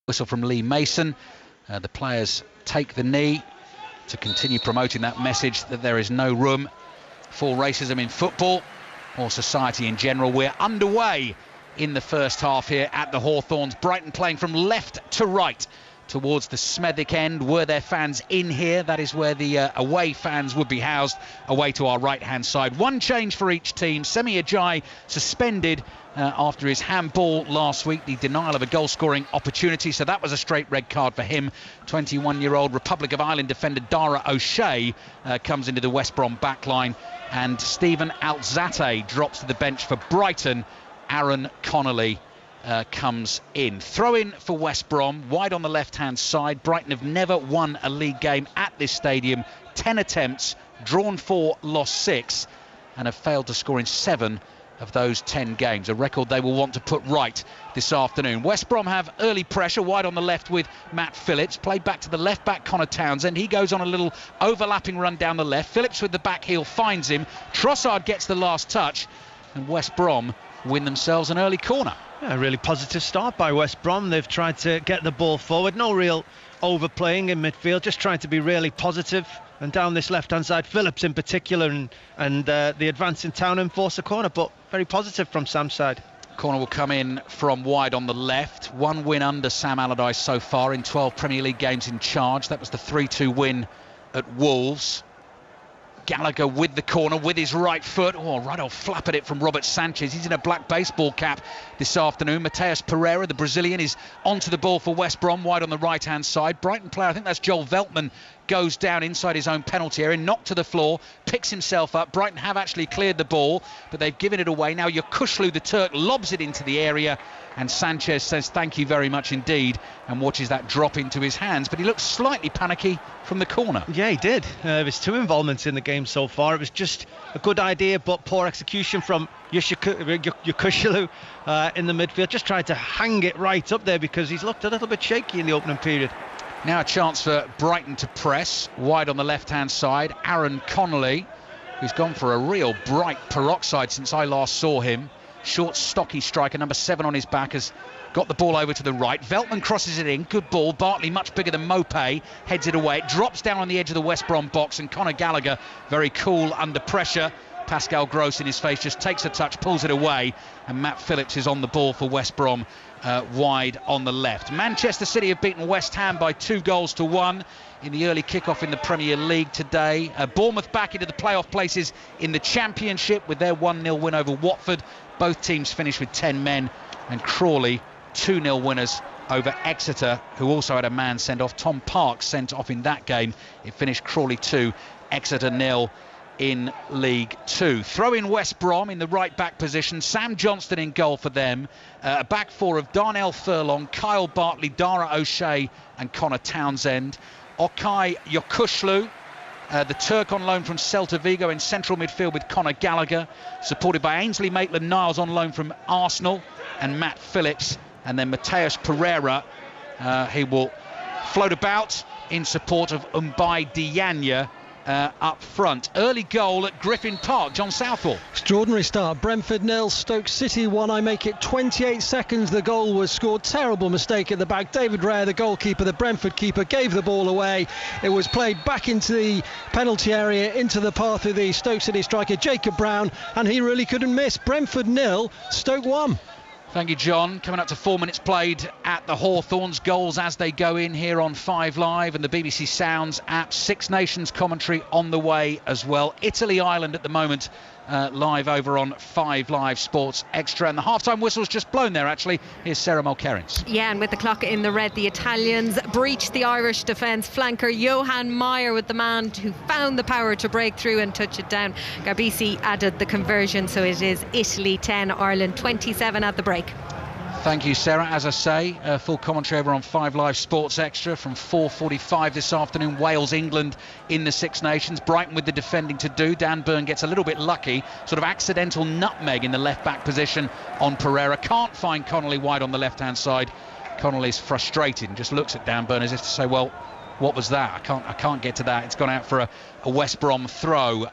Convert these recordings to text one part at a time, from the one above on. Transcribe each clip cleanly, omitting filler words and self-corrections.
Whistle from Lee Mason. The players take the knee to continue promoting that message that there is no room for racism in football or society in general. We're underway in the first half here at the Hawthorns. Brighton playing from left to right towards the Smethwick end. Were there fans in here, that is where the away fans would be housed, away to our right hand side. One change for each team. Semi Ajayi suspended after his handball last week, the denial of a goal scoring opportunity, so that was a straight red card for him. 21-year-old Republic of Ireland defender Dara O'Shea comes into the West Brom backline, and Stephen Alzate drops to the bench for Brighton. Aaron Connolly comes in. Throw in for West Brom, wide on the left hand side. Brighton have never won a league game at this stadium. 10 attempts, drawn 4, lost 6, and have failed to score in 7 of those 10 games, a record they will want to put right this afternoon. West Brom have early pressure wide on the left with Matt Phillips, played back to the left back Connor Townsend. He goes on a little overlapping run down the left. Phillips with the back heel finds him. Trossard gets the last touch, and West Brom win themselves an early corner. Yeah, a really positive start by West Brom. They've tried to get the ball forward, no real overplaying in midfield, just trying to be really positive. And down this left-hand side, Phillips in particular, and the advance in town and force a corner, but very positive from Sam's side. Corner will come in from wide on the left. One win under Sam Allardyce so far in 12 Premier League games in charge. That was the 3-2 win at Wolves. Gallagher with the corner with his right foot. Oh, right old flap at it from Robert Sanchez. He's in a black baseball cap this afternoon. Matheus Pereira, the Brazilian, is onto the ball for West Brom, wide on the right-hand side. Brighton player, I think that's Joel Veltman, goes down inside his own penalty area, knocked to the floor, picks himself up. Brighton have actually cleared the ball, but they've given it away. Now Yokushlu, the Turk, lobs it into the area, and Sanchez says thank you very much indeed and watches that drop into his hands, but he looks slightly panicky from the corner. Yeah, he did. There's 2 involvements in the game so far. It was just a good idea, but poor execution from Yokushlu in the midfield. Just tried to hang it right up there because he's looked a little bit shaky in the opening period. Now a chance for Brighton to press wide on the left-hand side. Aaron Connolly, who's gone for a real bright peroxide since I last saw him. Short, stocky striker, number 7 on his back, has got the ball over to the right. Veltman crosses it in. Good ball. Bartley, much bigger than Mopé, heads it away. It drops down on the edge of the West Brom box, and Conor Gallagher, very cool under pressure. Pascal Gross in his face just takes a touch, pulls it away, and Matt Phillips is on the ball for West Brom, wide on the left. Manchester City have beaten West Ham by 2-1 in the early kick-off in the Premier League today. Bournemouth back into the playoff places in the Championship with their 1-0 win over Watford. Both teams finished with 10 men, and Crawley 2-0 winners over Exeter, who also had a man sent off. Tom Parks sent off in that game. It finished Crawley 2, Exeter 0 in League 2. Throw in West Brom in the right back position. Sam Johnston in goal for them. A back 4 of Darnell Furlong, Kyle Bartley, Dara O'Shea and Connor Townsend. Okay Yokushlu, the Turk on loan from Celta Vigo, in central midfield with Conor Gallagher, supported by Ainsley Maitland-Niles on loan from Arsenal, and Matt Phillips, and then Matheus Pereira. He will float about in support of Mbaye Diagne up front. Early goal at Griffin Park. John Southall. Extraordinary start. Brentford 0, Stoke City 1. I make it 28 seconds. The goal was scored. Terrible mistake at the back. David Raya, the goalkeeper, the Brentford keeper, gave the ball away. It was played back into the penalty area, into the path of the Stoke City striker Jacob Brown, and he really couldn't miss. Brentford 0, Stoke 1. Thank you, John. Coming up to 4 minutes played at the Hawthorns. Goals as they go in here on 5 Live and the BBC Sounds app. Six Nations commentary on the way as well. Italy, Ireland at the moment, live over on 5 Live Sports Extra. And the half-time whistle's just blown there, actually. Here's Sarah Mulkerrins. Yeah, and with the clock in the red, the Italians breached the Irish defence. Flanker Johan Meyer with the man who found the power to break through and touch it down. Garbisi added the conversion, so it is Italy 10, Ireland 27 at the break. Thank you, Sarah. As I say, full commentary over on 5 Live Sports Extra from 4:45 this afternoon. Wales, England in the Six Nations. Brighton with the defending to do. Dan Burn gets a little bit lucky. Sort of accidental nutmeg in the left-back position on Pereira. Can't find Connolly wide on the left-hand side. Connolly's frustrated and just looks at Dan Burn as if to say, well, what was that? I can't get to that. It's gone out for a West Brom throw.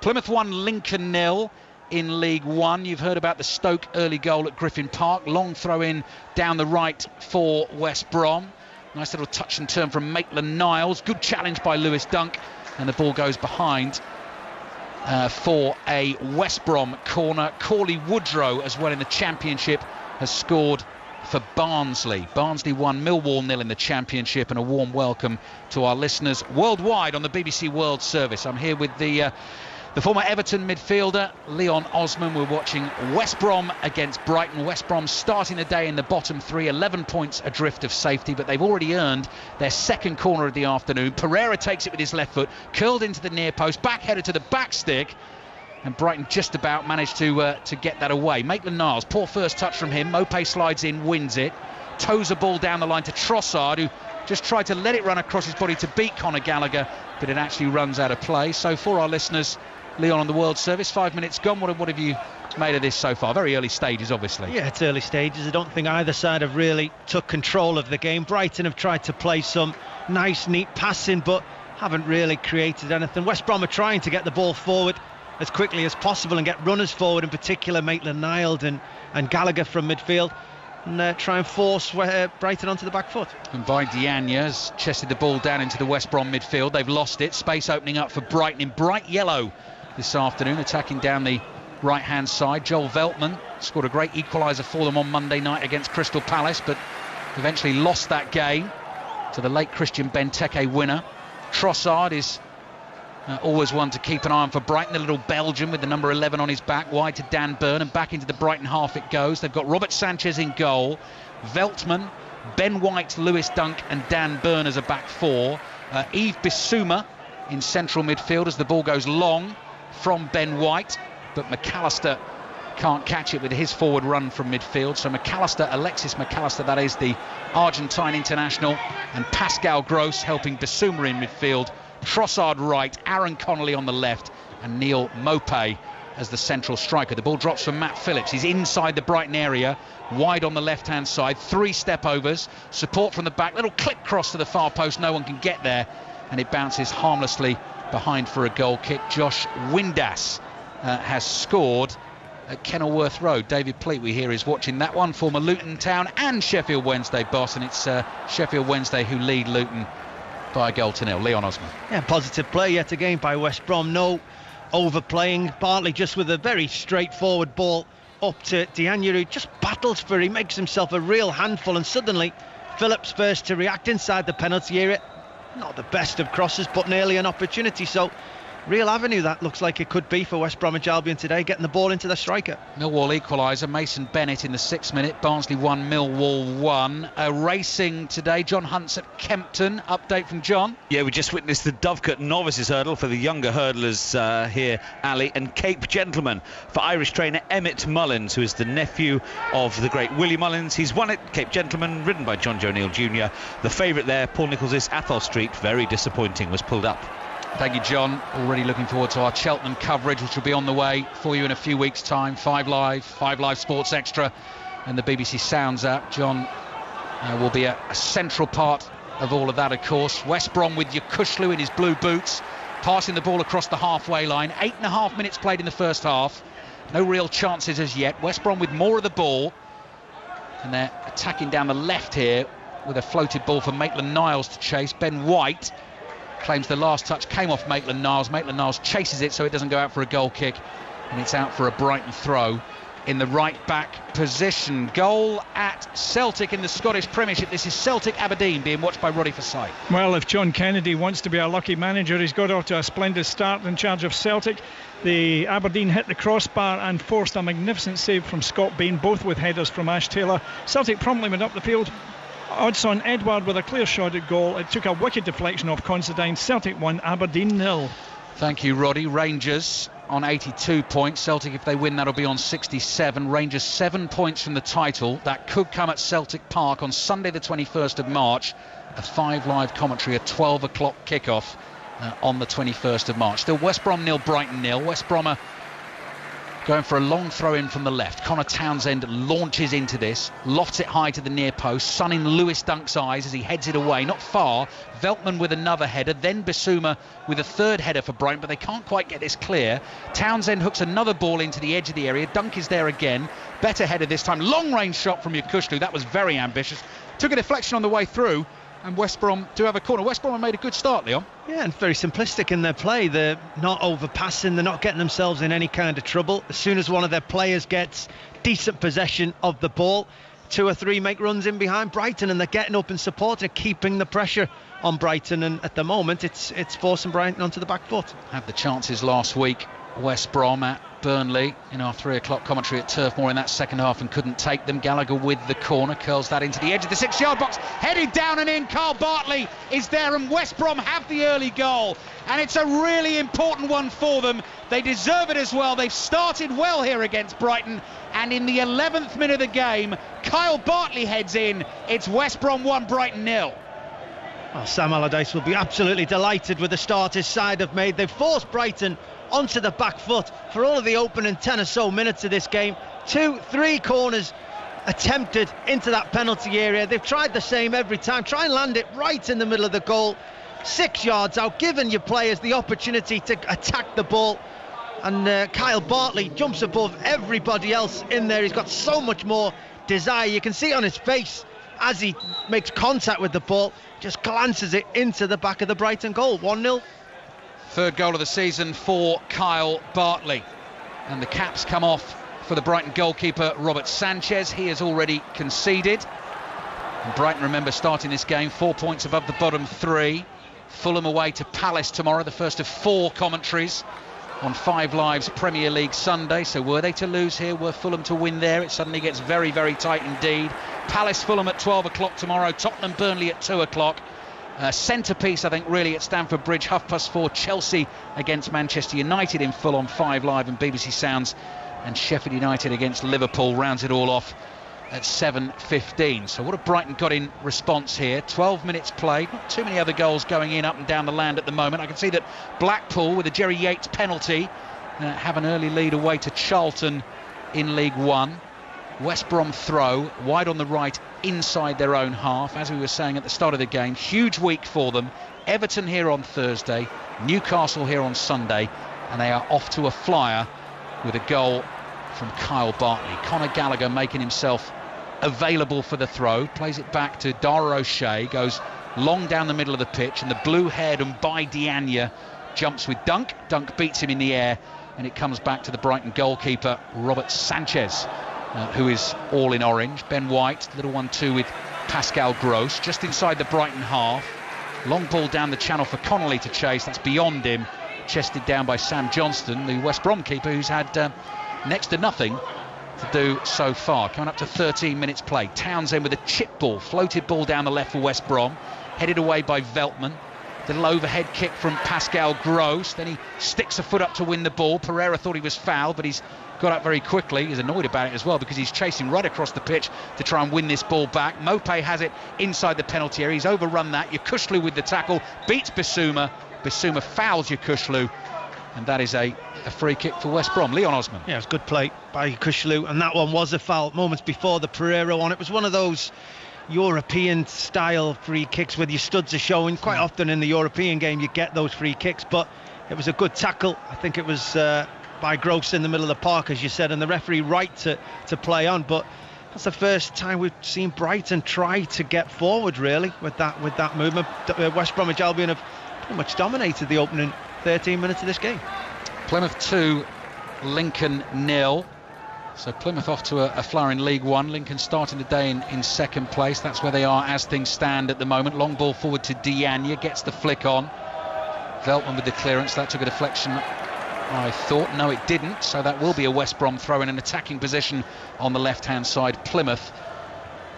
Plymouth 1, Lincoln 0. in League One. You've heard about the Stoke early goal at Griffin Park. Long throw in down the right for West Brom. Nice little touch and turn from Maitland-Niles. Good challenge by Lewis Dunk. And the ball goes behind for a West Brom corner. Corley Woodrow as well in the Championship has scored for Barnsley. Barnsley 1, Millwall 0 in the Championship, and a warm welcome to our listeners worldwide on the BBC World Service. I'm here with the former Everton midfielder Leon Osman. We're watching West Brom against Brighton. West Brom starting the day in the bottom three, 11 points adrift of safety, but they've already earned their second corner of the afternoon. Pereira takes it with his left foot, curled into the near post, back-headed to the back stick, and Brighton just about managed to get that away. Maitland-Niles, poor first touch from him. Mopé slides in, wins it, toes a ball down the line to Trossard, who just tried to let it run across his body to beat Conor Gallagher, but it actually runs out of play. So for our listeners, Leon on the World Service, 5 minutes gone. What have you made of this so far? Very early stages, obviously. Yeah, it's early stages. I don't think either side have really took control of the game. Brighton have tried to play some nice, neat passing, but haven't really created anything. West Brom are trying to get the ball forward as quickly as possible and get runners forward, in particular Maitland-Niles and Gallagher from midfield, and try and force Brighton onto the back foot. And by Diagne has chested the ball down into the West Brom midfield. They've lost it. Space opening up for Brighton in bright yellow this afternoon, attacking down the right-hand side. Joel Veltman scored a great equaliser for them on Monday night against Crystal Palace, but eventually lost that game to the late Christian Benteke winner. Trossard is always one to keep an eye on for Brighton, the little Belgian with the number 11 on his back, wide to Dan Burn, and back into the Brighton half it goes. They've got Robert Sanchez in goal, Veltman, Ben White, Lewis Dunk and Dan Burn as a back four. Yves Bissouma in central midfield as the ball goes long from Ben White, but McAllister can't catch it with his forward run from midfield. So Alexis McAllister, that is the Argentine international, and Pascal Gross helping Bissouma in midfield. Trossard right, Aaron Connolly on the left, and Neil Mopé as the central striker. The ball drops from Matt Phillips. He's inside the Brighton area, wide on the left-hand side. 3 step overs, support from the back, little clip cross to the far post. No one can get there, and it bounces harmlessly behind for a goal kick. Josh Windass has scored at Kenilworth Road. David Pleat, we hear, is watching that one. Former Luton Town and Sheffield Wednesday boss, and it's Sheffield Wednesday who lead Luton by a goal to nil. Leon Osman. Yeah, positive play yet again by West Brom. No overplaying. Bartley just with a very straightforward ball up to Diagne, who just battles for it. He makes himself a real handful, and suddenly Phillips first to react inside the penalty area. Not the best of crosses, but nearly an opportunity. So real avenue that looks like it could be for West Bromwich Albion today, getting the ball into the striker. Millwall equaliser, Mason Bennett in the 6th minute. Barnsley 1, Millwall 1. Racing today, John Hunt's at Kempton. Update from John. Yeah, we just witnessed the Dovecote Novices Hurdle for the younger hurdlers here, Ali, and Cape Gentleman for Irish trainer Emmett Mullins, who is the nephew of the great Willie Mullins. He's won it, Cape Gentleman, ridden by John Joe Neal Jr. The favourite there, Paul Nicholls' Athol Street, very disappointing, was pulled up. Thank you, John. Already looking forward to our Cheltenham coverage, which will be on the way for you in a few weeks' time. 5 Live Sports Extra and the BBC Sounds app. John will be a central part of all of that, of course. West Brom with Yakushlu in his blue boots, passing the ball across the halfway line. 8.5 minutes played in the first half. No real chances as yet. West Brom with more of the ball, and they're attacking down the left here with a floated ball for Maitland-Niles to chase. Ben White claims the last touch came off Maitland-Niles. Maitland-Niles chases it so it doesn't go out for a goal kick, and it's out for a Brighton throw in the right back position. Goal at Celtic in the Scottish Premiership. This is Celtic Aberdeen being watched by Roddy Forsyth. Well, if John Kennedy wants to be a lucky manager, he's got off to a splendid start in charge of Celtic. The Aberdeen hit the crossbar and forced a magnificent save from Scott Bain, both with headers from Ash Taylor. Celtic promptly went up the field. Odson Edward with a clear shot at goal. It took a wicked deflection off Considine. Celtic 1, Aberdeen 0. Thank you, Roddy. Rangers on 82 points. Celtic, if they win, that'll be on 67. Rangers 7 points from the title. That could come at Celtic Park on Sunday the 21st of March. A 5 Live commentary, a 12 o'clock kickoff on the 21st of March. Still West Brom 0, Brighton 0. West Brom are Going for a long throw in from the left. Connor Townsend launches into this, lofts it high to the near post. Sun in Lewis Dunk's eyes as he heads it away, not far. Veltman with another header, then Bissouma with a third header for Brighton, but they can't quite get this clear. Townsend hooks another ball into the edge of the area. Dunk is there again. Better header this time. Long range shot from Yakushlu. That was very ambitious. Took a deflection on the way through. And West Brom do have a corner. West Brom have made a good start, Leon. Yeah, and very simplistic in their play. They're not overpassing, they're not getting themselves in any kind of trouble. As soon as one of their players gets decent possession of the ball, 2 or 3 make runs in behind Brighton, and they're getting up and supporting, keeping the pressure on Brighton. And at the moment, it's forcing Brighton onto the back foot. Had the chances last week, West Brom at Burnley in our 3 o'clock commentary at Turf Moor in that second half and couldn't take them. Gallagher with the corner, curls that into the edge of the 6-yard box, headed down and in. Carl Bartley is there, and West Brom have the early goal, and it's a really important one for them. They deserve it as well. They've started well here against Brighton, and in the 11th minute of the game, Kyle Bartley heads in. It's West Brom 1, Brighton 0. Well, Sam Allardyce will be absolutely delighted with the start his side have made. They've forced Brighton onto the back foot for all of the opening 10 or so minutes of this game. 2-3 corners attempted into that penalty area. They've tried the same every time. Try and land it right in the middle of the goal, 6 yards out, giving your players the opportunity to attack the ball. And Kyle Bartley jumps above everybody else in there. He's got so much more desire. You can see on his face as he makes contact with the ball, just glances it into the back of the Brighton goal. 1-0. Third goal of the season for Kyle Bartley. And the caps come off for the Brighton goalkeeper, Robert Sanchez. He has already conceded. And Brighton, remember, starting this game 4 points above the bottom 3. Fulham away to Palace tomorrow, the first of 4 commentaries on 5 Live's Premier League Sunday. So were they to lose here, were Fulham to win there, it suddenly gets very, very tight indeed. Palace Fulham at 12 o'clock tomorrow, Tottenham Burnley at 2 o'clock. Centrepiece, I think, really at Stamford Bridge, 4:30 Chelsea against Manchester United in full on 5 Live and BBC Sounds, and Sheffield United against Liverpool rounds it all off at 7:15. So what have Brighton got in response here? 12 minutes played, not too many other goals going in up and down the land at the moment. I can see that Blackpool, with a Jerry Yates penalty, have an early lead away to Charlton in League One. West Brom throw wide on the right inside their own half, as we were saying at the start of the game. Huge week for them. Everton here on Thursday, Newcastle here on Sunday, and they are off to a flyer with a goal from Kyle Bartley. Conor Gallagher making himself available for the throw, plays it back to Dara O'Shea, goes long down the middle of the pitch, and the blue-haired Mbai Diagne jumps with Dunk. Dunk beats him in the air, and it comes back to the Brighton goalkeeper, Robert Sanchez, who is all in orange. Ben White, little 1-2 with Pascal Gross, just inside the Brighton half. Long ball down the channel for Connolly to chase, that's beyond him. Chested down by Sam Johnston, the West Brom keeper, who's had next to nothing to do so far. Coming up to 13 minutes played. Townsend with a chip ball, floated ball down the left for West Brom, headed away by Veltman. Little overhead kick from Pascal Gross, then he sticks a foot up to win the ball. Pereira thought he was fouled, but he's got up very quickly. He's annoyed about it as well because he's chasing right across the pitch to try and win this ball back. Mopé has it inside the penalty area. He's overrun that. Yakushlu with the tackle, beats Bissouma. Bissouma fouls Yakushlu, and that is a free kick for West Brom. Leon Osman. Yeah, it was good play by Yakushlu, and that one was a foul moments before the Pereira one. It was one of those European style free kicks where your studs are showing. Quite often in the European game you get those free kicks, but it was a good tackle. I think it was by Gross in the middle of the park, as you said, and the referee right to play on. But that's the first time we've seen Brighton try to get forward really with that movement. West Bromwich Albion have pretty much dominated the opening 13 minutes of this game. Plymouth 2, Lincoln 0. So Plymouth off to a flyer in League One. Lincoln starting the day in second place. That's where they are as things stand at the moment. Long ball forward to Diagne, gets the flick on. Veltman with the clearance. That took a deflection, I thought. No, it didn't. So that will be a West Brom throw in an attacking position on the left-hand side. Plymouth,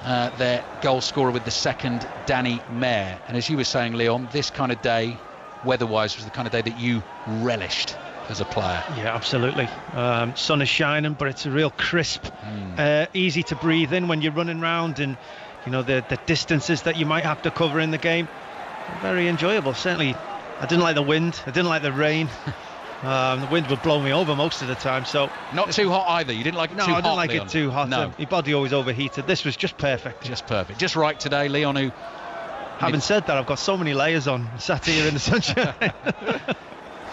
their goal scorer with the second, Danny Mayer. And as you were saying, Leon, this kind of day, weather-wise, was the kind of day that you relished as a player. Yeah, absolutely. Sun is shining, but it's a real crisp, easy to breathe in when you're running around, and you know the distances that you might have to cover in the game. Very enjoyable. Certainly, I didn't like the wind, I didn't like the rain. The wind would blow me over most of the time, so... Not too hot either, you didn't like it too hot? No, I didn't like Leon. it too hot. No. My body always overheated. This was just perfect. Just perfect. Just right today, Leon, who... Having said that, I've got so many layers on, sat here in the sunshine.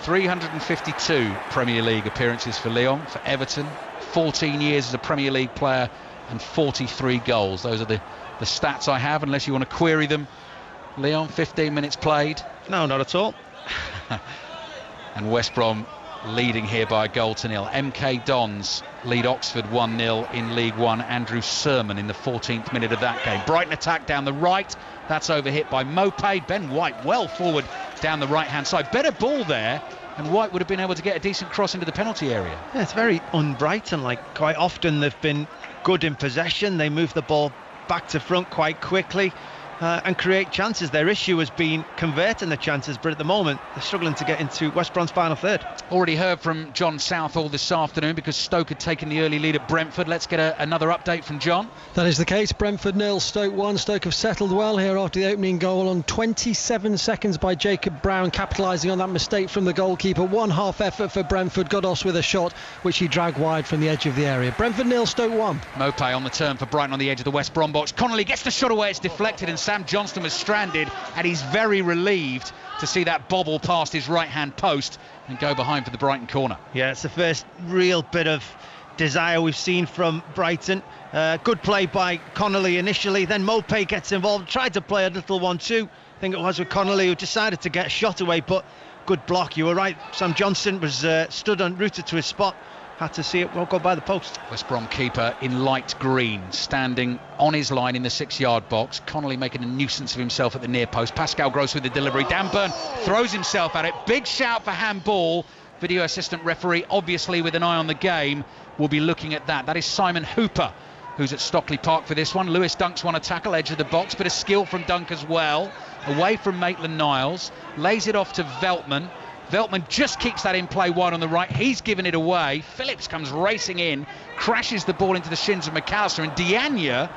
352 Premier League appearances for Leon, for Everton, 14 years as a Premier League player and 43 goals. Those are the stats I have, unless you want to query them. Leon, 15 minutes played. No, not at all. And West Brom leading here by a goal to nil. MK Dons lead Oxford 1-0 in League One. Andrew Sermon in the 14th minute of that game. Brighton attack down the right. That's overhit by Mopay. Ben White well forward down the right-hand side. Better ball there, and White would have been able to get a decent cross into the penalty area. Yeah, it's very un-Brighton. Like, quite often they've been good in possession. They move the ball back to front quite quickly and create chances. Their issue has been converting the chances, but at the moment they're struggling to get into West Brom's final third. Already heard from John Southall this afternoon because Stoke had taken the early lead at Brentford. Let's get another update from John. That is the case. Brentford 0, Stoke 1. Stoke have settled well here after the opening goal on 27 seconds by Jacob Brown, capitalising on that mistake from the goalkeeper. One half effort for Brentford. Godos with a shot which he dragged wide from the edge of the area. Brentford 0, Stoke 1. Mopay on the turn for Brighton on the edge of the West Brom box. Connolly gets the shot away, it's deflected, and Sam Johnston was stranded, and he's very relieved to see that bobble past his right-hand post and go behind for the Brighton corner. Yeah, it's the first real bit of desire we've seen from Brighton. Good play by Connolly initially, then Mopay gets involved, tried to play a little 1-2. I think it was with Connolly, who decided to get a shot away, but good block. You were right, Sam Johnston was stood en route to his spot. Had to see it well go by the post. West Brom keeper in light green, standing on his line in the 6-yard box. Connolly making a nuisance of himself at the near post. Pascal Gross with the delivery. Dan Burn throws himself at it. Big shout for handball. Video assistant referee, obviously with an eye on the game, will be looking at that. That is Simon Hooper, who's at Stockley Park for this one. Lewis Dunk's won a tackle, edge of the box. Bit of skill from Dunk as well. Away from Maitland-Niles. Lays it off to Veltman. Veltman just keeps that in play wide on the right. He's given it away. Phillips comes racing in, crashes the ball into the shins of McAllister, and Diagne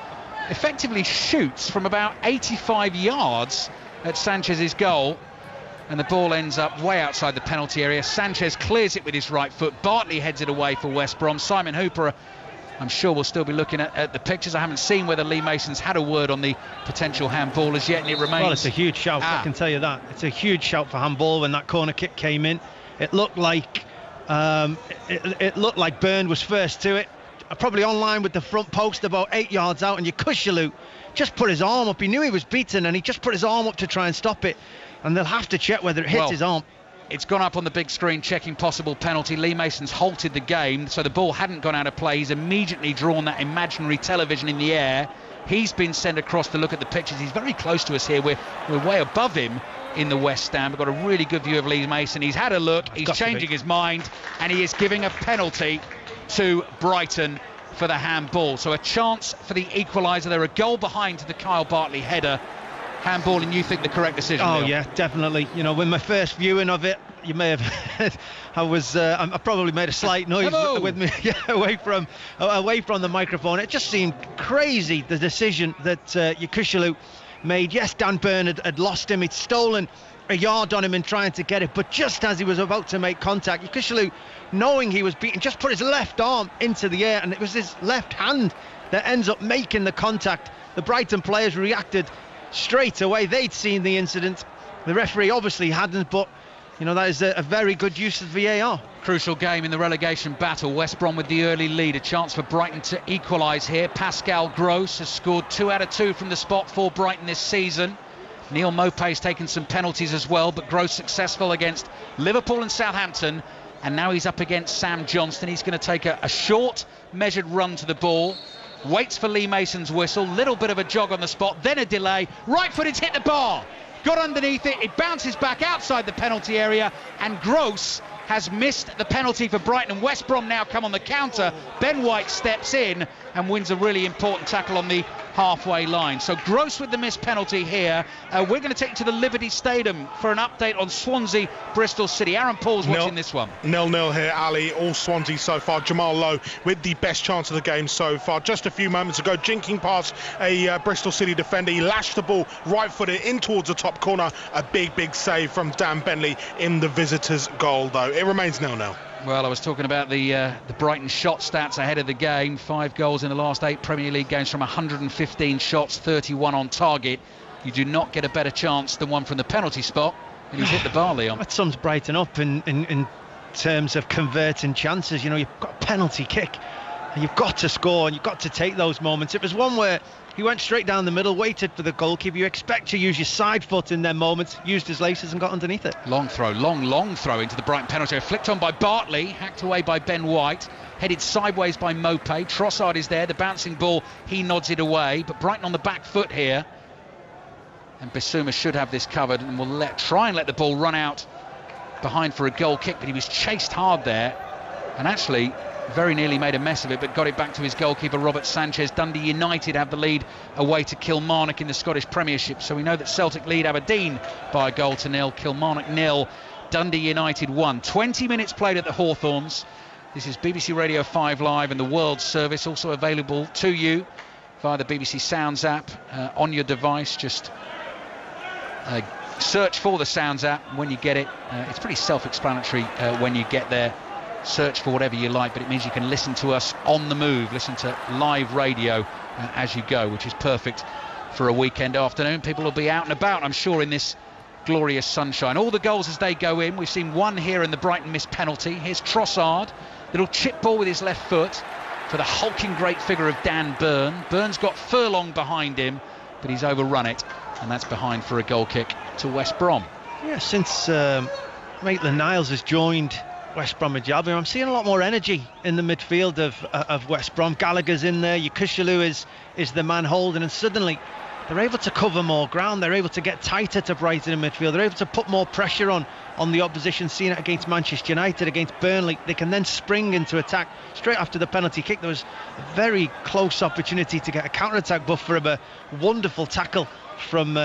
effectively shoots from about 85 yards at Sanchez's goal, and the ball ends up way outside the penalty area. Sanchez clears it with his right foot. Bartley heads it away for West Brom. Simon Hooper, I'm sure we'll still be looking at the pictures. I haven't seen whether Lee Mason's had a word on the potential handball as yet, and it remains... Well, it's a huge shout, I can tell you that. It's a huge shout for handball when that corner kick came in. It looked like it looked like Byrne was first to it, probably on line with the front post about 8 yards out, and Yakushalu just put his arm up. He knew he was beaten, and he just put his arm up to try and stop it, and they'll have to check whether it hits his arm. It's gone up on the big screen, checking possible penalty. Lee Mason's halted the game, so the ball hadn't gone out of play. He's immediately drawn that imaginary television in the air. He's been sent across to look at the pictures. He's very close to us here. We're way above him in the West Stand. We've got a really good view of Lee Mason. He's had a look, he's changing his mind, and he is giving a penalty to Brighton for the handball. So a chance for the equaliser. They're a goal behind to the Kyle Bartley header. Handball, and you think the correct decision? Oh, Neil? Yeah, definitely. You know, when my first viewing of it, you may have heard, I probably made a slight noise with me away from the microphone. It just seemed crazy, the decision that Yakushalu made. Yes, Dan Byrne had lost him. He'd stolen a yard on him in trying to get it, but just as he was about to make contact, Yakushalu, knowing he was beaten, just put his left arm into the air, and it was his left hand that ends up making the contact. The Brighton players reacted straight away. They'd seen the incident. The referee obviously hadn't, but you know, that is a very good use of VAR. Crucial game in the relegation battle. West Brom with the early lead. A chance for Brighton to equalise here. Pascal Gross has scored 2 out of 2 from the spot for Brighton this season. Neil Mopay's taken some penalties as well, but Gross successful against Liverpool and Southampton, and now he's up against Sam Johnston. He's going to take a short, measured run to the ball. Waits for Lee Mason's whistle, little bit of a jog on the spot, then a delay, right foot, it's hit the bar, got underneath it, it bounces back outside the penalty area, and Gross has missed the penalty for Brighton, and West Brom now come on the counter. Ben White steps in and wins a really important tackle on the halfway line. So Gross with the missed penalty here. We're going to take you to the Liberty Stadium for an update on Swansea, Bristol City. Aaron Paul's watching this one. 0-0 here, Ali. All Swansea so far. Jamal Lowe with the best chance of the game so far. Just a few moments ago, jinking past a Bristol City defender. He lashed the ball right-footed in towards the top corner. A big save from Dan Bentley in the visitors' goal, though. It remains 0-0. Well, I was talking about the Brighton shot stats ahead of the game. 5 goals in the last 8 Premier League games from 115 shots, 31 on target. You do not get a better chance than one from the penalty spot. And he's hit the bar, Leon. That sums Brighton up in terms of converting chances. You know, you've got a penalty kick and you've got to score and you've got to take those moments. It was one where he went straight down the middle, waited for the goalkeeper. You expect to use your side foot in them moments, used his laces and got underneath it. Long throw, long throw into the Brighton penalty. Flicked on by Bartley, hacked away by Ben White, headed sideways by Mopé. Trossard is there, the bouncing ball, he nods it away. But Brighton on the back foot here. And Bissouma should have this covered and will try and let the ball run out behind for a goal kick. But he was chased hard there and actually very nearly made a mess of it, but got it back to his goalkeeper Robert Sanchez. Dundee United have the lead away to Kilmarnock in the Scottish Premiership, so we know that Celtic lead Aberdeen by 1-0, Kilmarnock 0, Dundee United 1. 20 minutes played at the Hawthorns. This is BBC Radio 5 Live and the World Service, also available to you via the BBC Sounds app on your device. Just search for the Sounds app when you get it. It's pretty self-explanatory when you get there. Search for whatever you like, but it means you can listen to us on the move, listen to live radio as you go, which is perfect for a weekend afternoon. People will be out and about, I'm sure, in this glorious sunshine. All the goals as they go in. We've seen one here in the Brighton missed penalty. Here's Trossard, little chip ball with his left foot for the hulking great figure of Dan Burn. Burn's got Furlong behind him, but he's overrun it, and that's behind for a goal kick to West Brom. Yeah, since Maitland-Niles has joined West Bromwich Albion, I'm seeing a lot more energy in the midfield of West Brom. Gallagher's in there, Yukushelu is the man holding, and suddenly they're able to cover more ground, they're able to get tighter to Brighton in midfield, they're able to put more pressure on the opposition. Seeing it against Manchester United, against Burnley, they can then spring into attack straight after the penalty kick. There was a very close opportunity to get a counter-attack, but for a wonderful tackle from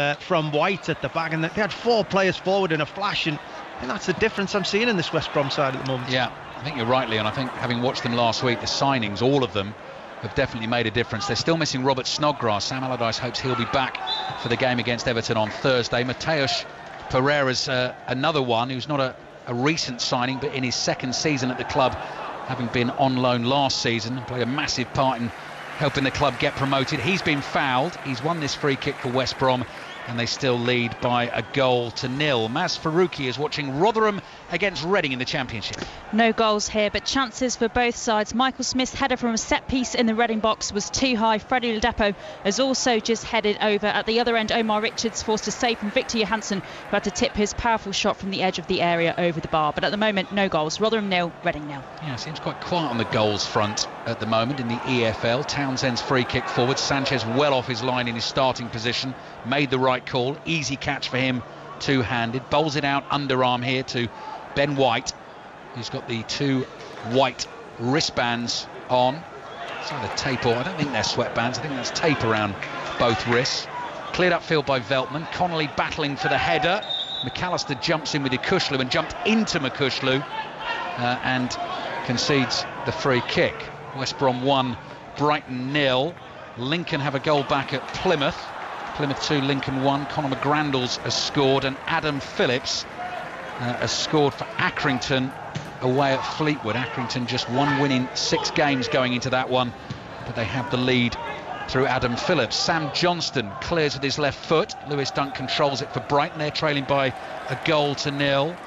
White at the back, and they had 4 players forward in a flash, and that's the difference I'm seeing in this West Brom side at the moment. Yeah, I think you're right, Leon. I think having watched them last week, the signings, all of them, have definitely made a difference. They're still missing Robert Snodgrass. Sam Allardyce hopes he'll be back for the game against Everton on Thursday. Mateusz Pereira's another one who's not a recent signing, but in his second season at the club, having been on loan last season, played a massive part in helping the club get promoted. He's been fouled. He's won this free kick for West Brom, and they still lead by 1-0. Maz Faruqi is watching Rotherham against Reading in the Championship. No goals here, but chances for both sides. Michael Smith's header from a set piece in the Reading box was too high. Freddie Ladepo has also just headed over. At the other end, Omar Richards forced a save from Victor Johansson, who had to tip his powerful shot from the edge of the area over the bar. But at the moment, no goals. Rotherham 0, Reading 0. Yeah, seems quite quiet on the goals front at the moment in the EFL. Townsend's free kick forward. Sanchez well off his line in his starting position. Made the right call. Easy catch for him, two-handed. Bowls it out underarm here to Ben White, who's got the 2 white wristbands on. It's either tape or I don't think they're sweatbands. I think that's tape around both wrists. Cleared upfield by Veltman. Connolly battling for the header. McAllister jumps in with Yukushelu and jumped into McCushlu and concedes the free kick. West Brom 1, Brighton 0. Lincoln have a goal back at Plymouth. Plymouth 2, Lincoln 1. Conor McGrandles has scored, and Adam Phillips has scored for Accrington away at Fleetwood. Accrington just 1 win in 6 games going into that one, but they have the lead through Adam Phillips. Sam Johnston clears with his left foot. Lewis Dunk controls it for Brighton. They're trailing by 1-0.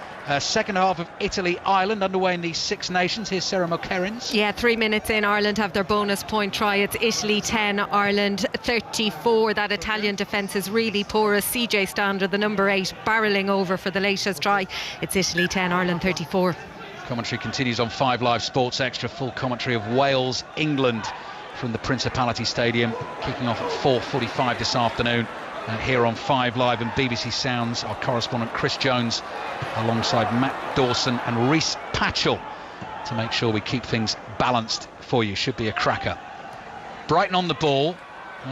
Second half of Italy-Ireland underway in the Six Nations. Here's Sarah Mokerins. Yeah, 3 minutes in, Ireland have their bonus point try. It's Italy 10, Ireland 34. That Italian defence is really porous. CJ Stander, the number 8, barrelling over for the latest try. It's Italy 10, Ireland 34. Commentary continues on 5 Live Sports Extra. Full commentary of Wales, England from the Principality Stadium, kicking off at 4:45 this afternoon. Here on 5 Live and BBC Sounds, our correspondent Chris Jones alongside Matt Dawson and Reece Patchell to make sure we keep things balanced for you. Should be a cracker. Brighton on the ball.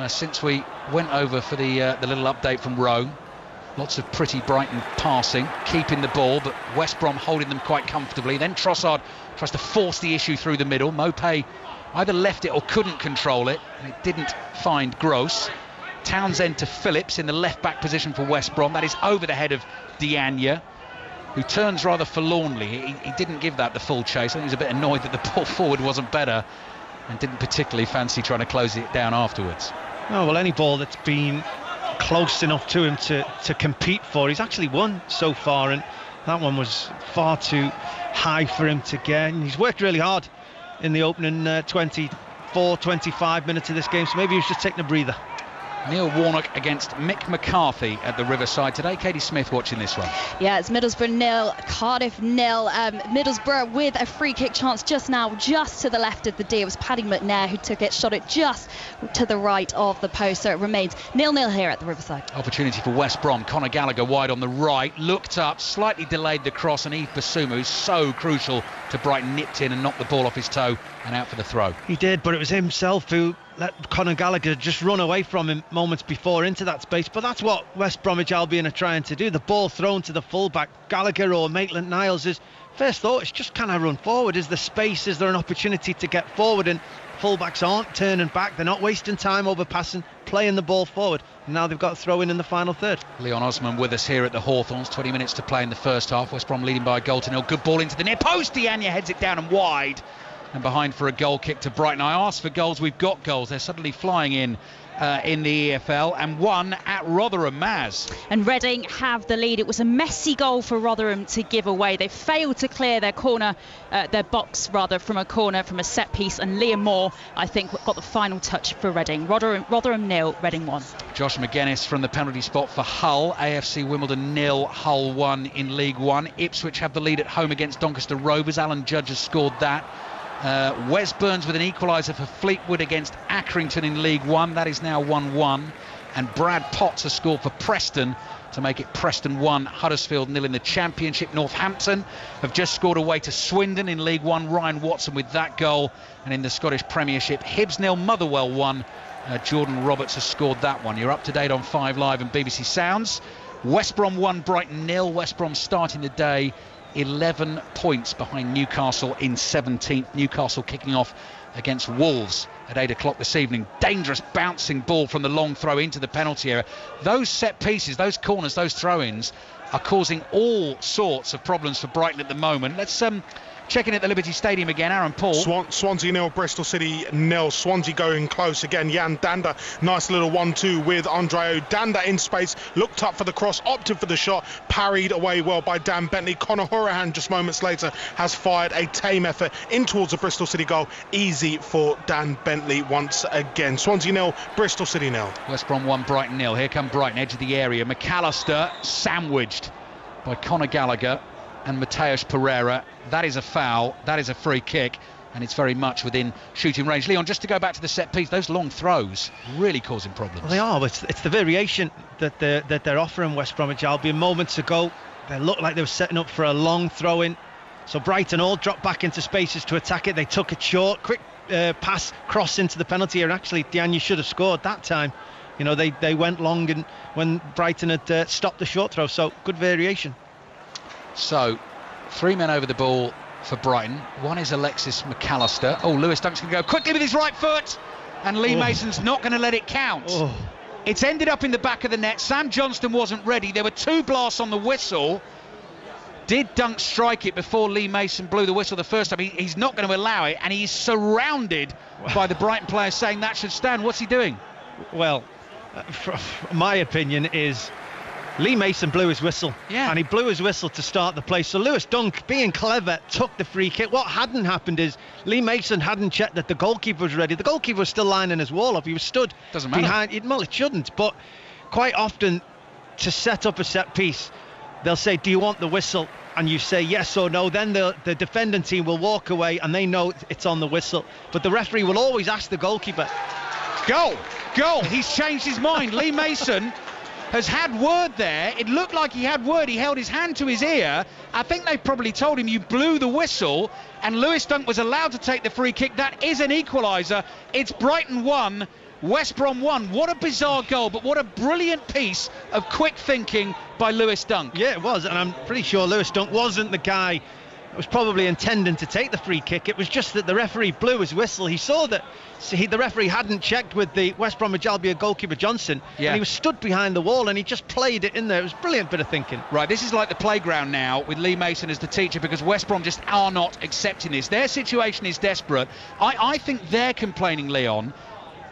since we went over for the little update from Rome. Lots of pretty Brighton passing, keeping the ball, but West Brom holding them quite comfortably. Then Trossard tries to force the issue through the middle. Maupay either left it or couldn't control it, and it didn't find Gross. Townsend to Phillips in the left-back position for West Brom. That is over the head of Diagne, who turns rather forlornly. He didn't give that the full chase. I think he was a bit annoyed that the ball forward wasn't better and didn't particularly fancy trying to close it down afterwards. Oh, well, any ball that's been close enough to him to compete for, he's actually won so far, and that one was far too high for him to get. And he's worked really hard in the opening 25 minutes of this game, so maybe he was just taking a breather. Neil Warnock against Mick McCarthy at the Riverside today. Katie Smith watching this one. Yeah, it's Middlesbrough 0, Cardiff 0. Middlesbrough with a free kick chance just now, just to the left of the D. It was Paddy McNair who took it, shot it just to the right of the post. So it remains 0-0 here at the Riverside. Opportunity for West Brom. Conor Gallagher wide on the right, looked up, slightly delayed the cross, and Yves Bissouma, who's so crucial to Brighton, nipped in and knocked the ball off his toe and out for the throw. He did, but it was himself who let Conor Gallagher just run away from him moments before into that space. But that's what West Bromwich Albion are trying to do. The ball thrown to the fullback, Gallagher or Maitland-Niles, his first thought is just, can I run forward? Is there space? Is there an opportunity to get forward? And fullbacks aren't turning back. They're not wasting time over passing, playing the ball forward. And now they've got to throw in the final third. Leon Osman with us here at the Hawthorns. 20 minutes to play in the first half. West Brom leading by a goal to nil. Good ball into the near post. Diagne heads it down and wide. And behind for a goal kick to Brighton. I asked for goals, we've got goals. They're suddenly flying in the EFL, and one at Rotherham, Maz. And Reading have the lead. It was a messy goal for Rotherham to give away. They failed to clear their box from a corner, from a set piece, and Liam Moore, I think, got the final touch for Reading. Rotherham 0, Reading 1. Josh McGuinness from the penalty spot for Hull. AFC Wimbledon 0, Hull 1 in League One. Ipswich have the lead at home against Doncaster Rovers. Alan Judge has scored that. Wes Burns with an equaliser for Fleetwood against Accrington in League One. That is now 1-1. And Brad Potts has scored for Preston to make it Preston 1, Huddersfield 0 in the Championship. Northampton have just scored away to Swindon in League One. Ryan Watson with that goal. And in the Scottish Premiership, Hibs 0, Motherwell 1. Jordan Roberts has scored that one. You're up to date on 5 Live and BBC Sounds. West Brom 1, Brighton 0. West Brom starting the day 11 points behind Newcastle in 17th. Newcastle kicking off against Wolves at 8 o'clock this evening. Dangerous bouncing ball from the long throw into the penalty area. Those set pieces, those corners, those throw-ins are causing all sorts of problems for Brighton at the moment. Let's check in at the Liberty Stadium again. Aaron Paul. Swansea 0, Bristol City 0. Swansea going close again. Jan Danda, nice little 1-2 with Andreo. Danda in space, looked up for the cross, opted for the shot, parried away well by Dan Bentley. Conor Hourihane just moments later has fired a tame effort in towards the Bristol City goal. Easy for Dan Bentley once again. Swansea 0, Bristol City 0. West Brom 1, Brighton 0. Here come Brighton, edge of the area. McAllister sandwiched by Conor Gallagher and Mateusz Pereira. That is a foul, that is a free kick, and it's very much within shooting range. Leon, just to go back to the set piece, those long throws really causing problems. Well, they are. It's the variation that they're offering West Bromwich Albion. Moments ago, they looked like they were setting up for a long throw-in. So Brighton all dropped back into spaces to attack it. They took it short, quick pass, cross into the penalty area. Actually, Diagne should have scored that time. You know, they went long and when Brighton had stopped the short throw. So good variation. So 3 men over the ball for Brighton. One is Alexis McAllister. Oh, Lewis Dunk's going to go quickly with his right foot, and Lee Mason's not going to let it count. It's ended up in the back of the net. Sam Johnston wasn't ready. There were 2 blasts on the whistle. Did Dunk strike it before Lee Mason blew the whistle the first time? He's not going to allow it, and he's surrounded by the Brighton players saying that should stand. What's he doing? Well, my opinion is Lee Mason blew his whistle, and he blew his whistle to start the play. So Lewis Dunk, being clever, took the free kick. What hadn't happened is Lee Mason hadn't checked that the goalkeeper was ready. The goalkeeper was still lining his wall up. He was stood behind it. Well, it shouldn't, but quite often to set up a set piece, they'll say, do you want the whistle? And you say yes or no. Then the defending team will walk away and they know it's on the whistle. But the referee will always ask the goalkeeper. Goal! He's changed his mind. Lee Mason has had word there. It looked like he had word. He held his hand to his ear. I think they probably told him you blew the whistle, and Lewis Dunk was allowed to take the free kick. That is an equaliser. It's Brighton 1, West Brom 1. What a bizarre goal, but what a brilliant piece of quick thinking by Lewis Dunk. Yeah, it was, and I'm pretty sure Lewis Dunk wasn't the guy that was probably intending to take the free kick. It was just that the referee blew his whistle. He saw that the referee hadn't checked with the West Bromwich Albion goalkeeper Johnson, and he was stood behind the wall and he just played it in there. It was a brilliant bit of thinking. Right, this is like the playground now with Lee Mason as the teacher, because West Brom just are not accepting this. Their situation is desperate. I think they're complaining, Leon,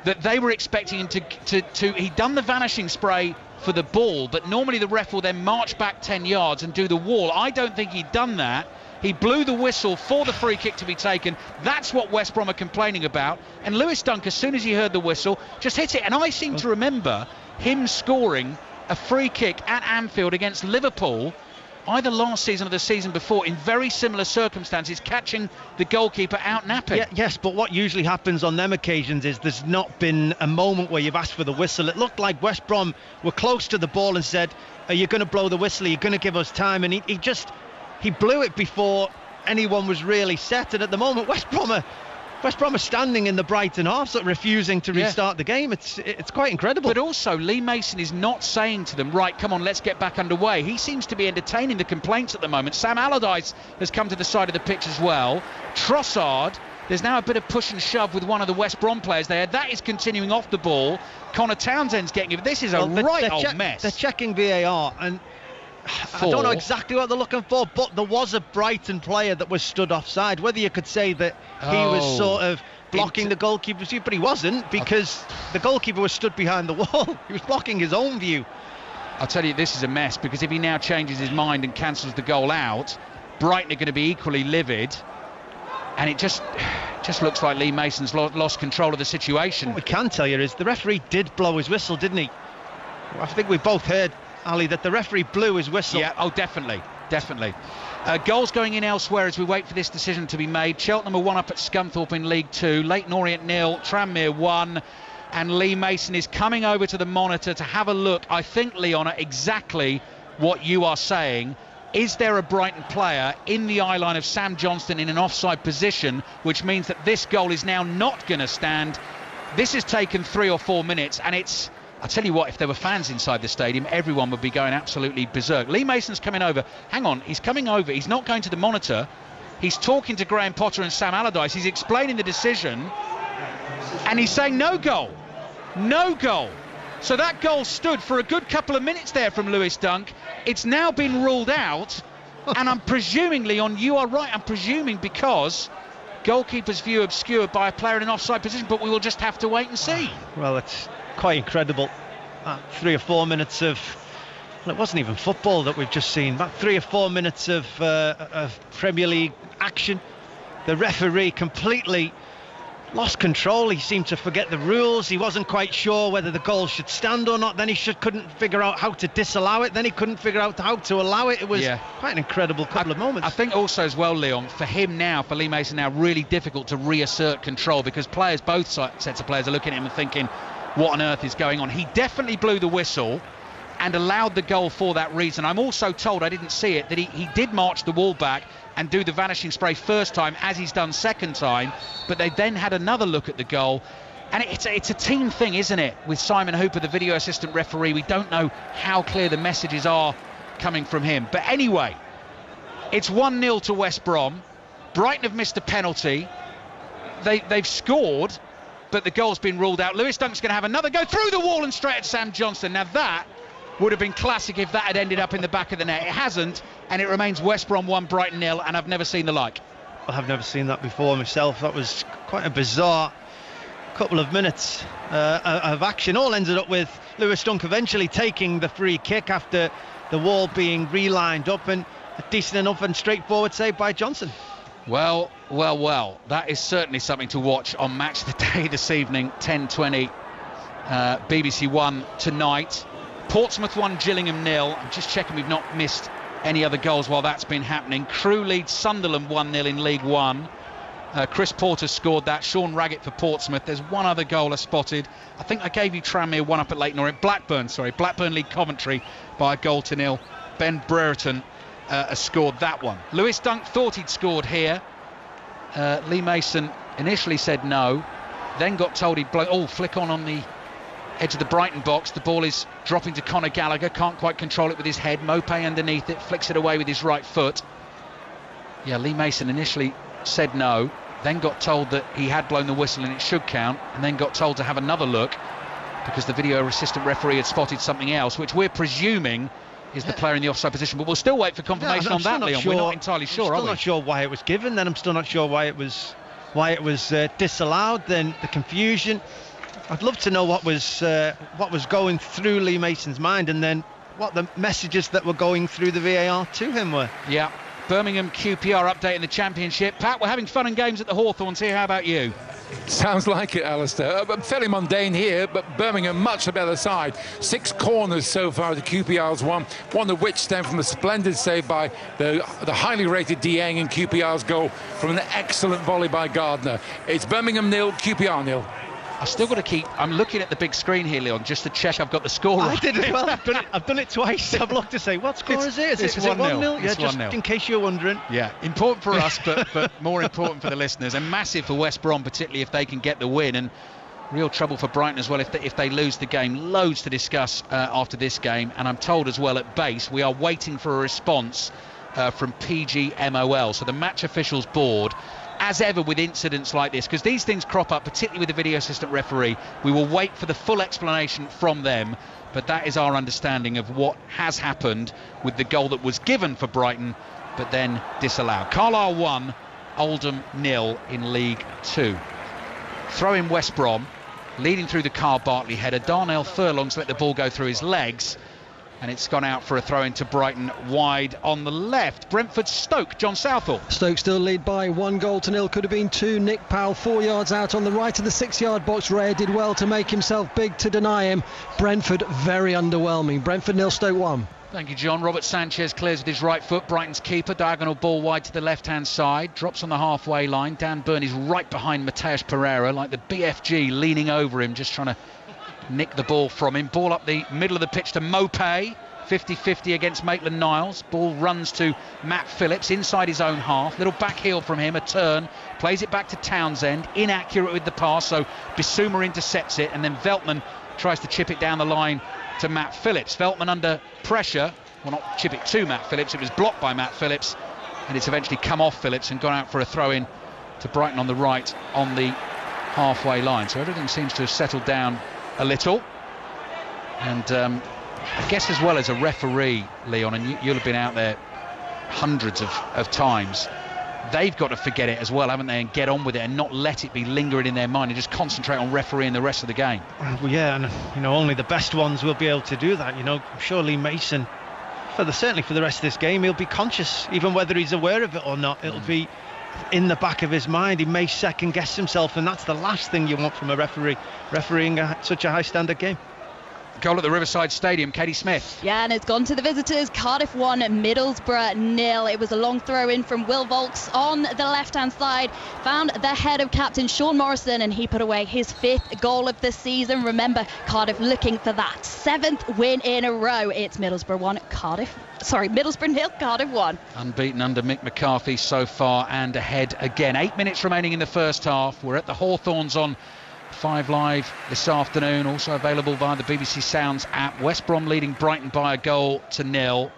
that they were expecting him to he'd done the vanishing spray for the ball, but normally the ref will then march back 10 yards and do the wall. I don't think he'd done that. He blew the whistle for the free kick to be taken. That's what West Brom are complaining about. And Lewis Dunk, as soon as he heard the whistle, just hit it. And I seem to remember him scoring a free kick at Anfield against Liverpool, either last season or the season before, in very similar circumstances, catching the goalkeeper out napping. Yes, but what usually happens on them occasions is there's not been a moment where you've asked for the whistle. It looked like West Brom were close to the ball and said, are you going to blow the whistle? Are you going to give us time? And he blew it before anyone was really set. And at the moment, West Brom are standing in the Brighton half, sort of refusing to restart the game. It's quite incredible. But also, Lee Mason is not saying to them, right, come on, let's get back underway. He seems to be entertaining the complaints at the moment. Sam Allardyce has come to the side of the pitch as well. Trossard, there's now a bit of push and shove with one of the West Brom players there. That is continuing off the ball. Connor Townsend's getting it. This is a old mess. They're checking VAR, and I don't know exactly what they're looking for, but there was a Brighton player that was stood offside. Whether you could say that he was sort of blocking the goalkeeper's view, but he wasn't, because the goalkeeper was stood behind the wall. He was blocking his own view. I'll tell you, this is a mess, because if he now changes his mind and cancels the goal out, Brighton are going to be equally livid, and it just looks like Lee Mason's lost control of the situation. What we can tell you is the referee did blow his whistle, didn't he? I think we both heard, Ali, that the referee blew his whistle. Yeah, definitely. Goals going in elsewhere as we wait for this decision to be made. Cheltenham are 1 up at Scunthorpe in League 2, Leyton Orient 0, Tranmere 1, and Lee Mason is coming over to the monitor to have a look, I think, Leon, at exactly what you are saying. Is there a Brighton player in the eye line of Sam Johnston in an offside position, which means that this goal is now not going to stand? This has taken 3 or 4 minutes, and it's... I'll tell you what, if there were fans inside the stadium, everyone would be going absolutely berserk. Lee Mason's coming over. Hang on, he's coming over. He's not going to the monitor. He's talking to Graham Potter and Sam Allardyce. He's explaining the decision, and he's saying no goal. No goal. So that goal stood for a good couple of minutes there from Lewis Dunk. It's now been ruled out, and I'm presuming, Leon, you are right. I'm presuming because goalkeeper's view obscured by a player in an offside position, but we will just have to wait and see. Well, it's quite incredible. 3 or 4 minutes of, well, it wasn't even football that we've just seen, but 3 or 4 minutes of Premier League action. The referee completely lost control. He seemed to forget the rules. He wasn't quite sure whether the goal should stand or not. Then he couldn't figure out how to disallow it. Then he couldn't figure out how to allow it. It was quite an incredible couple of moments. I think also as well, Leon, for Lee Mason now, really difficult to reassert control, because both sets of players are looking at him and thinking, what on earth is going on? He definitely blew the whistle and allowed the goal for that reason. I'm also told, I didn't see it, that he did march the wall back and do the vanishing spray first time, as he's done second time, but they then had another look at the goal. And it's a team thing, isn't it? With Simon Hooper, the video assistant referee, we don't know how clear the messages are coming from him. But anyway, it's 1-0 to West Brom. Brighton have missed a penalty. They've scored, but the goal's been ruled out. Lewis Dunk's going to have another go through the wall and straight at Sam Johnston. Now that would have been classic if that had ended up in the back of the net. It hasn't, and it remains West Brom 1, Brighton 0, and I've never seen the like. I've never seen that before myself. That was quite a bizarre couple of minutes of action. All ended up with Lewis Dunk eventually taking the free kick after the wall being relined up, and a decent enough and straightforward save by Johnson. Well, that is certainly something to watch on Match of the Day this evening, 10:20, BBC One tonight. Portsmouth 1, Gillingham 0. I'm just checking we've not missed any other goals while that's been happening. Crewe leads Sunderland 1-0 in League One. Chris Porter scored that. Sean Raggett for Portsmouth. There's one other goal I spotted. I think I gave you Tranmere 1 up at Leyton Orient. Blackburn lead Coventry by a 1-0. Ben Brereton has scored that one. Lewis Dunk thought he'd scored here. Lee Mason initially said no. then got told he'd flick on the edge of the Brighton box. The ball is dropping to Conor Gallagher, can't quite control it with his head. Maupay underneath it, flicks it away with his right foot. Yeah, Lee Mason initially said no, then got told that he had blown the whistle and it should count, and then got told to have another look because the video assistant referee had spotted something else, which we're presuming is the player in the offside position. But we'll still wait for confirmation on that, Leon. We're not entirely sure, are we? I'm still not sure why it was given, then I'm still not sure why it was disallowed, then the confusion. I'd love to know what was going through Lee Mason's mind, and then what the messages that were going through the VAR to him were. Yeah. Birmingham QPR update in the Championship. Pat, we're having fun and games at the Hawthorns here. How about you? Sounds like it, Alistair. Fairly mundane here, but Birmingham much the better side. 6 corners so far, the QPR's one of which stemmed from a splendid save by the highly rated Dieng in QPR's goal from an excellent volley by Gardner. It's Birmingham 0, QPR 0. I've still got to keep... I'm looking at the big screen here, Leon, just to check I've got the score right. I did as well. I've done it twice. I've looked to say, what score is it? Is it 1-0? Yeah, just 1-0. In case you're wondering. Yeah, important for us, but more important for the listeners. And massive for West Brom, particularly if they can get the win. And real trouble for Brighton as well if they lose the game. Loads to discuss after this game. And I'm told as well at base, we are waiting for a response from PGMOL. So the match officials board... As ever with incidents like this, because these things crop up, particularly with the video assistant referee, we will wait for the full explanation from them, but that is our understanding of what has happened with the goal that was given for Brighton but then disallowed. Carlisle 1, Oldham 0 in League 2. Throw in West Brom, leading through the Carl Bartley header. Darnell Furlong's let the ball go through his legs, and it's gone out for a throw into Brighton wide on the left. Brentford Stoke, John Southall. Stoke still lead by 1-0. Could have been 2. Nick Powell 4 yards out on the right of the 6-yard box. Ray did well to make himself big to deny him. Brentford very underwhelming. Brentford 0, Stoke 1. Thank you, John. Robert Sanchez clears with his right foot. Brighton's keeper, diagonal ball wide to the left-hand side. Drops on the halfway line. Dan Burn is right behind Mateusz Pereira, like the BFG, leaning over him, just trying to nick the ball from him. Ball up the middle of the pitch to Maupay. 50-50 against Maitland-Niles. Ball runs to Matt Phillips inside his own half. Little back heel from him, a turn. Plays it back to Townsend. Inaccurate with the pass, so Bissouma intercepts it, and then Veltman tries to chip it down the line to Matt Phillips. Veltman under pressure. Well, not chip it to Matt Phillips. It was blocked by Matt Phillips, and it's eventually come off Phillips and gone out for a throw-in to Brighton on the right on the halfway line. So everything seems to have settled down a little. And I guess as well as a referee, Leon, and you'll have been out there hundreds of times, they've got to forget it as well, haven't they, and get on with it and not let it be lingering in their mind and just concentrate on refereeing the rest of the game. Well, yeah, and only the best ones will be able to do that. I'm sure Lee Mason, certainly for the rest of this game, he'll be conscious, even whether he's aware of it or not. It'll be in the back of his mind. He may second guess himself, and that's the last thing you want from a referee, refereeing such a high standard game. Goal at the Riverside Stadium, Katie Smith. Yeah, and it's gone to the visitors. Cardiff 1, Middlesbrough 0. It was a long throw in from Will Volks on the left-hand side. Found the head of captain Sean Morrison, and he put away his 5th goal of the season. Remember, Cardiff looking for that 7th win in a row. It's Middlesbrough 0, Cardiff 1. Unbeaten under Mick McCarthy so far, and ahead again. 8 minutes remaining in the first half. We're at the Hawthorns on 5 Live this afternoon, also available via the BBC Sounds app. West Brom leading Brighton by 1-0.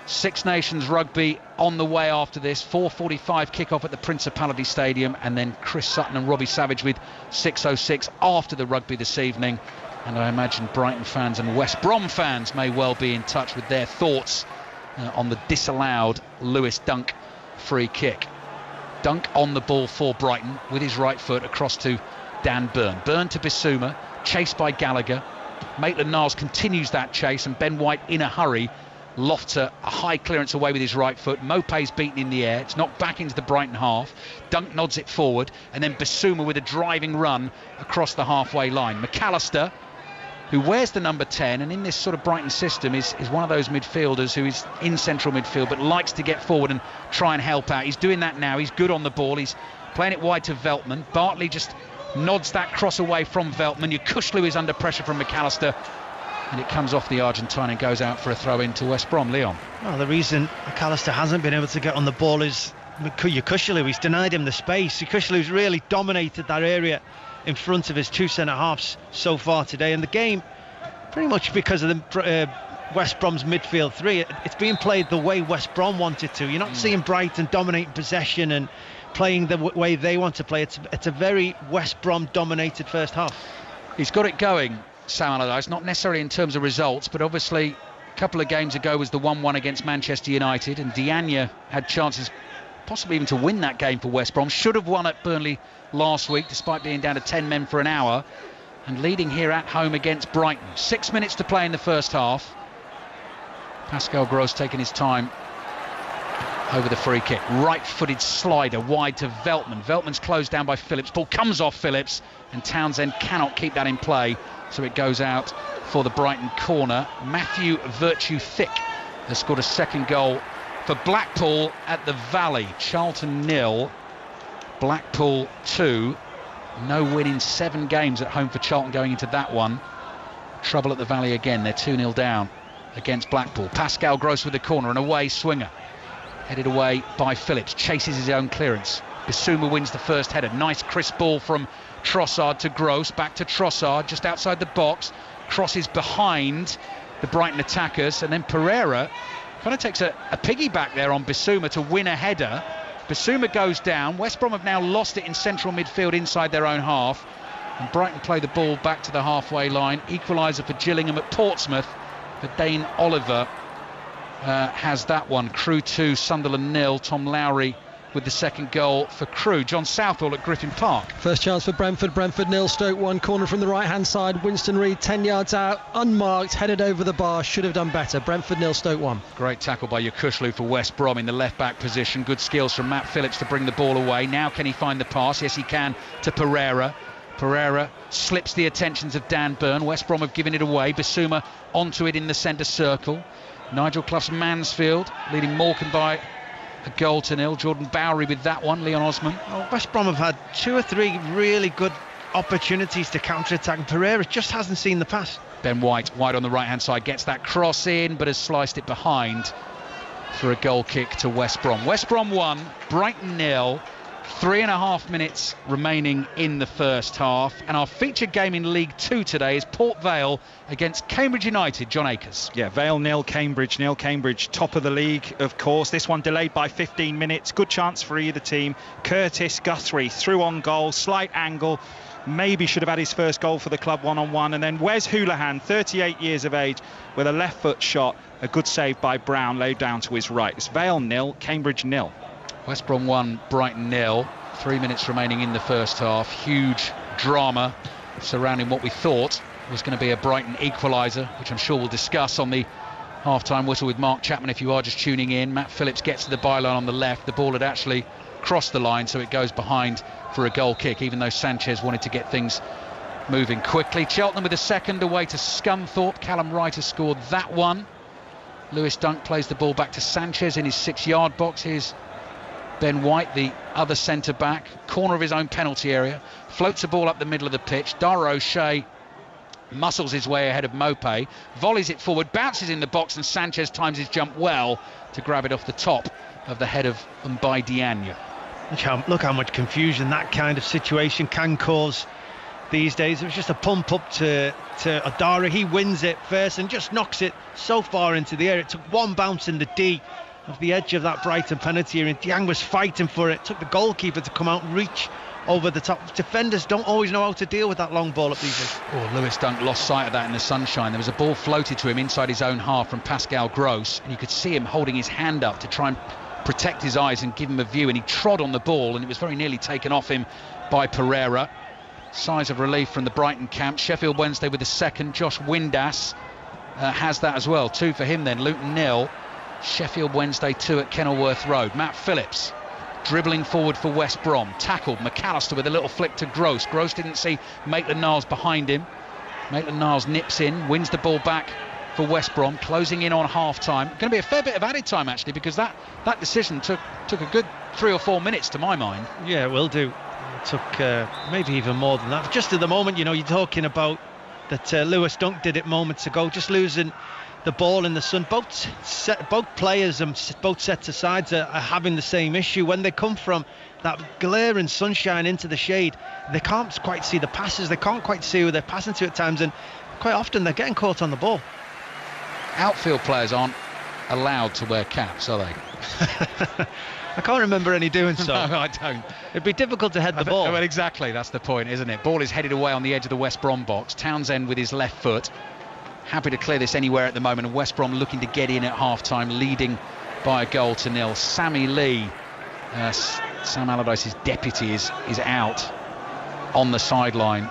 Six Nations Rugby on the way after this. 4:45 kick-off at the Principality Stadium, and then Chris Sutton and Robbie Savage with 6:06 after the rugby this evening. And I imagine Brighton fans and West Brom fans may well be in touch with their thoughts on the disallowed Lewis Dunk free kick. Dunk on the ball for Brighton with his right foot across to Dan Burn. Burn to Bissouma, chased by Gallagher. Maitland-Niles continues that chase, and Ben White in a hurry lofts a high clearance away with his right foot. Maupay's beaten in the air. It's knocked back into the Brighton half. Dunk nods it forward, and then Bissouma with a driving run across the halfway line. McAllister, who wears the number 10 and in this sort of Brighton system is one of those midfielders who is in central midfield but likes to get forward and try and help out. He's doing that now. He's good on the ball. He's playing it wide to Veltman. Bartley just nods that cross away from Veltman. Yakushlu is under pressure from McAllister, and it comes off the Argentine and goes out for a throw in to West Brom. Leon. Well, the reason McAllister hasn't been able to get on the ball is Yakushlu. He's denied him the space. Yakushlu's really dominated that area in front of his two centre-halves so far today. And the game, pretty much because of the West Brom's midfield three, it's being played the way West Brom wanted to. You're not seeing Brighton dominating possession and playing the way they want to play. It's a very West Brom dominated first half. He's got it going, Sam Allardyce, not necessarily in terms of results, but obviously a couple of games ago was the 1-1 against Manchester United, and Diagne had chances possibly even to win that game for West Brom. Should have won at Burnley last week despite being down to 10 men for an hour, and leading here at home against Brighton. 6 minutes to play in the first half. Pascal Gross taking his time over the free kick. Right-footed slider wide to Veltman. Veltman's closed down by Phillips. Ball comes off Phillips, and Townsend cannot keep that in play, so it goes out for the Brighton corner. Matthew Virtue Thick has scored a second goal for Blackpool at the Valley. Charlton 0, Blackpool 2. No win in 7 games at home for Charlton going into that one. Trouble at the Valley again. They're 2-0 down against Blackpool. Pascal Gross with the corner, an away swinger. Headed away by Phillips, chases his own clearance. Bissouma wins the first header. Nice crisp ball from Trossard to Gross, back to Trossard, just outside the box. Crosses behind the Brighton attackers, and then Pereira kind of takes a piggyback there on Bissouma to win a header. Bissouma goes down. West Brom have now lost it in central midfield inside their own half, and Brighton play the ball back to the halfway line. Equaliser for Gillingham at Portsmouth, but Dane Oliver has that one. Crewe 2, Sunderland 0. Tom Lowry with the second goal for Crewe. John Southall at Griffin Park. First chance for Brentford. Brentford 0, Stoke 1. Corner from the right hand side. Winston Reid 10 yards out, unmarked, headed over the bar. Should have done better. Brentford 0, Stoke 1. Great tackle by Yakushlu for West Brom in the left back position. Good skills from Matt Phillips to bring the ball away. Now can he find the pass? Yes, he can, to Pereira. Pereira slips the attentions of Dan Burn. West Brom have given it away. Bissouma onto it in the centre circle. Nigel Clough's Mansfield leading Morecambe by a goal to 0. Jordan Bowery with that one. Leon Osman. Well, West Brom have had 2 or 3 really good opportunities to counter-attack, and Pereira just hasn't seen the pass. Ben White wide on the right hand side gets that cross in, but has sliced it behind for a goal kick to West Brom. West Brom 1, Brighton 0. 3.5 minutes remaining in the first half, and our featured game in League 2 today is Port Vale against Cambridge United. John Akers. Yeah, Vale 0, Cambridge 0. Cambridge top of the league, of course. This one delayed by 15 minutes. Good chance for either team. Curtis Guthrie through on goal, slight angle. Maybe should have had his first goal for the club one-on-one. And then Wes Houlihan, 38 years of age, with a left foot shot. A good save by Brown, laid down to his right. It's Vale 0, Cambridge 0. West Brom 1, Brighton 0. 3 minutes remaining in the first half. Huge drama surrounding what we thought was going to be a Brighton equaliser, which I'm sure we'll discuss on the half-time whistle with Mark Chapman if you are just tuning in. Matt Phillips gets to the byline on the left. The ball had actually crossed the line, so it goes behind for a goal kick, even though Sanchez wanted to get things moving quickly. Cheltenham with a second away to Scunthorpe. Callum Wright has scored that one. Lewis Dunk plays the ball back to Sanchez in his 6-yard box. Here's Ben White, the other centre-back, corner of his own penalty area, floats the ball up the middle of the pitch. Dara O'Shea muscles his way ahead of Mopé, volleys it forward, bounces in the box, and Sanchez times his jump well to grab it off the top of the head of Mbaye Diagne. Look how much confusion that kind of situation can cause these days. It was just a pump up to Adara. He wins it first and just knocks it so far into the air. It took one bounce in the D of the edge of that Brighton penalty area, and Diagne was fighting for it. It took the goalkeeper to come out and reach over the top. Defenders don't always know how to deal with that long ball up these days. Oh, Lewis Dunk lost sight of that in the sunshine. There was a ball floated to him inside his own half from Pascal Gross, and you could see him holding his hand up to try and protect his eyes and give him a view, and he trod on the ball, and it was very nearly taken off him by Pereira. Sighs of relief from the Brighton camp. Sheffield Wednesday with the second. Josh Windass has that as well. 2 for him then. Luton 0. Sheffield Wednesday 2 at Kenilworth Road. Matt Phillips dribbling forward for West Brom. Tackled. McAllister with a little flick to Gross. Gross didn't see Maitland-Niles behind him. Maitland-Niles nips in, wins the ball back for West Brom, closing in on half-time. Going to be a fair bit of added time actually, because that decision took a good 3 or 4 minutes to my mind. Yeah, it will do. It took maybe even more than that. Just at the moment, you know, you're talking about that Lewis Dunk did it moments ago, just losing the ball in the sun. Both players and both sets of sides are having the same issue. When they come from that glaring sunshine into the shade. They can't quite see the passes, they can't quite see who they're passing to at times, and quite often they're getting caught on the ball. Outfield players aren't allowed to wear caps, are they? I can't remember any doing so. No, I don't. It'd be difficult to head the ball. Well, exactly, that's the point, isn't it? Ball is headed away on the edge of the West Brom box. Townsend with his left foot. Happy to clear this anywhere at the moment, and West Brom looking to get in at half-time, leading by a goal to nil. Sammy Lee, Sam Allardyce's deputy, is out on the sideline,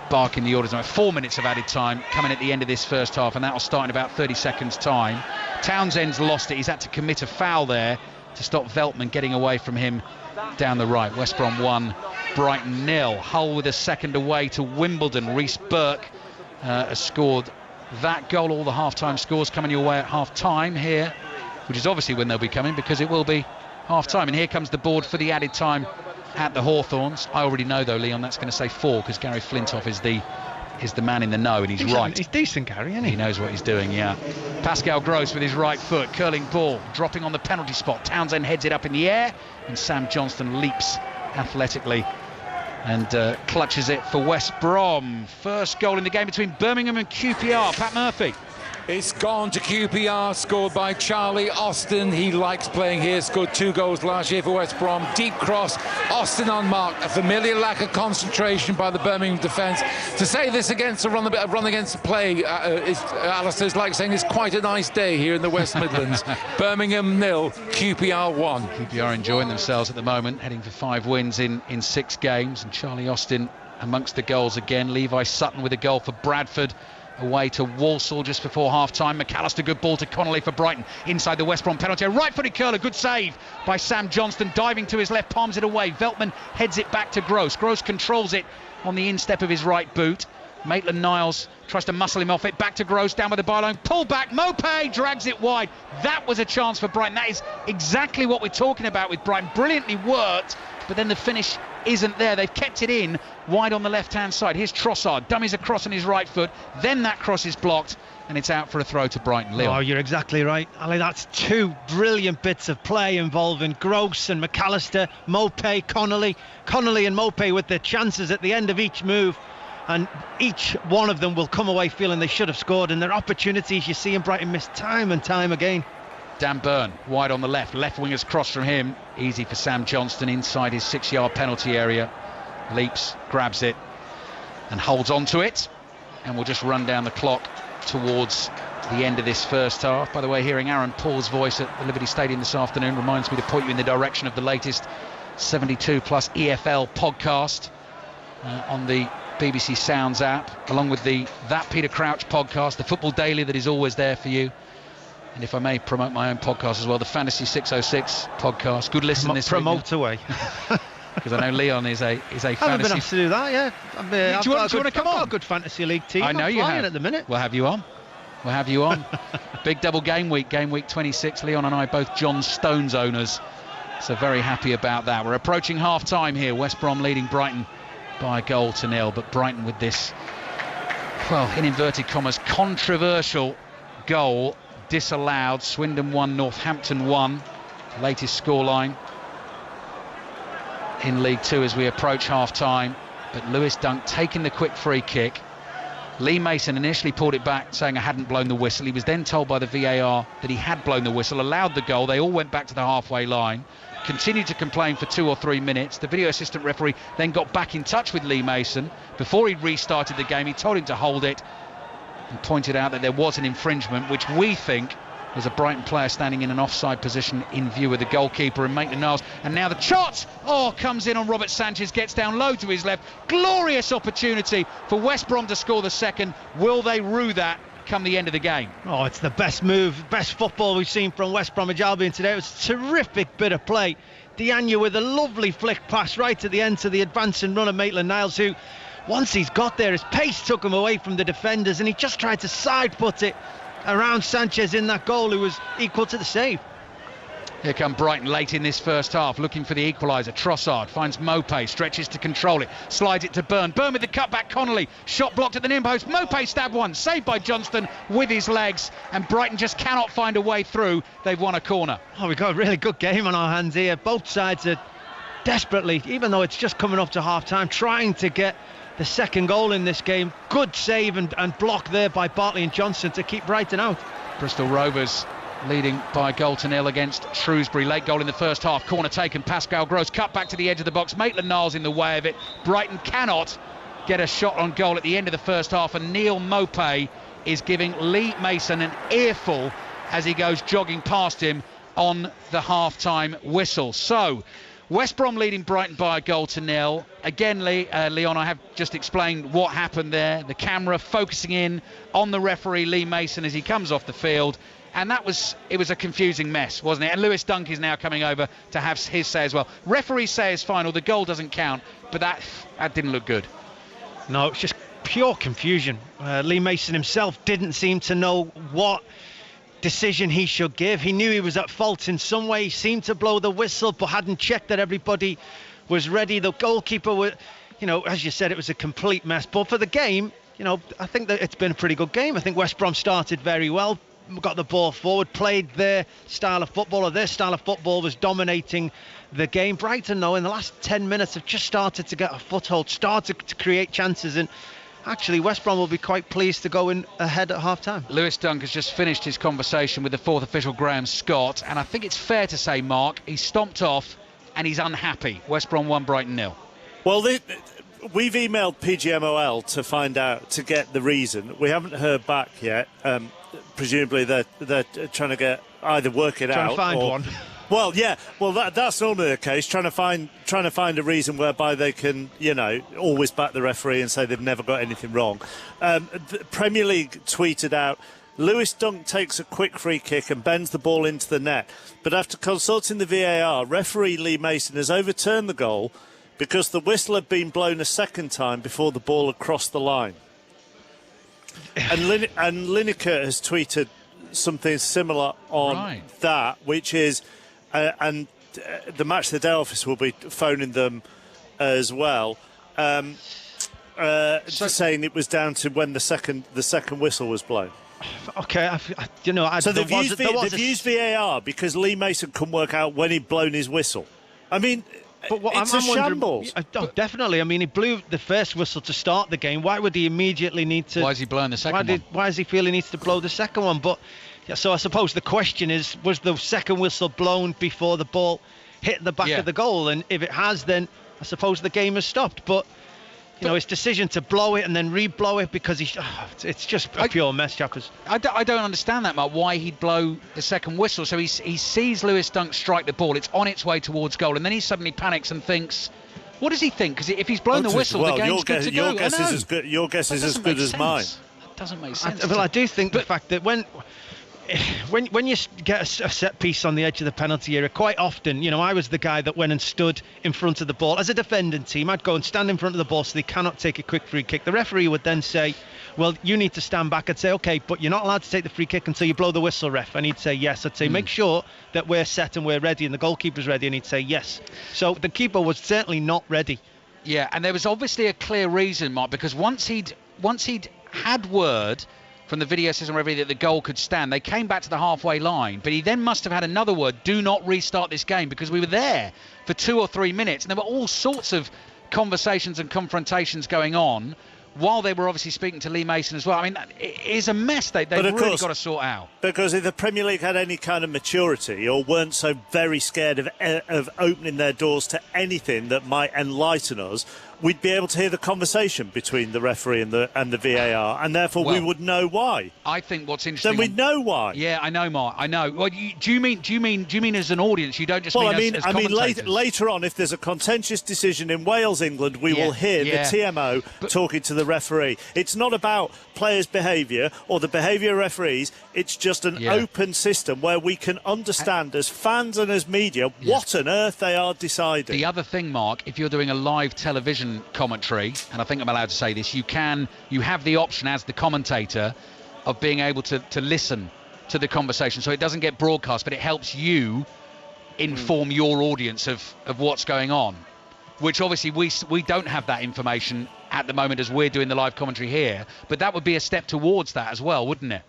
barking the orders. 4 minutes of added time coming at the end of this first half, and that will start in about 30 seconds' time. Townsend's lost it. He's had to commit a foul there to stop Veltman getting away from him down the right. West Brom 1, Brighton 0. Hull with a second away to Wimbledon. Reece Burke has scored that goal. All the half-time scores coming your way at half-time here, which is obviously when they'll be coming, because it will be half-time. And here comes the board for the added time at the Hawthorns. I already know, though, Leon, that's going to say 4, because Gary Flintoff is the man in the know, and he's right. He's decent, Gary, isn't he? He knows what he's doing, yeah. Pascal Gross with his right foot, curling ball, dropping on the penalty spot. Townsend heads it up in the air, and Sam Johnston leaps athletically and clutches it for West Brom. First goal in the game between Birmingham and QPR. Pat Murphy. It's gone to QPR, scored by Charlie Austin. He likes playing here, scored 2 goals last year for West Brom. Deep cross, Austin unmarked. A familiar lack of concentration by the Birmingham defence. To say this against a run against the play, Alistair's like saying it's quite a nice day here in the West Midlands. Birmingham 0, QPR 1. QPR enjoying themselves at the moment, heading for 5 wins in 6 games. And Charlie Austin amongst the goals again. Levi Sutton with a goal for Bradford. Away to Walsall just before half-time. McAllister, good ball to Connolly for Brighton. Inside the West Brom penalty. A right-footed curler, good save by Sam Johnston. Diving to his left, palms it away. Veltman heads it back to Gross. Gross controls it on the instep of his right boot. Maitland-Niles tries to muscle him off it. Back to Gross, down by the byline. Pull back, Mopé drags it wide. That was a chance for Brighton. That is exactly what we're talking about with Brighton. Brilliantly worked, but then the finish isn't there. They've kept it in wide on the left-hand side. Here's Trossard, dummies across on his right foot. Then that cross is blocked, and it's out for a throw to Brighton. Leon. Oh, you're exactly right, Ali. That's 2 brilliant bits of play involving Gross and McAllister, Mopé, Connolly and Mopé with their chances at the end of each move. And each one of them will come away feeling they should have scored, and their opportunities you see in Brighton miss time and time again. Dan Burn wide on the left winger's cross from him, easy for Sam Johnston inside his 6-yard penalty area. Leaps, grabs it and holds on to it, and we'll just run down the clock towards the end of this first half. By the way, hearing Aaron Paul's voice at the Liberty Stadium this afternoon reminds me to point you in the direction of the latest 72 plus EFL podcast on the BBC Sounds app, along with the That Peter Crouch podcast, the Football Daily that is always there for you. And if I may promote my own podcast as well, the Fantasy 606 podcast. Good listen this week. Promote away. Because I know Leon is a fantasy. I haven't been asked to do that, yeah. Do you want to come on? I've got a good fantasy league team. I know you have. At the minute. We'll have you on. Big double game week 26. Leon and I both John Stones owners, so very happy about that. We're approaching half time here. West Brom leading Brighton by a goal to nil, but Brighton with this, well, in inverted commas, controversial goal disallowed. Swindon 1, Northampton 1, latest scoreline in League 2 as we approach half time. But Lewis Dunk taking the quick free kick. Lee Mason initially pulled it back, saying I hadn't blown the whistle. He was then told by the VAR that he had blown the whistle, allowed the goal. They all went back to the halfway line, continued to complain for 2 or 3 minutes. The video assistant referee then got back in touch with Lee Mason before he restarted the game. He told him to hold it and pointed out that there was an infringement, which we think was a Brighton player standing in an offside position in view of the goalkeeper and Maitland-Niles. And now the shot comes in on Robert Sanchez, gets down low to his left. Glorious opportunity for West Brom to score the second. Will they rue that come the end of the game? Oh, it's the best move, best football we've seen from West Bromwich Albion today. It was a terrific bit of play. Diagna with a lovely flick pass right at the end to the advancing runner Maitland-Niles, who, once he's got there, his pace took him away from the defenders, and he just tried to side put it around Sanchez in that goal, who was equal to the save. Here come Brighton late in this first half, looking for the equaliser. Trossard finds Mopé, stretches to control it, slides it to Burn. Burn with the cutback, Connolly. Shot blocked at the near post. Mopé stabbed one, saved by Johnston with his legs, and Brighton just cannot find a way through. They've won a corner. Oh, we've got a really good game on our hands here. Both sides are desperately, even though it's just coming up to half-time, trying to get the second goal in this game. Good save and block there by Bartley and Johnson to keep Brighton out. Bristol Rovers leading by 1-0 against Shrewsbury. Late goal in the first half. Corner taken. Pascal Gross cut back to the edge of the box. Maitland-Niles in the way of it. Brighton cannot get a shot on goal at the end of the first half, and Neil Maupay is giving Lee Mason an earful as he goes jogging past him on the half-time whistle. So West Brom leading Brighton by 1-0. Again, Leon, I have just explained what happened there. The camera focusing in on the referee Lee Mason as he comes off the field, and it was a confusing mess, wasn't it? And Lewis Dunk is now coming over to have his say as well. Referees say it's final, the goal doesn't count, but that didn't look good. No, it's just pure confusion. Lee Mason himself didn't seem to know what decision he should give. He knew he was at fault in some way. He seemed to blow the whistle, but hadn't checked that everybody was ready. The goalkeeper was, as you said, it was a complete mess. But for the game, I think that it's been a pretty good game. I think West Brom started very well, got the ball forward, played their style of football, or their style of football was dominating the game. Brighton, though, in the last 10 minutes have just started to get a foothold, started to create chances, and actually West Brom will be quite pleased to go in ahead at half-time. Lewis Dunk has just finished his conversation with the fourth official, Graham Scott, and I think it's fair to say, Mark, he's stomped off and he's unhappy. West Brom 1, Brighton 0. Well, we've emailed PGMOL to find out, to get the reason. We haven't heard back yet. Presumably they're trying to work it out. Trying to find one. Well, yeah. Well, that's normally the case. Trying to find a reason whereby they can, always back the referee and say they've never got anything wrong. The Premier League tweeted out, Lewis Dunk takes a quick free kick and bends the ball into the net. But after consulting the VAR, referee Lee Mason has overturned the goal because the whistle had been blown a second time before the ball had crossed the line. And Lineker has tweeted something similar on that, which is, and the Match of the Day office will be phoning them as well, saying it was down to when the second whistle was blown. Okay, so they've used VAR because Lee Mason couldn't work out when he'd blown his whistle. I mean, it's a shambles. Definitely. I mean, he blew the first whistle to start the game. Why would he immediately need to? Why is he blowing the second one? Why does he feel he needs to blow the second one? But so I suppose the question is, was the second whistle blown before the ball hit the back of the goal? And if it has, then I suppose the game has stopped. But his decision to blow it and then re-blow it because it's just a pure mess, Chappers. I don't understand that, Mark, why he'd blow the second whistle. So he sees Lewis Dunk strike the ball, it's on its way towards goal, and then he suddenly panics and thinks, what does he think? Because if he's blown the whistle, the game's good to go. Your guess is as good as mine. That doesn't make sense. I do think the fact that when you get a set piece on the edge of the penalty area, quite often, I was the guy that went and stood in front of the ball. As a defending team, I'd go and stand in front of the ball so they cannot take a quick free kick. The referee would then say, well, you need to stand back. I'd say, okay, but you're not allowed to take the free kick until you blow the whistle, ref. And he'd say, yes. I'd say, make sure that we're set and we're ready and the goalkeeper's ready. And he'd say, yes. So the keeper was certainly not ready. Yeah, and there was obviously a clear reason, Mark, because once he'd had word from the video system that the goal could stand, they came back to the halfway line, but he then must have had another word, do not restart this game, because we were there for 2 or 3 minutes and there were all sorts of conversations and confrontations going on while they were obviously speaking to Lee Mason as well. I mean, it is a mess they've really got to sort out. Because if the Premier League had any kind of maturity or weren't so very scared of opening their doors to anything that might enlighten us, we'd be able to hear the conversation between the referee and the VAR, and therefore we would know why. I think what's interesting. Then we'd know why. Yeah, I know, Mark. I know. Well, do you mean as an audience? You don't just mean as commentators? Later on, if there's a contentious decision in Wales, England, we will hear the TMO talking to the referee. It's not about players' behaviour or the behaviour of referees. It's just an open system where we can understand as fans and as media what on earth they are deciding. The other thing, Mark, if you're doing a live television commentary, and I think I'm allowed to say this, you have the option as the commentator of being able to listen to the conversation, so it doesn't get broadcast, but it helps you inform your audience of what's going on, which obviously we don't have that information at the moment as we're doing the live commentary here, but that would be a step towards that as well, wouldn't it?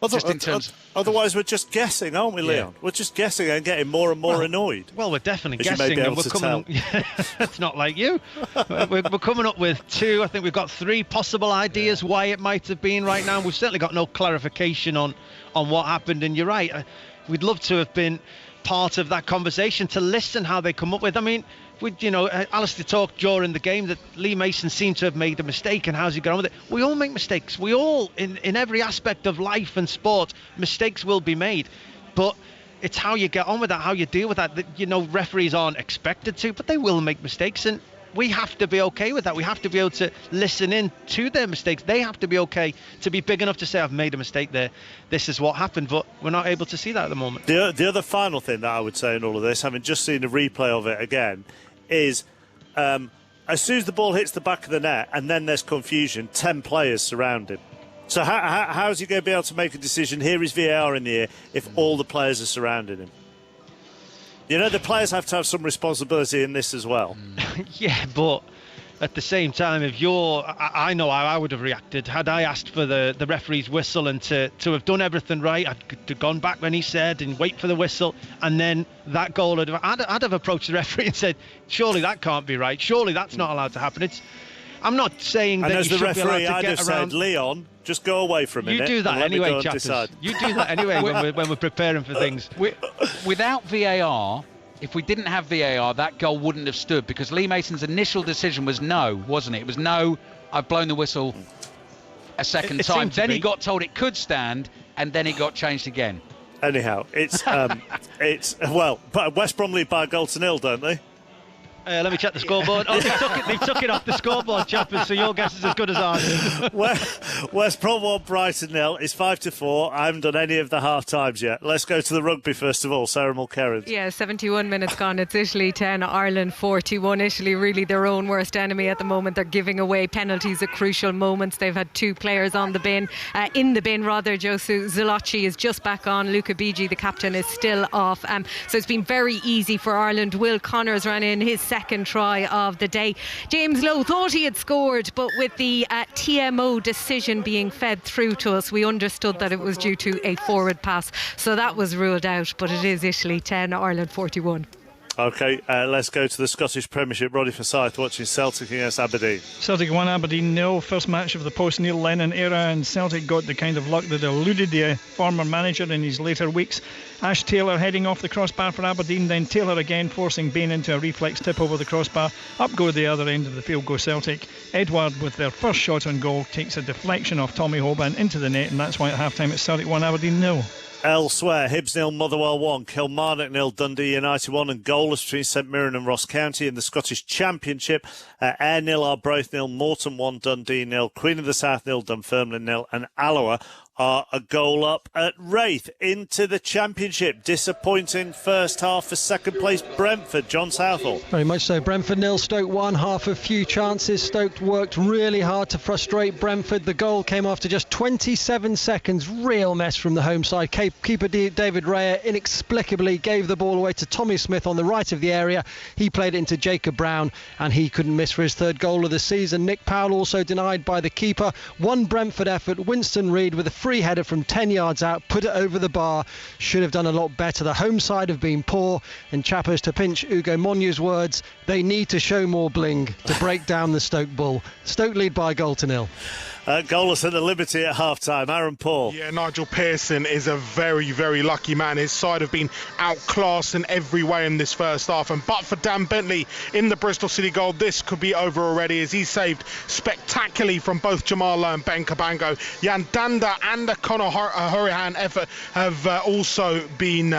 Otherwise, we're just guessing, aren't we, Leon? We're just guessing and getting more and more annoyed. Well, we're definitely guessing, and we're coming. It's not like you. we're coming up with 2. I think we've got 3 possible ideas why it might have been right now. We've certainly got no clarification on what happened. And you're right. We'd love to have been part of that conversation to listen how they come up with. I mean, Alistair talked during the game that Lee Mason seemed to have made a mistake, and how's he going with it? We all make mistakes. We all, in every aspect of life and sport, mistakes will be made. But it's how you get on with that, how you deal with that. Referees aren't expected to, but they will make mistakes, and we have to be okay with that. We have to be able to listen in to their mistakes. They have to be okay to be big enough to say, I've made a mistake there. This is what happened, but we're not able to see that at the moment. The other final thing that I would say in all of this, having just seen a replay of it again, is as soon as the ball hits the back of the net and then there's confusion, 10 players surround him. So how is he going to be able to make a decision? Here is VAR in the air if all the players are surrounding him. The players have to have some responsibility in this as well. Yeah, but at the same time, if I know how I would have reacted had I asked for the referee's whistle and to have done everything right. I'd have gone back when he said and wait for the whistle, and then that goal I'd have approached the referee and said, surely that can't be right. Surely that's not allowed to happen. I'm not saying that you should be allowed to get around. And as the referee, I'd have said, Leon, just go away for a minute. You do that anyway, chappers. You do that anyway when we're preparing for things. Without VAR, if we didn't have VAR, that goal wouldn't have stood, because Lee Mason's initial decision was no, wasn't it? It was no, I've blown the whistle a second time. Then he got told it could stand, and then it got changed again. Anyhow, but West Brom lead by a goal to 0, don't they? Let me check the scoreboard. Oh, they took it off the scoreboard, chappers, so your guess is as good as ours. West Brom 1, Brighton 0. It's 5-4. I haven't done any of the half-times yet. Let's go to the rugby first of all. Sarah Mulkerrins. Yeah, 71 minutes gone. It's Italy 10, Ireland 41. Italy really their own worst enemy at the moment. They're giving away penalties at crucial moments. They've had 2 players in the bin. Josu Zalocci is just back on. Luca Bigi, the captain, is still off. So it's been very easy for Ireland. Will Connors ran in his second try of the day. James Lowe thought he had scored, but with the TMO decision being fed through to us, we understood that it was due to a forward pass, so that was ruled out. But it is Italy 10, Ireland 41. OK, let's go to the Scottish Premiership. Roddy Forsyth watching Celtic against Aberdeen. Celtic 1, Aberdeen 0. First match of the post-Neil Lennon era, and Celtic got the kind of luck that eluded the former manager in his later weeks. Ash Taylor heading off the crossbar for Aberdeen, then Taylor again forcing Bain into a reflex tip over the crossbar. Up go the other end of the field go Celtic. Edward, with their first shot on goal, takes a deflection off Tommy Hoban into the net, and that's why at half-time it's Celtic 1, Aberdeen 0. Elsewhere, Hibs 0, Motherwell 1, Kilmarnock 0, Dundee United 1, and goalless between St Mirren and Ross County in the Scottish Championship. Ayr 0, Arbroath 0, Morton 1, Dundee 0, Queen of the South 0, Dunfermline 0, and Alloa are a goal up at Wraith into the Championship. Disappointing first half for second place Brentford. John Southall. Very much so. Brentford 0, Stoke 1, half a few chances. Stoke worked really hard to frustrate Brentford. The goal came after just 27 seconds. Real mess from the home side. Keeper David Raya inexplicably gave the ball away to Tommy Smith on the right of the area. He played it into Jacob Brown, and he couldn't miss for his third goal of the season. Nick Powell also denied by the keeper. One Brentford effort. Winston Reid with a free header from 10 yards out, put it over the bar. Should have done a lot better. The home side have been poor, and chappers, to pinch Ugo Monyo's words, they need to show more bling to break down the Stoke bull. Stoke lead by a goal to 0. Goalless at the Liberty at half-time. Aaron Paul. Yeah, Nigel Pearson is a very, very lucky man. His side have been outclassed in every way in this first half. And but for Dan Bentley in the Bristol City goal, this could be over already, as he saved spectacularly from both Jamal Lowe and Ben Cabango. Jan Danda and the Conor Horihan effort have also been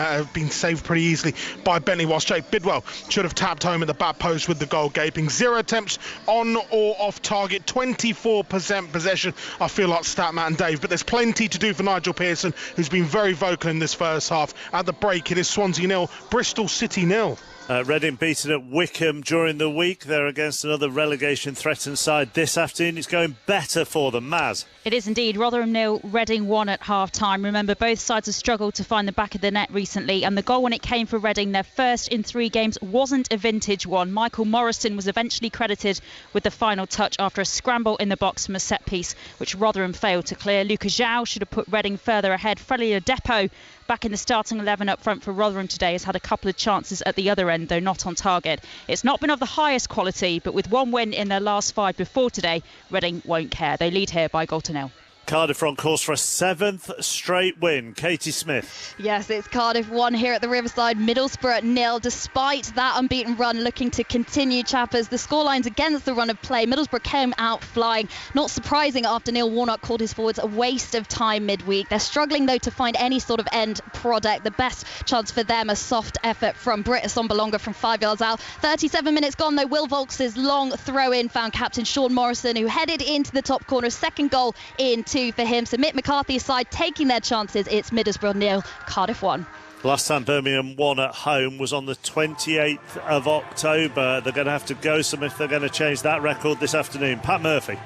saved pretty easily by Bentley, whilst Jake Bidwell should have tapped home at the back post with the goal gaping. 0 attempts on or off target, 24% possession. I feel like Statman and Dave, but there's plenty to do for Nigel Pearson, who's been very vocal in this first half. At the break, it is Swansea 0, Bristol City 0. Reading beaten at Wickham during the week. They're against another relegation-threatened side this afternoon. It's going better for them. Maz. It is indeed. Rotherham 0, Reading 1 at half-time. Remember, both sides have struggled to find the back of the net recently, and the goal when it came for Reading, their first in 3 games, wasn't a vintage one. Michael Morrison was eventually credited with the final touch after a scramble in the box from a set-piece, which Rotherham failed to clear. Lucas Zhao should have put Reading further ahead. Freddie Depot, back in the starting 11 up front for Rotherham today, has had a couple of chances at the other end, though not on target. It's not been of the highest quality, but with 1 win in their last 5 before today, Reading won't care. They lead here by 1-0. Cardiff on course for a 7th straight win. Katie Smith. Yes, it's Cardiff 1 here at the Riverside. Middlesbrough 0. Despite that unbeaten run looking to continue, chappers, the scorelines against the run of play. Middlesbrough came out flying. Not surprising after Neil Warnock called his forwards a waste of time midweek. They're struggling, though, to find any sort of end product. The best chance for them, a soft effort from Britt Assombalonga from 5 yards out. 37 minutes gone, though. Will Volks's long throw-in found captain Sean Morrison, who headed into the top corner. Second goal in 2 for him. So Mick McCarthy's side taking their chances. It's Middlesbrough 0, Cardiff 1. Last time Birmingham won at home was on the 28th of October. They're going to have to go some if they're going to change that record this afternoon. Pat Murphy.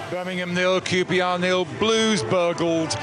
Birmingham 0, QPR 0, Blues burgled,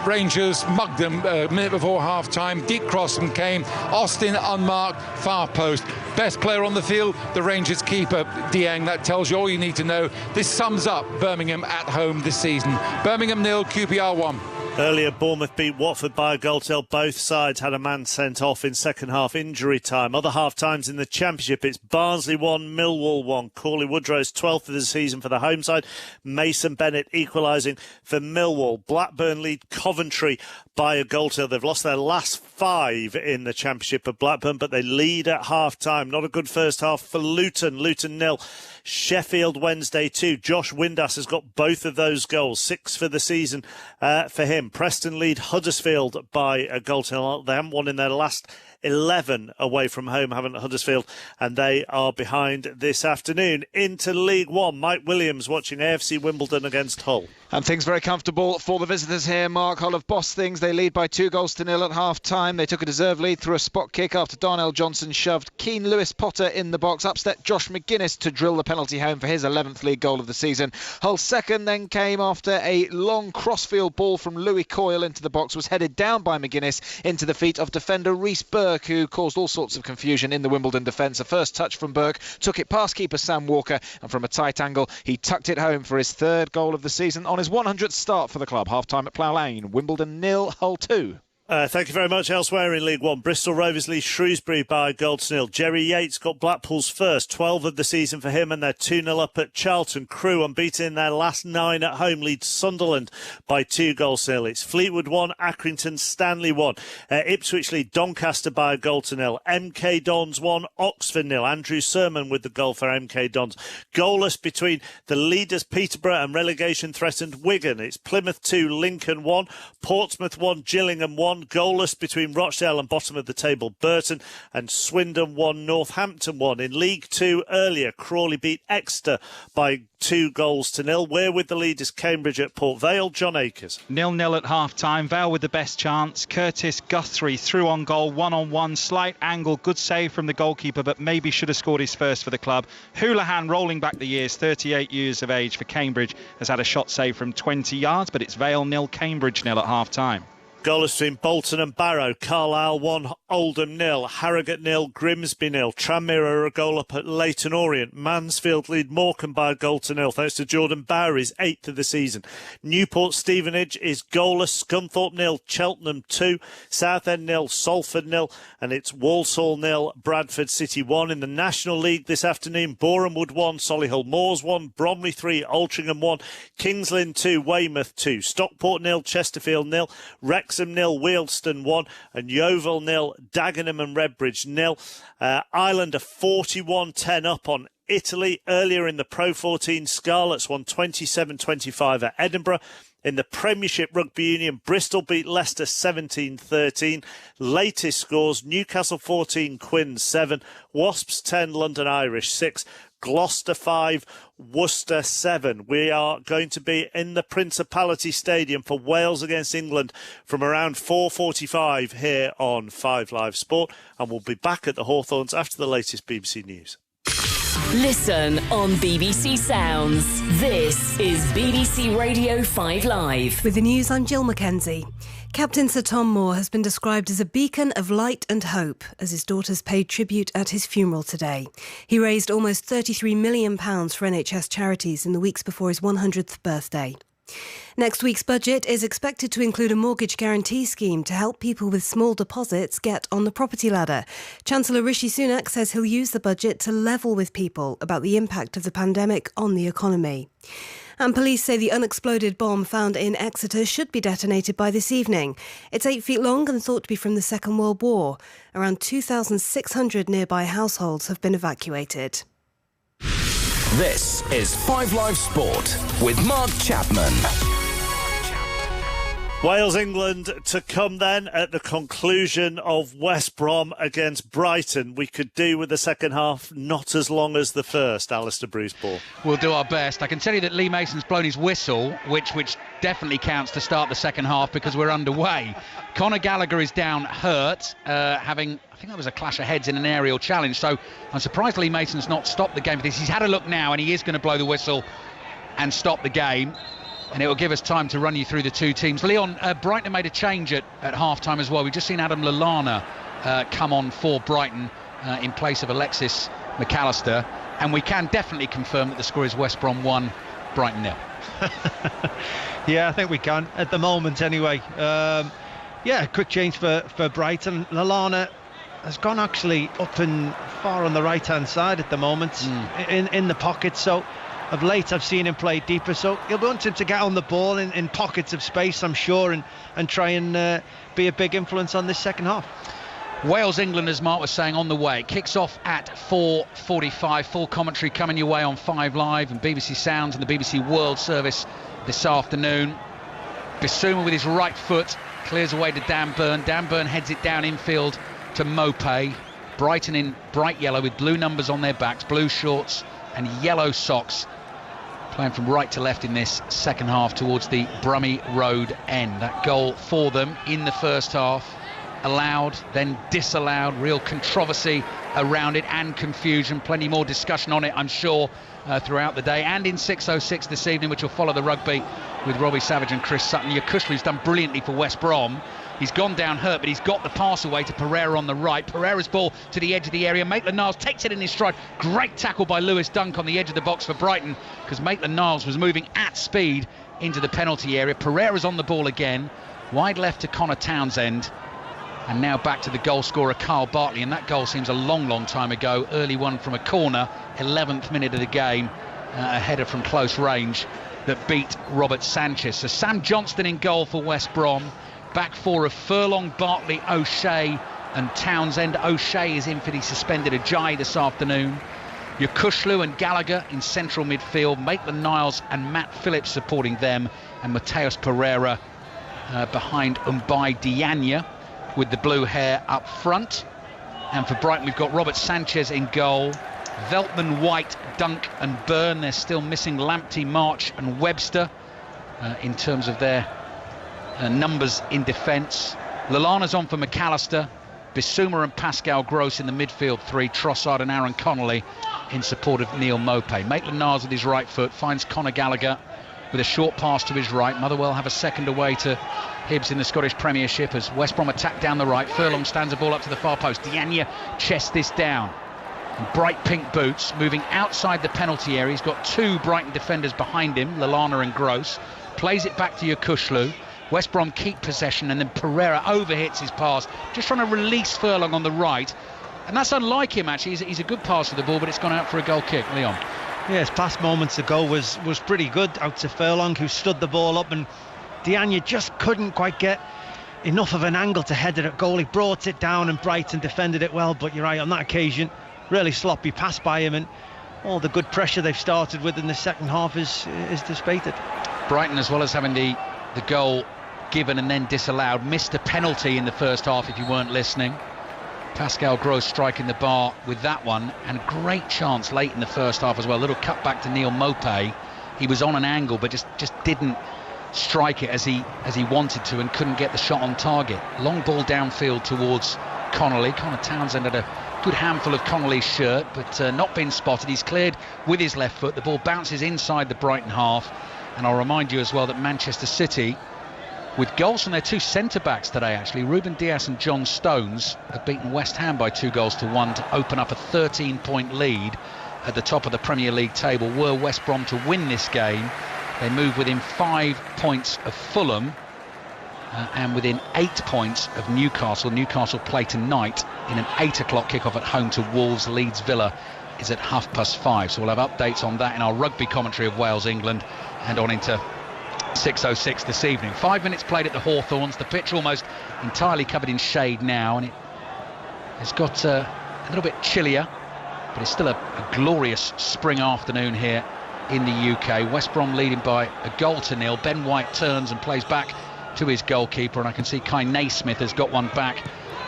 Rangers mugged them a minute before half-time, deep cross from Kane, Austin unmarked, far post. Best player on the field, the Rangers keeper, Dieng. That tells you all you need to know. This sums up Birmingham at home this season. Birmingham 0, QPR 1. Earlier, Bournemouth beat Watford by a goal to nil. Both sides had a man sent off in second half injury time. Other half times in the Championship, it's Barnsley 1, Millwall 1. Corley Woodrow's 12th of the season for the home side. Mason Bennett equalising for Millwall. Blackburn lead Coventry by a goal to nil. They've lost their last 5 in the Championship of Blackburn, but they lead at half time. Not a good first half for Luton. Luton 0. Sheffield Wednesday 2. Josh Windass has got both of those goals. 6 for the season for him. Preston lead Huddersfield by a goal to nil. They haven't won in their last 11 away from home, haven't Huddersfield, and they are behind this afternoon. Into League One, Mike Williams watching AFC Wimbledon against Hull. And things very comfortable for the visitors here. Mark, Hull have bossed things. They lead by 2 goals to nil at half-time. They took a deserved lead through a spot kick after Darnell Johnson shoved Keane Lewis Potter in the box. Upset Josh McGuinness to drill the penalty home for his 11th league goal of the season. Hull's second then came after a long crossfield ball from Louis Coyle into the box was headed down by McGuinness into the feet of defender Rhys Burke, who caused all sorts of confusion in the Wimbledon defence. A first touch from Burke took it past keeper Sam Walker, and from a tight angle he tucked it home for his 3rd goal of the season on his 100th start for the club. Half-time at Plough Lane. Wimbledon 0, Hull 2. Thank you very much. Elsewhere in League One, Bristol Rovers lead Shrewsbury by a goal to nil. Jerry Yates got Blackpool's first, 12 of the season for him, and they're 2-0 up at Charlton. Crewe, unbeaten in their last 9 at home, lead Sunderland by 2 goals to nil. It's Fleetwood 1, Accrington Stanley 1. Ipswich lead Doncaster by a goal to nil. MK Dons 1, Oxford 0. Andrew Sermon with the goal for MK Dons. Goalless between the leaders Peterborough and relegation-threatened Wigan. It's Plymouth 2, Lincoln 1, Portsmouth 1, Gillingham 1. Goalless between Rochdale and bottom of the table Burton, and Swindon 1, Northampton 1. In League 2 earlier, Crawley beat Exeter by 2 goals to nil. We're with the leaders Cambridge at Port Vale. John Akers. 0-0 at half-time. Vale with the best chance. Curtis Guthrie through on goal, 1-on-1, slight angle, good save from the goalkeeper, but maybe should have scored his first for the club. Houlihan, rolling back the years, 38 years of age for Cambridge, has had a shot save from 20 yards, but it's Vale 0, Cambridge 0 at half-time. Goalless between Bolton and Barrow. Carlisle 1, Oldham 0. Harrogate 0, Grimsby 0. Tranmere a goal up at Leyton Orient. Mansfield lead Morecambe by a goal to nil thanks to Jordan Bowery's 8th of the season. Newport Stevenage is goalless. Scunthorpe 0, Cheltenham 2. Southend 0, Salford 0. And it's Walsall 0, Bradford City 1. In the National League this afternoon, Borehamwood 1, Solihull Moors 1, Bromley 3, Altrincham 1, Kings Lynn 2, Weymouth 2, Stockport 0, Chesterfield 0, Wrexham 0, Wealdstone 1, and Yeovil 0, Dagenham and Redbridge 0. Ireland are 41-10 up on Italy. Earlier in the Pro 14, Scarlets won 27-25 at Edinburgh. In the Premiership Rugby Union, Bristol beat Leicester 17-13. Latest scores, Newcastle 14, Quins 7, Wasps 10, London Irish 6. Gloucester 5, Worcester 7. We are going to be in the Principality Stadium for Wales against England from around 4:45 here on 5 Live Sport, and we'll be back at the Hawthorns after the latest BBC News. Listen on BBC Sounds. This is BBC Radio 5 Live. With the news, I'm Jill Mackenzie. Captain Sir Tom Moore has been described as a beacon of light and hope as his daughters paid tribute at his funeral today. He raised almost £33 million for NHS charities in the weeks before his 100th birthday. Next week's budget is expected to include a mortgage guarantee scheme to help people with small deposits get on the property ladder. Chancellor Rishi Sunak says he'll use the budget to level with people about the impact of the pandemic on the economy. And police say the unexploded bomb found in Exeter should be detonated by this evening. It's 8 feet long and thought to be from the Second World War. Around 2,600 nearby households have been evacuated. This is 5 Live Sport with Mark Chapman. Wales-England to come then at the conclusion of West Brom against Brighton. We could do with the second half not as long as the first, Alistair Bruce-Ball. We'll do our best. I can tell you that Lee Mason's blown his whistle, which definitely counts to start the second half because we're underway. Conor Gallagher is down hurt, having, I think that was a clash of heads in an aerial challenge, so I'm surprised Lee Mason's not stopped the game for this. He's had a look now and he is going to blow the whistle and stop the game. And it will give us time to run you through the two teams. Leon, Brighton made a change at half-time as well. We've just seen Adam Lallana come on for Brighton in place of Alexis McAllister. And we can definitely confirm that the score is West Brom 1, Brighton 0. Yeah, I think we can, at the moment anyway. Quick change for Brighton. Lallana has gone actually up and far on the right-hand side at the moment, in the pocket. So of late I've seen him play deeper, so you'll want him to get on the ball in pockets of space, I'm sure, and try and be a big influence on this second half. Wales-England, as Mark was saying, on the way. It kicks off at 4:45. Full commentary coming your way on 5 Live and BBC Sounds and the BBC World Service this afternoon. Bissouma with his right foot clears away to Dan Burn. Dan Burn heads it down infield to Mopé. Brighton in bright yellow with blue numbers on their backs, blue shorts and yellow socks, playing from right to left in this second half towards the Brummy Road end. That goal for them in the first half, allowed, then disallowed, real controversy around it and confusion. Plenty more discussion on it, I'm sure, throughout the day and in 6:06 this evening, which will follow the rugby with Robbie Savage and Chris Sutton. Yakushlu's done brilliantly for West Brom. He's gone down hurt, but he's got the pass away to Pereira on the right. Pereira's ball to the edge of the area. Maitland-Niles takes it in his stride. Great tackle by Lewis Dunk on the edge of the box for Brighton, because Maitland-Niles was moving at speed into the penalty area. Pereira's on the ball again. Wide left to Connor Townsend. And now back to the goal scorer, Carl Bartley. And that goal seems a long, long time ago. Early one from a corner, 11th minute of the game. A header from close range that beat Robert Sanchez. So Sam Johnston in goal for West Brom. Back four of Furlong, Bartley, O'Shea and Townsend. O'Shea is in for the suspended Ajayi this afternoon. Yakushlu and Gallagher in central midfield. Maitland-Niles and Matt Phillips supporting them. And Mateus Pereira behind Mbaye Diagne with the blue hair up front. And for Brighton we've got Robert Sanchez in goal. Veltman, White, Dunk and Byrne. They're still missing Lamptey, March and Webster in terms of their numbers in defence. Lallana's on for McAllister. Bissouma and Pascal Gross in the midfield three. Trossard and Aaron Connolly in support of Neil Mopé. Maitland-Niles with his right foot finds Conor Gallagher with a short pass to his right. Motherwell have a second away to Hibs in the Scottish Premiership as West Brom attack down the right. Furlong stands the ball up to the far post. Diagne chests this down. And bright pink boots moving outside the penalty area. He's got two Brighton defenders behind him, Lallana and Gross. Plays it back to Yakushlu. West Brom keep possession and then Pereira overhits his pass, just trying to release Furlong on the right. And that's unlike him, actually. He's a good pass to the ball, but it's gone out for a goal kick. Leon. Yes, past moments ago was pretty good out to Furlong, who stood the ball up, and Diagne just couldn't quite get enough of an angle to head it at goal. He brought it down and Brighton defended it well, but you're right, on that occasion, really sloppy pass by him, and all the good pressure they've started with in the second half is dissipated. Brighton, as well as having the goal given and then disallowed, missed a penalty in the first half if you weren't listening. Pascal Gross striking the bar with that one, and great chance late in the first half as well. A little cut back to Neil Mopé. He was on an angle but just didn't strike it as he wanted to, and couldn't get the shot on target. Long ball downfield towards Connolly. Connor Townsend had a good handful of Connolly's shirt, but not been spotted. He's cleared with his left foot. The ball bounces inside the Brighton half. And I'll remind you as well that Manchester City, with goals from their two centre-backs today actually, Ruben Dias and John Stones, have beaten West Ham by 2-1 to open up a 13-point lead at the top of the Premier League table. Were West Brom to win this game, they move within 5 points of Fulham and within 8 points of Newcastle. Newcastle play tonight in an 8 o'clock kickoff at home to Wolves. Leeds Villa is at 5:30. So we'll have updates on that in our rugby commentary of Wales-England and on into 6:06 this evening. 5 minutes played at the Hawthorns. The pitch almost entirely covered in shade now, and it's got a little bit chillier, but it's still a glorious spring afternoon here in the UK. West Brom leading by 1-0. Ben White turns and plays back to his goalkeeper, and I can see Kai Naismith has got one back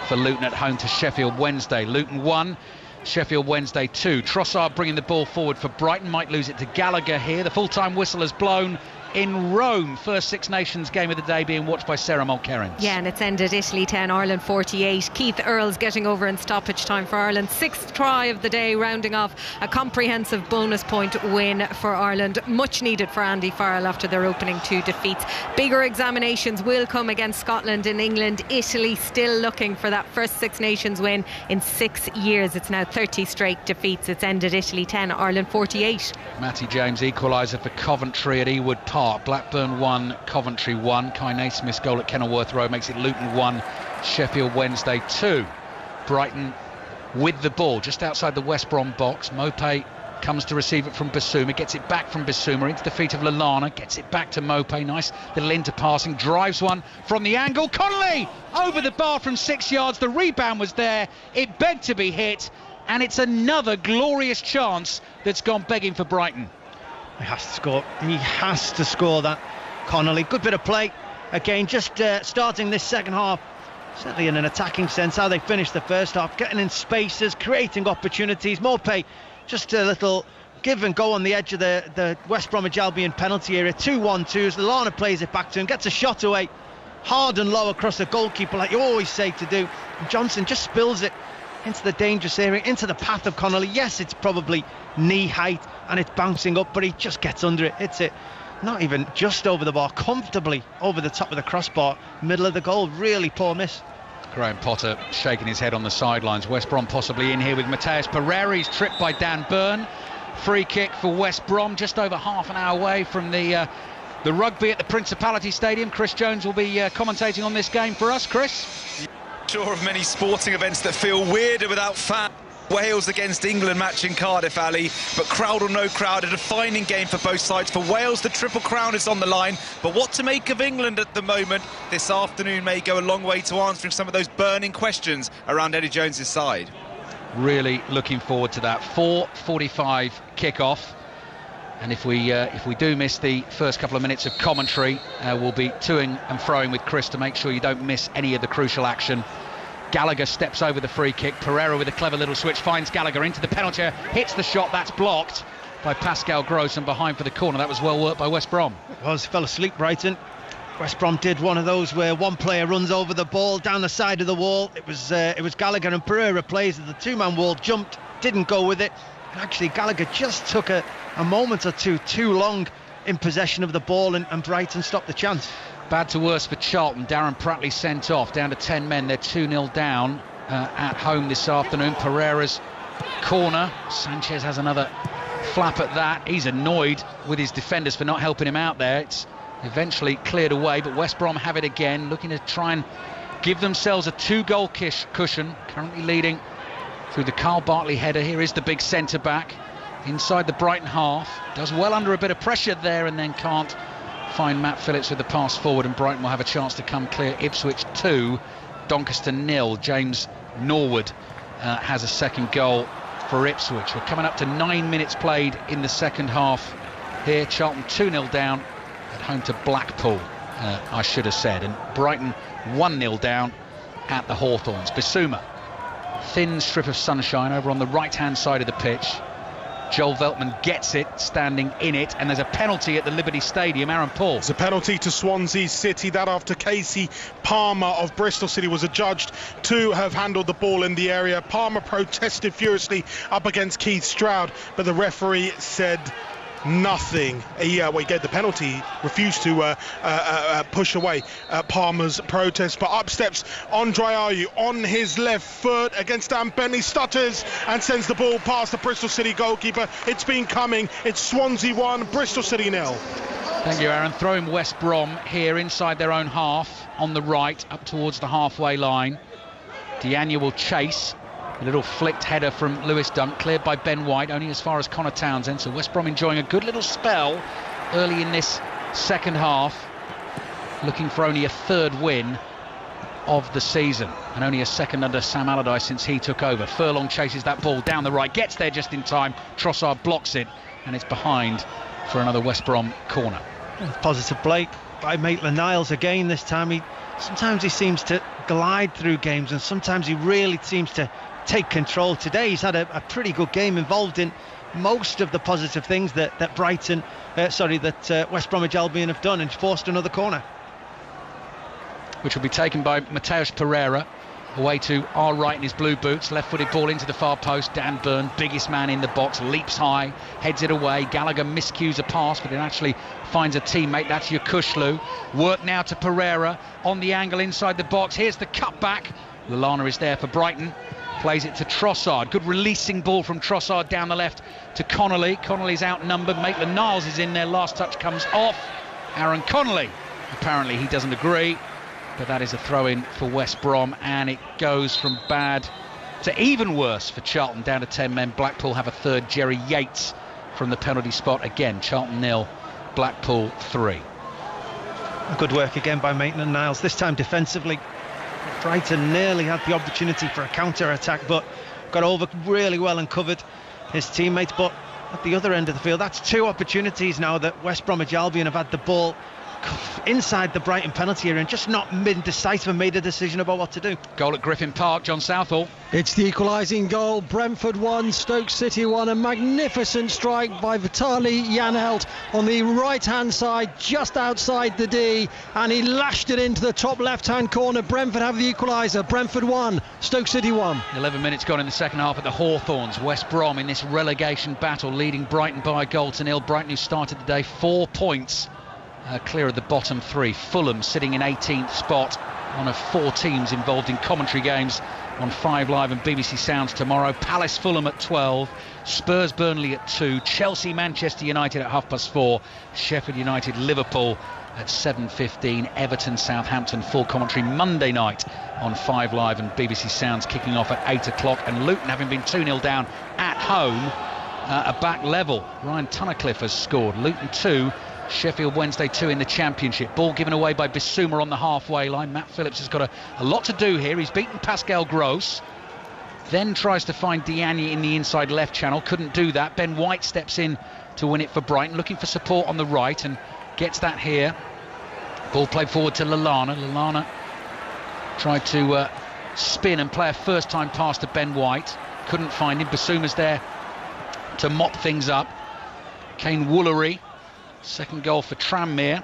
for Luton at home to Sheffield Wednesday. Luton 1, Sheffield Wednesday 2. Trossard bringing the ball forward for Brighton, might lose it to Gallagher here. The full-time whistle has blown in Rome. First Six Nations game of the day being watched by Sarah Mulkerrins. Yeah, and it's ended Italy 10, Ireland 48. Keith Earls getting over in stoppage time for Ireland. 6th try of the day, rounding off a comprehensive bonus point win for Ireland. Much needed for Andy Farrell after their opening 2 defeats. Bigger examinations will come against Scotland and England. Italy still looking for that first Six Nations win in 6 years. It's now 30 straight defeats. It's ended Italy 10, Ireland 48. Matty James equaliser for Coventry at Ewood Park. Blackburn 1, Coventry 1. Kai Naismith's goal at Kenilworth Road makes it Luton 1, Sheffield Wednesday 2. Brighton with the ball just outside the West Brom box. Mopé comes to receive it from Basuma, gets it back from Basuma into the feet of Lallana, gets it back to Mopé. Nice little interpassing, drives one from the angle. Connolly over the bar from 6 yards. The rebound was there, it begged to be hit, and it's another glorious chance that's gone begging for Brighton. He has to score. He has to score that. Connolly, good bit of play. Again, just starting this second half, certainly in an attacking sense, how they finished the first half, getting in spaces, creating opportunities. Mopé, just a little give and go on the edge of the West Bromwich Albion penalty area. 2-1-2s. Lallana plays it back to him, gets a shot away, hard and low across the goalkeeper, like you always say to do. And Johnson just spills it into the dangerous area, into the path of Connolly. Yes, it's probably knee height and it's bouncing up, but he just gets under it, hits it, not even just over the bar, comfortably over the top of the crossbar, middle of the goal. Really poor miss. Graham Potter shaking his head on the sidelines. West Brom possibly in here with Mateus Pereira. He's tripped by Dan Byrne. Free kick for West Brom, just over half an hour away from the rugby at the Principality Stadium. Chris Jones will be commentating on this game for us. Chris? Sure of many sporting events that feel weirder without fans. Wales against England match in Cardiff, Ali, but crowd or no crowd, a defining game for both sides. For Wales, the Triple Crown is on the line, but what to make of England at the moment this afternoon may go a long way to answering some of those burning questions around Eddie Jones's side. Really looking forward to that 4:45 kick-off, and if we do miss the first couple of minutes of commentary, we'll be toing and froing with Chris to make sure you don't miss any of the crucial action. Gallagher steps over the free kick. Pereira with a clever little switch finds Gallagher into the penalty area, hits the shot. That's blocked by Pascal Gross and behind for the corner. That was well worked by West Brom. It was. Fell asleep Brighton. West Brom did one of those where one player runs over the ball down the side of the wall. It was Gallagher, and Pereira plays at the two-man wall, jumped, didn't go with it. And actually Gallagher just took a moment or two too long in possession of the ball, and Brighton stopped the chance. Bad to worse for Charlton. Darren Pratley sent off, down to 10 men. They're 2-0 down at home this afternoon. Pereira's corner. Sanchez has another flap at that. He's annoyed with his defenders for not helping him out there. It's eventually cleared away, but West Brom have it again, looking to try and give themselves a 2-goal cushion. Currently leading through the Carl Bartley header. Here is the big centre-back inside the Brighton half. Does well under a bit of pressure there and then can't find Matt Phillips with the pass forward, and Brighton will have a chance to come clear. Ipswich 2, Doncaster 0. James Norwood has a second goal for Ipswich. We're coming up to 9 minutes played in the second half here. Charlton 2-0 down at home to Blackpool, I should have said, and Brighton 1-0 down at the Hawthorns. Basuma thin strip of sunshine over on the right-hand side of the pitch. Joel Veltman gets it, standing in it, and there's a penalty at the Liberty Stadium. Aaron Paul. It's a penalty to Swansea City. That after Casey Palmer of Bristol City was adjudged to have handled the ball in the area. Palmer protested furiously up against Keith Stroud, but the referee said nothing. He gave the penalty, refused to push away Palmer's protest, but up steps Andre Ayew on his left foot against Dan Bentley, stutters and sends the ball past the Bristol City goalkeeper. It's been coming. It's Swansea 1, Bristol City 0. Thank you, Aaron. Throwing West Brom here inside their own half on the right, up towards the halfway line. Diagne will chase. A little flicked header from Lewis Dunk, cleared by Ben White, only as far as Connor Townsend. So West Brom enjoying a good little spell early in this second half, looking for only a third win of the season, and only a second under Sam Allardyce since he took over. Furlong chases that ball down the right, gets there just in time. Trossard blocks it, and it's behind for another West Brom corner. Positive play by Maitland-Niles again this time. Sometimes he seems to glide through games, and sometimes he really seems to take control. Today he's had a pretty good game, involved in most of the positive things that West Bromwich Albion have done, and forced another corner, which will be taken by Mateusz Pereira, away to our right in his blue boots. Left-footed ball into the far post. Dan Burn, biggest man in the box, leaps high, heads it away. Gallagher miscues a pass, but it actually finds a teammate. That's Yokushlu. Work now to Pereira on the angle inside the box. Here's the cutback. Lallana is there for Brighton. Plays it to Trossard. Good releasing ball from Trossard down the left to Connolly. Connolly's outnumbered. Maitland-Niles is in there. Last touch comes off Aaron Connolly. Apparently he doesn't agree, but that is a throw-in for West Brom, and it goes from bad to even worse for Charlton, down to 10 men. Blackpool have a third. Jerry Yates from the penalty spot again. Charlton 0, Blackpool 3. Good work again by Maitland-Niles, this time defensively. Brighton nearly had the opportunity for a counter-attack, but got over really well and covered his teammates. But at the other end of the field, that's two opportunities now that West Bromwich Albion have had the ball inside the Brighton penalty area and just not been decisive and made a decision about what to do. Goal at Griffin Park, John Southall. It's the equalising goal. Brentford 1, Stoke City 1. A magnificent strike by Vitali Janelt on the right-hand side, just outside the D, and he lashed it into the top left-hand corner. Brentford have the equaliser. Brentford 1, Stoke City 1. 11 minutes gone in the second half at the Hawthorns. West Brom in this relegation battle, leading Brighton by a goal to nil. Brighton, who started the day 4 points clear of the bottom three. Fulham sitting in 18th spot, one of 4 teams involved in commentary games on 5 Live and BBC Sounds tomorrow. Palace Fulham at 12, Spurs Burnley at 2, Chelsea Manchester United at 4:30, Sheffield United Liverpool at 7:15, Everton Southampton full commentary Monday night on 5 Live and BBC Sounds, kicking off at 8 o'clock. And Luton, having been 2-0 down at home, a back level. Ryan Tunnicliffe has scored. Luton 2, Sheffield Wednesday 2 in the Championship. Ball given away by Bissouma on the halfway line. Matt Phillips has got a lot to do here. He's beaten Pascal Gross, then tries to find Diagne in the inside left channel. Couldn't do that. Ben White steps in to win it for Brighton, looking for support on the right, and gets that here. Ball played forward to Lallana. Lallana tried to spin and play a first time pass to Ben White. Couldn't find him. Bissouma's there to mop things up. Kane Woolery, second goal for Tranmere,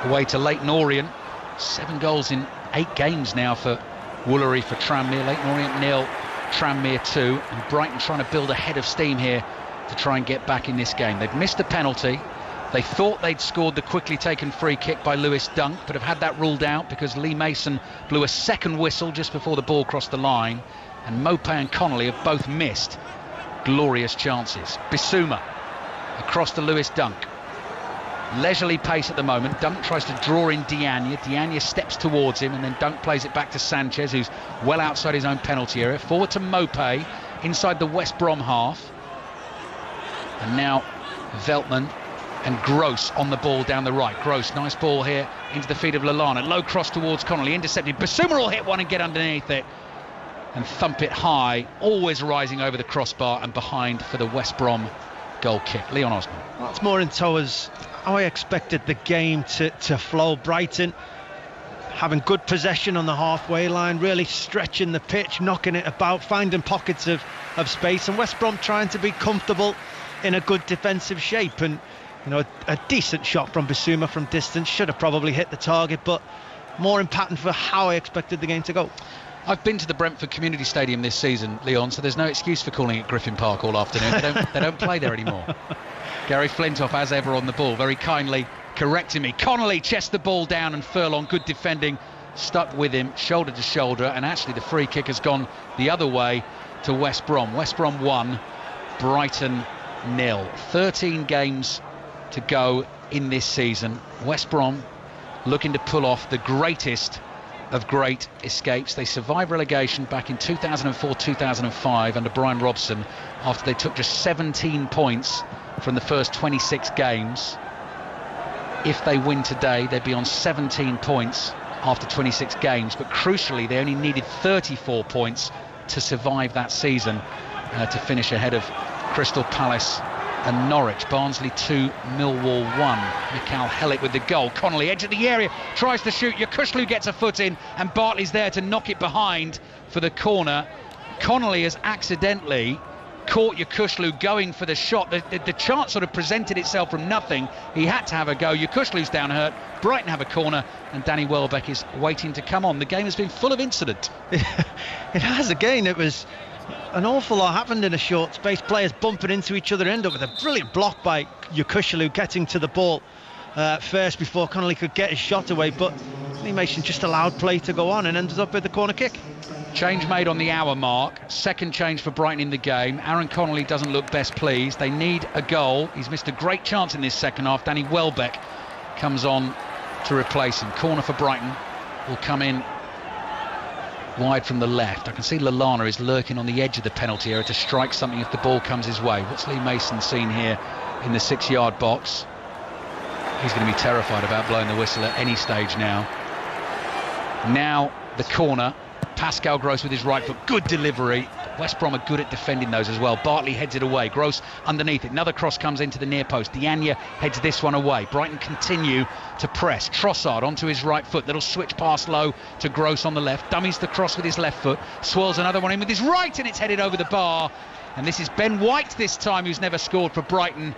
away to Leyton Orient. 7 goals in 8 games now for Woolery for Tranmere. Leyton Orient 0, Tranmere 2, and Brighton trying to build a head of steam here to try and get back in this game. They've missed a penalty. They thought they'd scored the quickly taken free kick by Lewis Dunk, but have had that ruled out because Lee Mason blew a second whistle just before the ball crossed the line, and Mopé and Connolly have both missed glorious chances. Bissouma across to Lewis Dunk. Leisurely pace at the moment. Dunk tries to draw in Diagne. Diagne steps towards him, and then Dunk plays it back to Sanchez, who's well outside his own penalty area. Forward to Mopé inside the West Brom half. And now Veltman and Gross on the ball down the right. Gross, nice ball here into the feet of Lallana. Low cross towards Connolly, intercepted. Bissouma will hit one and get underneath it and thump it high, always rising over the crossbar and behind for the West Brom goal kick. Leon Osman. Well, it's more in towards how I expected the game to flow. Brighton having good possession on the halfway line, really stretching the pitch, knocking it about, finding pockets of space, and West Brom trying to be comfortable in a good defensive shape. And a decent shot from Bissouma from distance, should have probably hit the target, but more impactful for how I expected the game to go. I've been to the Brentford Community Stadium this season, Leon, so there's no excuse for calling it Griffin Park all afternoon. They don't play there anymore. Gary Flintoff, as ever, on the ball, very kindly correcting me. Connolly chests the ball down, and Furlong, good defending, stuck with him, shoulder to shoulder, and actually the free kick has gone the other way to West Brom. West Brom 1, Brighton 0. 13 games to go in this season. West Brom looking to pull off the greatest of great escapes. They survived relegation back in 2004-2005 under Brian Robson after they took just 17 points from the first 26 games. If they win today, they'd be on 17 points after 26 games, but crucially they only needed 34 points to survive that season to finish ahead of Crystal Palace and Norwich. Barnsley 2, Millwall 1. Mikael Hellick with the goal. Connolly, edge of the area, tries to shoot. Yakushlu gets a foot in, and Bartley's there to knock it behind for the corner. Connolly has accidentally caught Yakushlu going for the shot. The chance sort of presented itself from nothing. He had to have a go. Yakushlu's down hurt. Brighton have a corner, and Danny Welbeck is waiting to come on. The game has been full of incident. It has again. It was an awful lot happened in a short space. Players bumping into each other, end up with a brilliant block by Yakushlu getting to the ball first before Connolly could get his shot away, but Lee Mason just allowed play to go on and ended up with the corner kick. Change made on the hour mark. Second change for Brighton in the game. Aaron Connolly doesn't look best pleased. They need a goal. He's missed a great chance in this second half. Danny Welbeck comes on to replace him. Corner for Brighton will come in wide from the left. I can see Lallana is lurking on the edge of the penalty area to strike something if the ball comes his way. What's Lee Mason seen here in the 6-yard box? He's going to be terrified about blowing the whistle at any stage now. Now the corner. Pascal Gross with his right foot, good delivery. West Brom are good at defending those as well. Bartley heads it away, Gross underneath it. Another cross comes into the near post. Diagne heads this one away. Brighton continue to press. Trossard onto his right foot. Little switch pass low to Gross on the left. Dummies the cross with his left foot. Swirls another one in with his right, and it's headed over the bar. And this is Ben White this time, who's never scored for Brighton.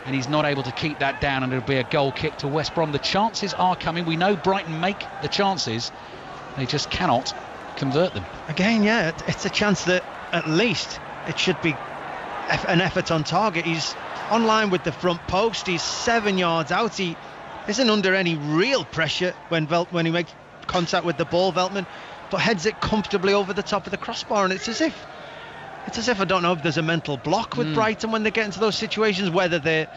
And he's not able to keep that down, and it'll be a goal kick to West Brom. The chances are coming. We know Brighton make the chances. They just cannot convert them. Again, yeah, it's a chance that at least it should be an effort on target. He's on line with the front post. He's 7 yards out. He isn't under any real pressure when he makes contact with the ball, Veltman, but heads it comfortably over the top of the crossbar. And it's as if I don't know if there's a mental block with Brighton when they get into those situations, whether they're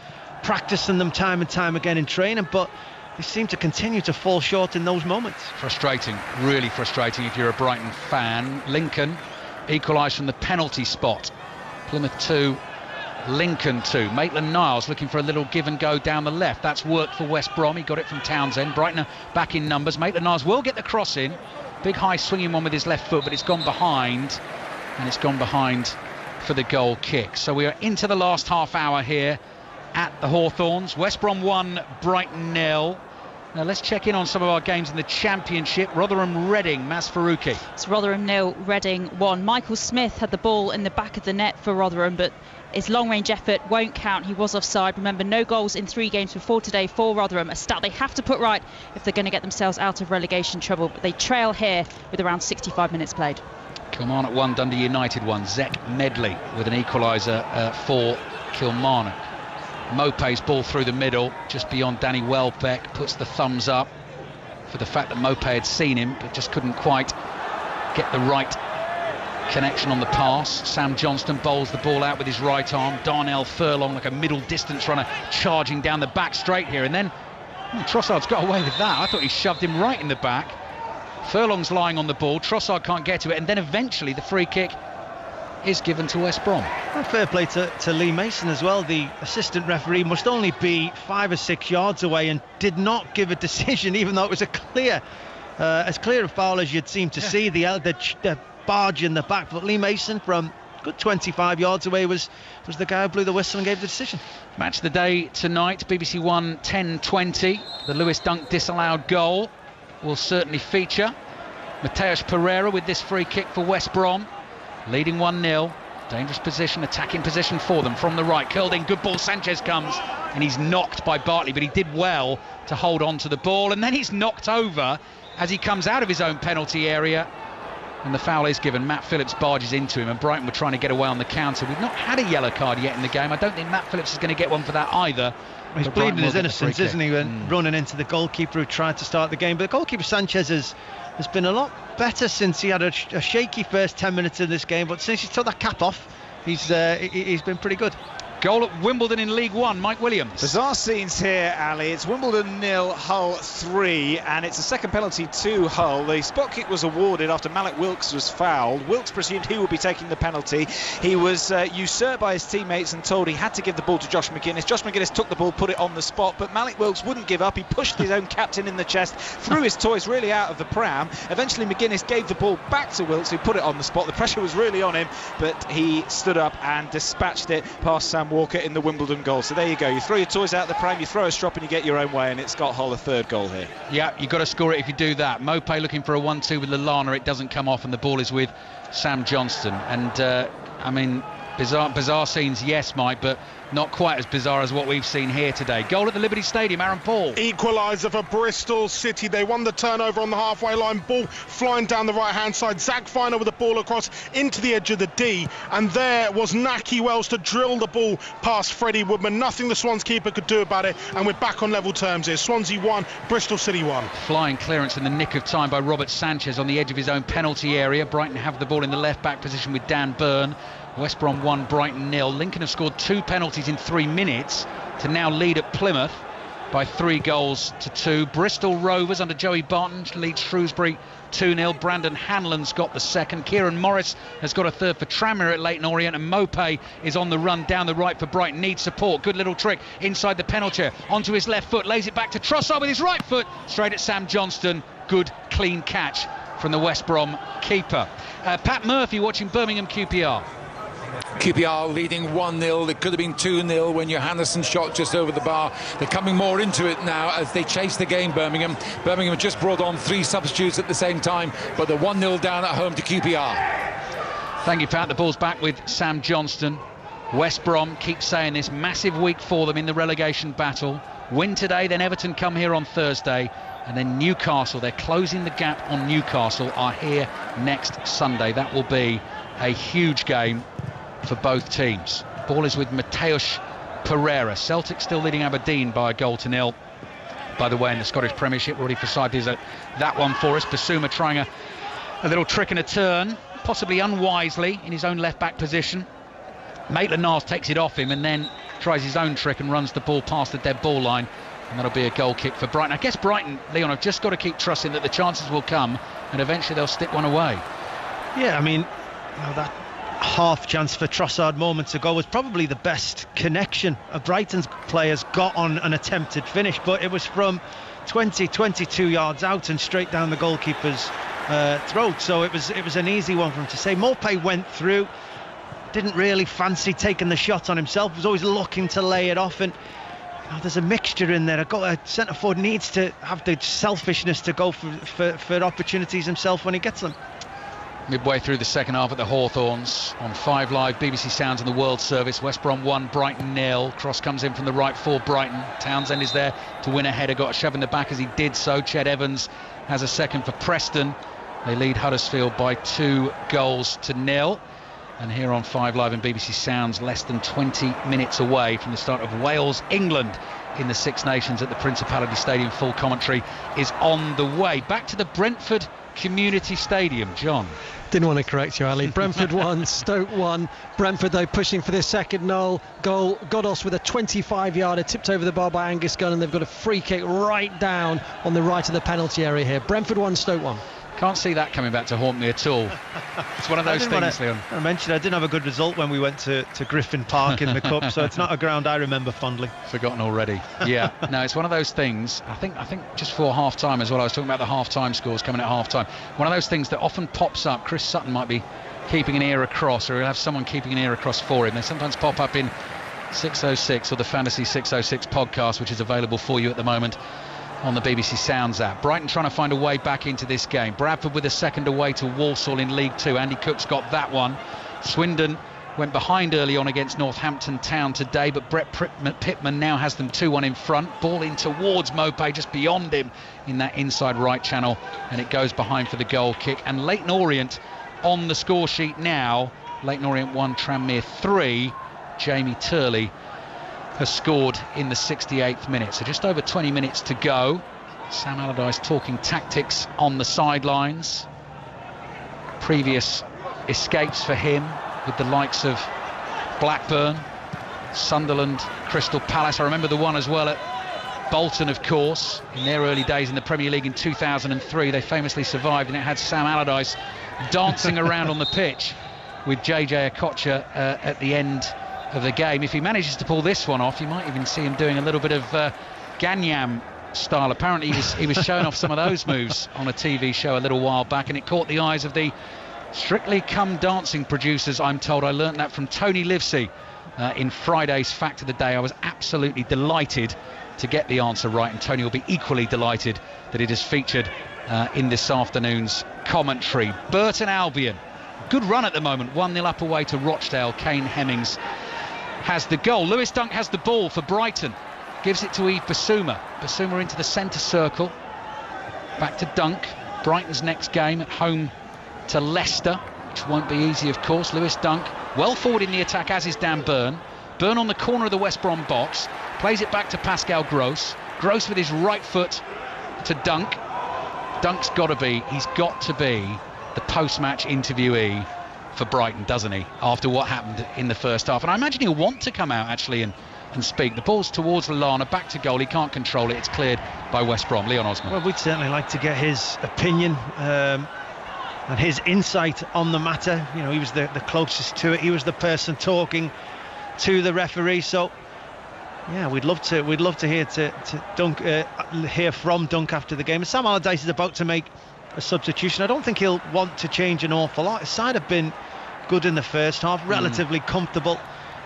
practicing them time and time again in training, but they seem to continue to fall short in those moments. Frustrating, really frustrating if you're a Brighton fan. Lincoln equalised from the penalty spot. Plymouth 2, Lincoln 2. Maitland-Niles looking for a little give and go down the left. That's worked for West Brom. He got it from Townsend. Brighton are back in numbers. Maitland-Niles will get the cross in. Big high swinging one with his left foot, but it's gone behind. And it's gone behind for the goal kick. So we are into the last half hour here at the Hawthorns. West Brom 1, Brighton 0. Now let's check in on some of our games in the Championship. Rotherham Reading, Maz Faruqi. It's Rotherham 0, Reading 1. Michael Smith had the ball in the back of the net for Rotherham, but his long-range effort won't count. He was offside. Remember, no goals in 3 games before today for Rotherham, a stat they have to put right if they're going to get themselves out of relegation trouble. But they trail here with around 65 minutes played. Kilmarnock 1, Dundee United 1. Zek Medley with an equaliser for Kilmarnock. Mope's ball through the middle, just beyond Danny Welbeck, puts the thumbs up for the fact that Mope had seen him, but just couldn't quite get the right connection on the pass. Sam Johnston bowls the ball out with his right arm. Darnell Furlong, like a middle distance runner, charging down the back straight here. And then Trossard's got away with that. I thought he shoved him right in the back. Furlong's lying on the ball. Trossard can't get to it. And then eventually the free kick is given to West Brom. Well, fair play to Lee Mason as well. The assistant referee must only be 5 or 6 yards away and did not give a decision, even though it was as clear a foul as you'd seem to see. The barge in the back, but Lee Mason from good 25 yards away was the guy who blew the whistle and gave the decision. Match of the day tonight, BBC One 10:20. The Lewis Dunk disallowed goal. will certainly feature. Mateusz Pereira with this free kick for West Brom, leading 1-0. Dangerous position, attacking position for them from the right. Curled in, good ball. Sanchez comes and he's knocked by Bartley, but he did well to hold on to the ball, and then he's knocked over as he comes out of his own penalty area, and the foul is given. Matt Phillips barges into him, and Brighton were trying to get away on the counter. We've not had a yellow card yet in the game. I don't think Matt Phillips is going to get one for that either. He's bleeding his innocence, isn't he, when running into the goalkeeper who tried to start the game. But the goalkeeper Sanchez has been a lot better since he had a shaky first 10 minutes in this game, but since he took that cap off, he's been pretty good. Goal at Wimbledon in League One, Mike Williams. Bizarre scenes here, Ali. It's Wimbledon 0, Hull 3, and it's a second penalty to Hull. The spot kick was awarded after Malik Wilkes was fouled. Wilkes presumed he would be taking the penalty. He was usurped by his teammates and told he had to give the ball to Josh McGuinness. Josh McGuinness took the ball, put it on the spot, but Malik Wilkes wouldn't give up. He pushed his own captain in the chest, threw his toys really out of the pram. Eventually McGuinness gave the ball back to Wilkes, who put it on the spot. The pressure was really on him, but he stood up and dispatched it past Sam Walker in the Wimbledon goal. So there you go. You throw your toys out the pram, you throw a strop, and you get your own way, and it's got Hull a third goal here. Yeah, you've got to score it if you do that. Mopé looking for a 1-2 with Lallana. It doesn't come off, and the ball is with Sam Johnston. And I mean, bizarre scenes, yes, Mike, but not quite as bizarre as what we've seen here today. Goal at the Liberty Stadium, Aaron Paul. Equaliser for Bristol City. They won the turnover on the halfway line. Ball flying down the right-hand side. Zach Finer with the ball across into the edge of the D. And there was Nahki Wells to drill the ball past Freddie Woodman. Nothing the Swans keeper could do about it. And we're back on level terms here. Swansea 1, Bristol City 1. Flying clearance in the nick of time by Robert Sanchez on the edge of his own penalty area. Brighton have the ball in the left-back position with Dan Byrne. West Brom 1, Brighton 0. Lincoln have scored 2 penalties in 3 minutes to now lead at Plymouth by 3-2. Bristol Rovers under Joey Barton leads Shrewsbury 2-0. Brandon Hanlon's got the second. Kieran Morris has got a third for Tranmere at Leyton Orient, and Mopé is on the run down the right for Brighton. Needs support. Good little trick inside the penalty area. Onto his left foot, lays it back to Trossard with his right foot, straight at Sam Johnston. Good clean catch from the West Brom keeper. Pat Murphy watching Birmingham QPR. QPR leading 1-0. It could have been 2-0 when Johannesson shot just over the bar. They're coming more into it now as they chase the game, Birmingham. Birmingham just brought on 3 substitutes at the same time, but they're 1-0 down at home to QPR. Thank you, Pat. The ball's back with Sam Johnston. West Brom keep saying this. Massive week for them in the relegation battle. Win today, then Everton come here on Thursday, and then Newcastle. They're closing the gap on Newcastle, are here next Sunday. That will be a huge game for both teams. Ball is with Mateusz Pereira. Celtic still leading Aberdeen by 1-0. By the way, in the Scottish Premiership, already for side is that one for us. Basuma trying a little trick and a turn, possibly unwisely in his own left-back position. Maitland-Niles takes it off him and then tries his own trick and runs the ball past the dead ball line, and that'll be a goal kick for Brighton. I guess Brighton, Leon, have just got to keep trusting that the chances will come and eventually they'll stick one away. Yeah, I mean, that half chance for Trossard moments ago was probably the best connection a Brighton's players got on an attempted finish, but it was from 22 yards out and straight down the goalkeeper's throat, so it was an easy one for him to say. Mopé went through, didn't really fancy taking the shot on himself, was always looking to lay it off, and there's a mixture in there. A centre forward needs to have the selfishness to go for opportunities himself when he gets them. Midway through the second half at the Hawthorns on 5 Live, BBC Sounds and the World Service. West Brom 1, Brighton 0. Cross comes in from the right for Brighton. Townsend is there to win a header, got a shove in the back as he did so. Ched Evans has a second for Preston. They lead Huddersfield by 2-0. And here on 5 Live and BBC Sounds, less than 20 minutes away from the start of Wales-England in the Six Nations at the Principality Stadium. Full commentary is on the way. Back to the Brentford Community Stadium, John. Didn't want to correct you, Ali. Brentford 1, Stoke 1. Brentford, though, pushing for their second goal. Godos with a 25-yarder tipped over the bar by Angus Gunn, and they've got a free kick right down on the right of the penalty area here. Brentford 1, Stoke 1. Can't see that coming back to haunt me at all. It's one of those things, Leon. I mentioned I didn't have a good result when we went to Griffin Park in the Cup, so it's not a ground I remember fondly. Forgotten already. Yeah, no, it's one of those things. I think just for half-time as well, I was talking about the half-time scores coming at half-time. One of those things that often pops up. Chris Sutton might be keeping an ear across, or he'll have someone keeping an ear across for him. They sometimes pop up in 606 or the Fantasy 606 podcast, which is available for you at the moment on the BBC Sounds app. Brighton trying to find a way back into this game. Bradford with a second away to Walsall in League 2. Andy Cook's got that one. Swindon went behind early on against Northampton Town today, but Brett Pittman now has them 2-1 in front. Ball in towards Mopé, just beyond him in that inside right channel, and it goes behind for the goal kick. And Leyton Orient on the score sheet now. Leyton Orient 1, Tranmere 3. Jamie Turley has scored in the 68th minute. So just over 20 minutes to go. Sam Allardyce talking tactics on the sidelines. Previous escapes for him with the likes of Blackburn, Sunderland, Crystal Palace. I remember the one as well at Bolton, of course, in their early days in the Premier League in 2003. They famously survived, and it had Sam Allardyce dancing around on the pitch with JJ Okocha at the end of the game. If he manages to pull this one off, you might even see him doing a little bit of Ganyam style. Apparently he was showing off some of those moves on a TV show a little while back, and it caught the eyes of the Strictly Come Dancing producers, I'm told. I learnt that from Tony Livesey in Friday's Fact of the Day. I was absolutely delighted to get the answer right, and Tony will be equally delighted that it is featured in this afternoon's commentary. Burton Albion, good run at the moment, 1-0 up away to Rochdale. Kane Hemmings has the goal. Lewis Dunk has the ball for Brighton, gives it to Yves Bissouma. Bissouma into the centre circle, back to Dunk. Brighton's next game at home to Leicester, which won't be easy, of course. Lewis Dunk well forward in the attack, as is Dan Burn. Burn on the corner of the West Brom box, plays it back to Pascal Gross. Gross with his right foot to Dunk. Dunk's got to be the post-match interviewee for Brighton, doesn't he, after what happened in the first half? And I imagine he'll want to come out actually and speak. The ball's towards Lallana, back to goal. He can't control it. It's cleared by West Brom. Leon Osman. Well, we'd certainly like to get his opinion and his insight on the matter. You know, he was the closest to it. He was the person talking to the referee. So yeah, we'd love to hear hear from Dunk after the game. And Sam Allardyce is about to make a substitution. I don't think he'll want to change an awful lot. His side have been good in the first half, relatively comfortable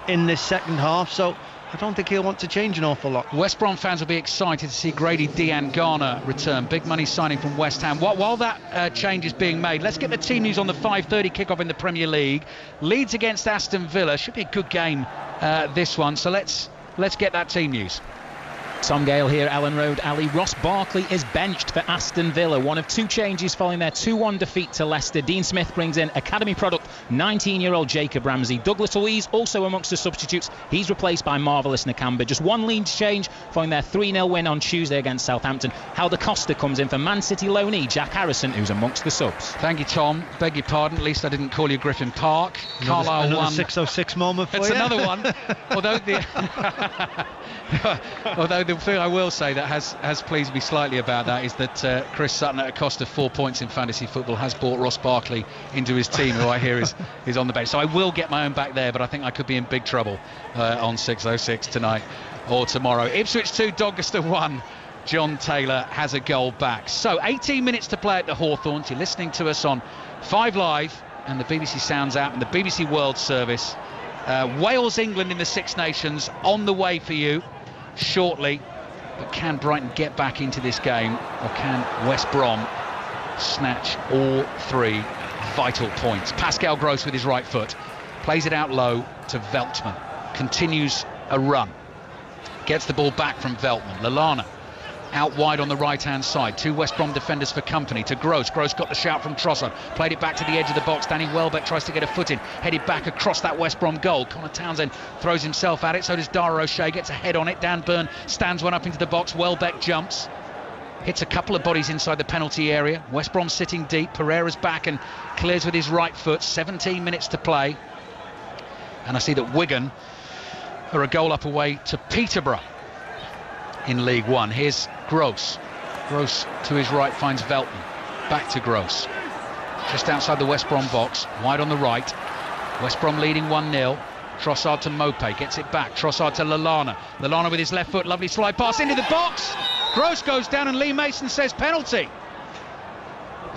in this second half, so I don't think he'll want to change an awful lot. West Brom fans will be excited to see Grady Diangana return. Big money signing from West Ham. While that change is being made, let's get the team news on the 5:30 kickoff in the Premier League. Leeds against Aston Villa. Should be a good game, this one. So let's get that team news. Tom Gale here, Ellen Road. Ali, Ross Barkley is benched for Aston Villa. One of two changes following their 2-1 defeat to Leicester. Dean Smith brings in academy product 19-year-old Jacob Ramsey. Douglas Luiz also amongst the substitutes. He's replaced by Marvelous Nakamba. Just one lead change following their 3-0 win on Tuesday against Southampton. Helder Costa comes in for Man City loanee Jack Harrison, who's amongst the subs. Thank you, Tom. Beg your pardon, at least I didn't call you Griffin Park. Carlisle won. 606 moment for it's you. Another one. Although the thing I will say that has pleased me slightly about that is that Chris Sutton, at a cost of 4 points in fantasy football, has brought Ross Barkley into his team, who I hear is on the bench. So I will get my own back there, but I think I could be in big trouble on 606 tonight or tomorrow. Ipswich 2, Doncaster 1. John Taylor has a goal back. So 18 minutes to play at the Hawthorns. You're listening to us on 5 Live and the BBC Sounds app and the BBC World Service. Wales, England in the Six Nations on the way for you shortly. But can Brighton get back into this game, or can West Brom snatch all 3 vital points? Pascal Gross with his right foot plays it out low to Veltman, continues a run, gets the ball back from Veltman. Lallana out wide on the right hand side, 2 West Brom defenders for company to Gross. Gross got the shout from Trossard, played it back to the edge of the box. Danny Welbeck tries to get a foot in, headed back across that West Brom goal. Connor Townsend throws himself at it, so does Dara O'Shea, gets a head on it. Dan Burn stands one up into the box. Welbeck jumps, hits a couple of bodies inside the penalty area. West Brom sitting deep. Pereira's back and clears with his right foot. 17 minutes to play, and I see that Wigan are a goal up away to Peterborough in League One. Here's Gross. Gross to his right finds Veltman. Back to Gross. Just outside the West Brom box. Wide on the right. West Brom leading 1-0. Trossard to Mopé. Gets it back. Trossard to Lallana. Lallana with his left foot. Lovely slide pass into the box. Gross goes down and Lee Mason says penalty.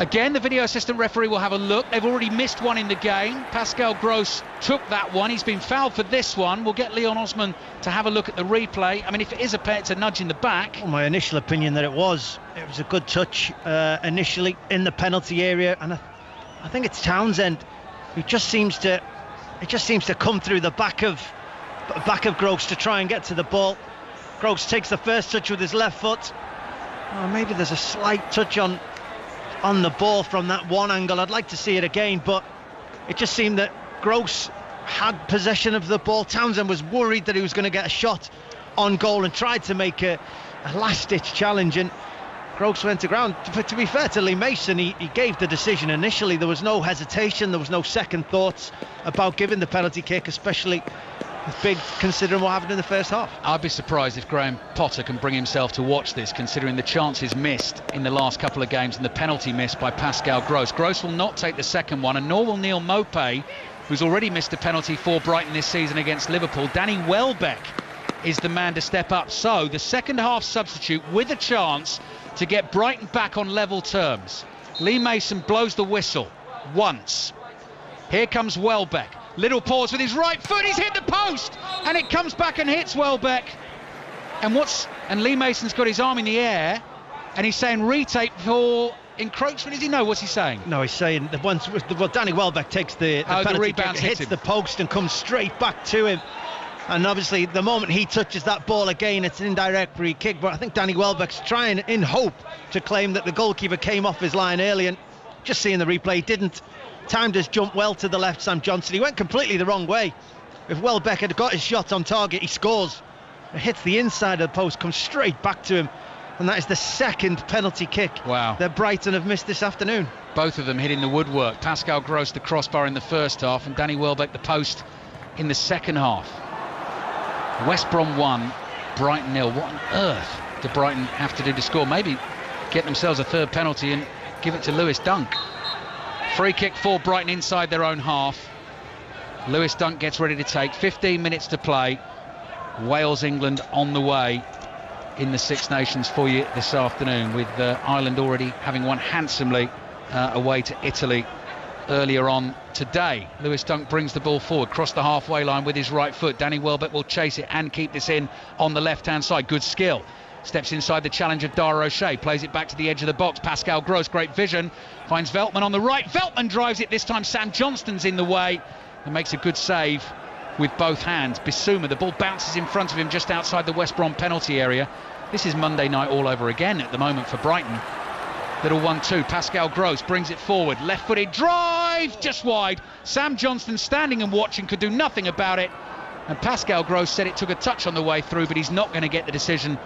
Again, the video assistant referee will have a look. They've already missed one in the game. Pascal Gross took that one. He's been fouled for this one. We'll get Leon Osman to have a look at the replay. I mean, if it is it's a nudge in the back. Well, my initial opinion that it was a good touch initially in the penalty area, and I think it's Townsend who just seems to come through the back of Gross to try and get to the ball. Gross takes the first touch with his left foot. Oh, maybe there's a slight touch on the ball from that one angle. I'd like to see it again, but it just seemed that Gross had possession of the ball. Townsend was worried that he was going to get a shot on goal and tried to make a last-ditch challenge, and Gross went to ground. To be fair to Lee Mason, he gave the decision initially. There was no hesitation, there was no second thoughts about giving the penalty kick, especially with big considering what happened in the first half. I'd be surprised if Graham Potter can bring himself to watch this, considering the chances missed in the last couple of games and the penalty missed by Pascal Gross. Gross will not take the second one, and nor will Neil Maupay, who's already missed a penalty for Brighton this season against Liverpool. Danny Welbeck is the man to step up. So the second half substitute with a chance to get Brighton back on level terms. Lee Mason blows the whistle once. Here comes Welbeck. Little pause with his right foot. He's hit the post, and it comes back and hits Welbeck. And Lee Mason's got his arm in the air, and he's saying retake for encroachment. Does he know what's he saying? No, he's saying that once Danny Welbeck takes the penalty kick, hits the post and comes straight back to him. And obviously, the moment he touches that ball again, it's an indirect free kick. But I think Danny Welbeck's trying, in hope, to claim that the goalkeeper came off his line early, and just seeing the replay, he didn't. Timed his jump well to the left, Sam Johnson. He went completely the wrong way. If Welbeck had got his shot on target, he scores. It hits the inside of the post, comes straight back to him. And that is the second penalty kick that Brighton have missed this afternoon. Both of them hitting the woodwork. Pascal Gross the crossbar in the first half, and Danny Welbeck the post in the second half. West Brom 1, Brighton 0. What on earth did Brighton have to do to score? Maybe get themselves a third penalty and give it to Lewis Dunk. Free kick for Brighton inside their own half. Lewis Dunk gets ready to take. 15 minutes to play. Wales, England on the way in the Six Nations for you this afternoon, with Ireland already having won handsomely away to Italy earlier on today. Lewis Dunk brings the ball forward, cross the halfway line with his right foot. Danny Welbeck will chase it and keep this in on the left-hand side. Good skill. Steps inside the challenger, Dara O'Shea, plays it back to the edge of the box. Pascal Gross, great vision, finds Veltman on the right. Veltman drives it this time. Sam Johnston's in the way and makes a good save with both hands. Bissouma, the ball bounces in front of him just outside the West Brom penalty area. This is Monday night all over again at the moment for Brighton. Little 1-2, Pascal Gross brings it forward, left-footed drive, just wide. Sam Johnston standing and watching, could do nothing about it. And Pascal Gross said it took a touch on the way through, but he's not going to get the decision,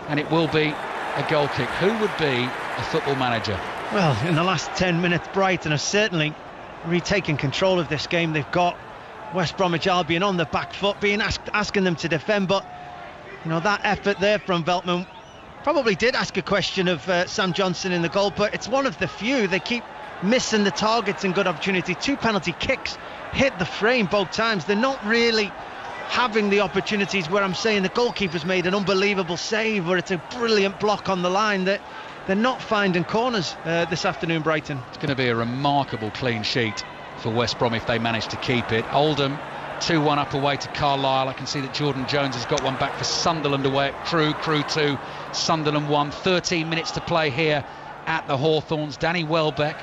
and it will be a goal kick. Who would be a football manager? Well, in the last 10 minutes, Brighton have certainly retaken control of this game. They've got West Bromwich Albion on the back foot, asking them to defend, but you know, that effort there from Veltman probably did ask a question of Sam Johnson in the goal, but it's one of the few. They keep missing the targets and good opportunity. 2 penalty kicks hit the frame both times. They're not really having the opportunities where I'm saying the goalkeeper's made an unbelievable save or it's a brilliant block on the line. That they're not finding corners this afternoon, Brighton. It's going to be a remarkable clean sheet for West Brom if they manage to keep it. Oldham 2-1 up away to Carlisle. I can see that Jordan Jones has got one back for Sunderland away at Crewe. Crewe 2, Sunderland 1. 13 minutes to play here at the Hawthorns. Danny Welbeck,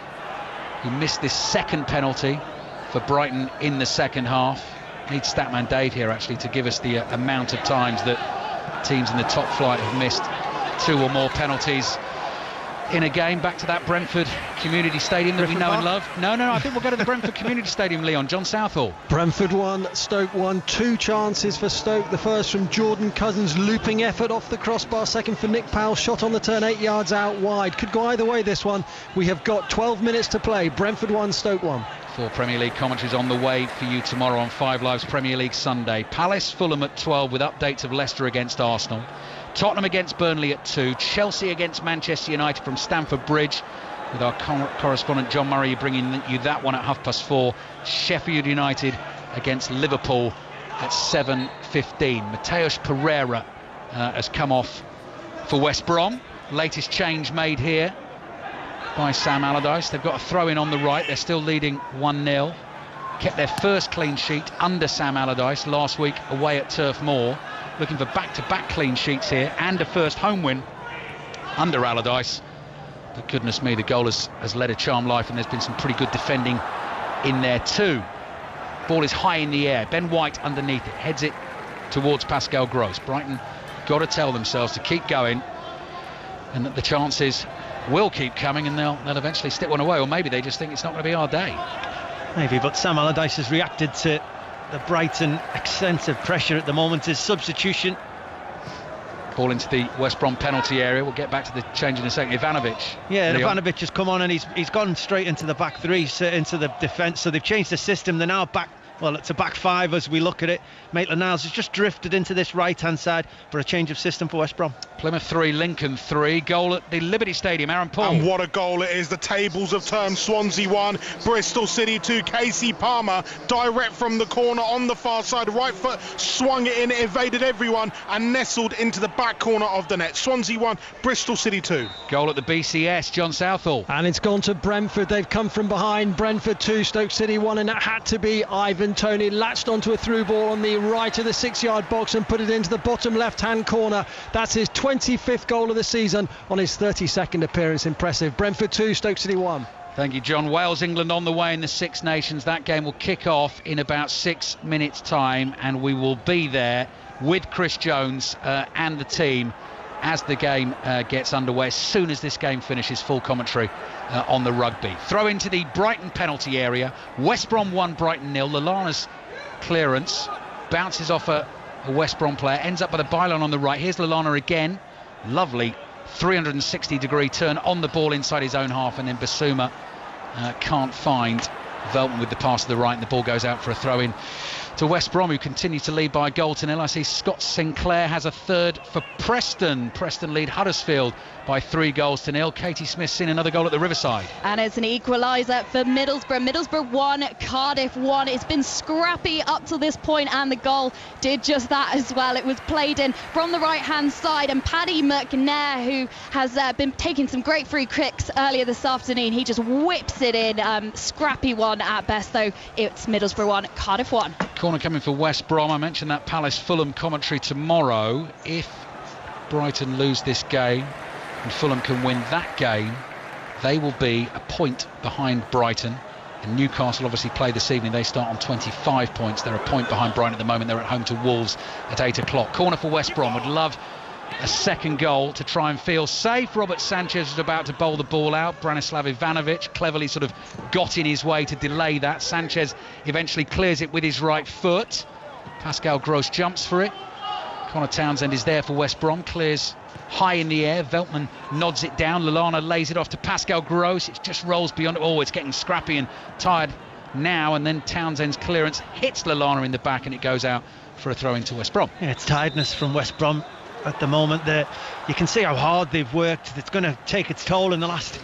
who missed this second penalty for Brighton in the second half. Need Statman Dave here actually to give us the amount of times that teams in the top flight have missed 2 or more penalties in a game. Back to that Brentford Community Stadium that we know and love. No, I think we'll go to the Brentford Community Stadium, Leon. John Southall. Brentford 1, Stoke 1. 2 chances for Stoke. The first from Jordan Cousins, looping effort off the crossbar. Second for Nick Powell, shot on the turn 8 yards out wide. Could go either way, this one. We have got 12 minutes to play. Brentford 1, Stoke 1. 4 Premier League commentaries on the way for you tomorrow on 5 Live's Premier League Sunday. Palace, Fulham at 12 with updates of Leicester against Arsenal. Tottenham against Burnley at 2. Chelsea against Manchester United from Stamford Bridge, with our correspondent John Murray bringing you that one at 4:30. Sheffield United against Liverpool at 7:15. Mateus Pereira has come off for West Brom. Latest change made here by Sam Allardyce. They've got a throw-in on the right. They're still leading 1-0. Kept their first clean sheet under Sam Allardyce last week away at Turf Moor. Looking for back-to-back clean sheets here and a first home win under Allardyce. But goodness me, the goal has led a charmed life, and there's been some pretty good defending in there too. Ball is high in the air. Ben White underneath it, heads it towards Pascal Gross. Brighton got to tell themselves to keep going, and that the chances will keep coming, and they'll eventually stick one away. Or maybe they just think it's not going to be our day. Maybe, but Sam Allardyce has reacted to the Brighton extensive pressure at the moment. His substitution. Ball into the West Brom penalty area. We'll get back to the change in a second. Ivanovic. Yeah, Ivanovic has come on and he's gone straight into the back three, into the defence. So they've changed the system. They're now back. Well, it's a back five as we look at it. Maitland-Niles has just drifted into this right-hand side for a change of system for West Brom. Plymouth 3, Lincoln 3. Goal at the Liberty Stadium. Aaron Paul. And what a goal it is. The tables have turned. Swansea 1, Bristol City 2. Casey Palmer direct from the corner on the far side. Right foot swung it in, evaded everyone and nestled into the back corner of the net. Swansea 1, Bristol City 2. Goal at the BCS. John Southall. And it's gone to Brentford. They've come from behind. Brentford 2, Stoke City 1, and it had to be Ivan Toney. Latched onto a through ball on the right of the 6-yard box and put it into the bottom left-hand corner. That's his 25th goal of the season on his 32nd appearance. Impressive. Brentford 2, Stoke City 1. Thank you, John. Wales, England on the way in the Six Nations. That game will kick off in about 6 minutes' time, and we will be there with Chris Jones and the team as the game gets underway. As soon as this game finishes, full commentary on the rugby. Throw into the Brighton penalty area. West Brom 1, Brighton 0. Lallana's clearance bounces off a West Brom player, ends up by the byline on the right. Here's Lallana again. Lovely 360-degree turn on the ball inside his own half, and then Basuma can't find Veltman with the pass to the right, and the ball goes out for a throw-in to West Brom, who continue to lead by a goal to 0. I see Scott Sinclair has a third for Preston. Preston lead Huddersfield by 3 goals to 0. Katie Smith's seen another goal at the Riverside. And it's an equaliser for Middlesbrough. Middlesbrough 1, Cardiff 1. It's been scrappy up to this point, and the goal did just that as well. It was played in from the right-hand side, and Paddy McNair, who has been taking some great free kicks earlier this afternoon, he just whips it in. Scrappy one at best, though. It's Middlesbrough 1, Cardiff 1. Corner coming for West Brom. I mentioned that Palace-Fulham commentary tomorrow. If Brighton lose this game and Fulham can win that game, they will be a point behind Brighton. And Newcastle obviously play this evening. They start on 25 points. They're a point behind Brighton at the moment. They're at home to Wolves at 8 o'clock. Corner for West Brom. Would love a second goal to try and feel safe. Robert Sanchez was about to bowl the ball out. Branislav Ivanovic cleverly sort of got in his way to delay that. Sanchez eventually clears it with his right foot. Pascal Gross jumps for it. Connor Townsend is there for West Brom, clears high in the air. Veltman nods it down. Lallana lays it off to Pascal Gross. It just rolls beyond it. Oh, it's getting scrappy and tired now, and then Townsend's clearance hits Lallana in the back, and it goes out for a throw into West Brom. Yeah, it's tiredness from West Brom at the moment. You can see how hard they've worked. It's going to take its toll in the last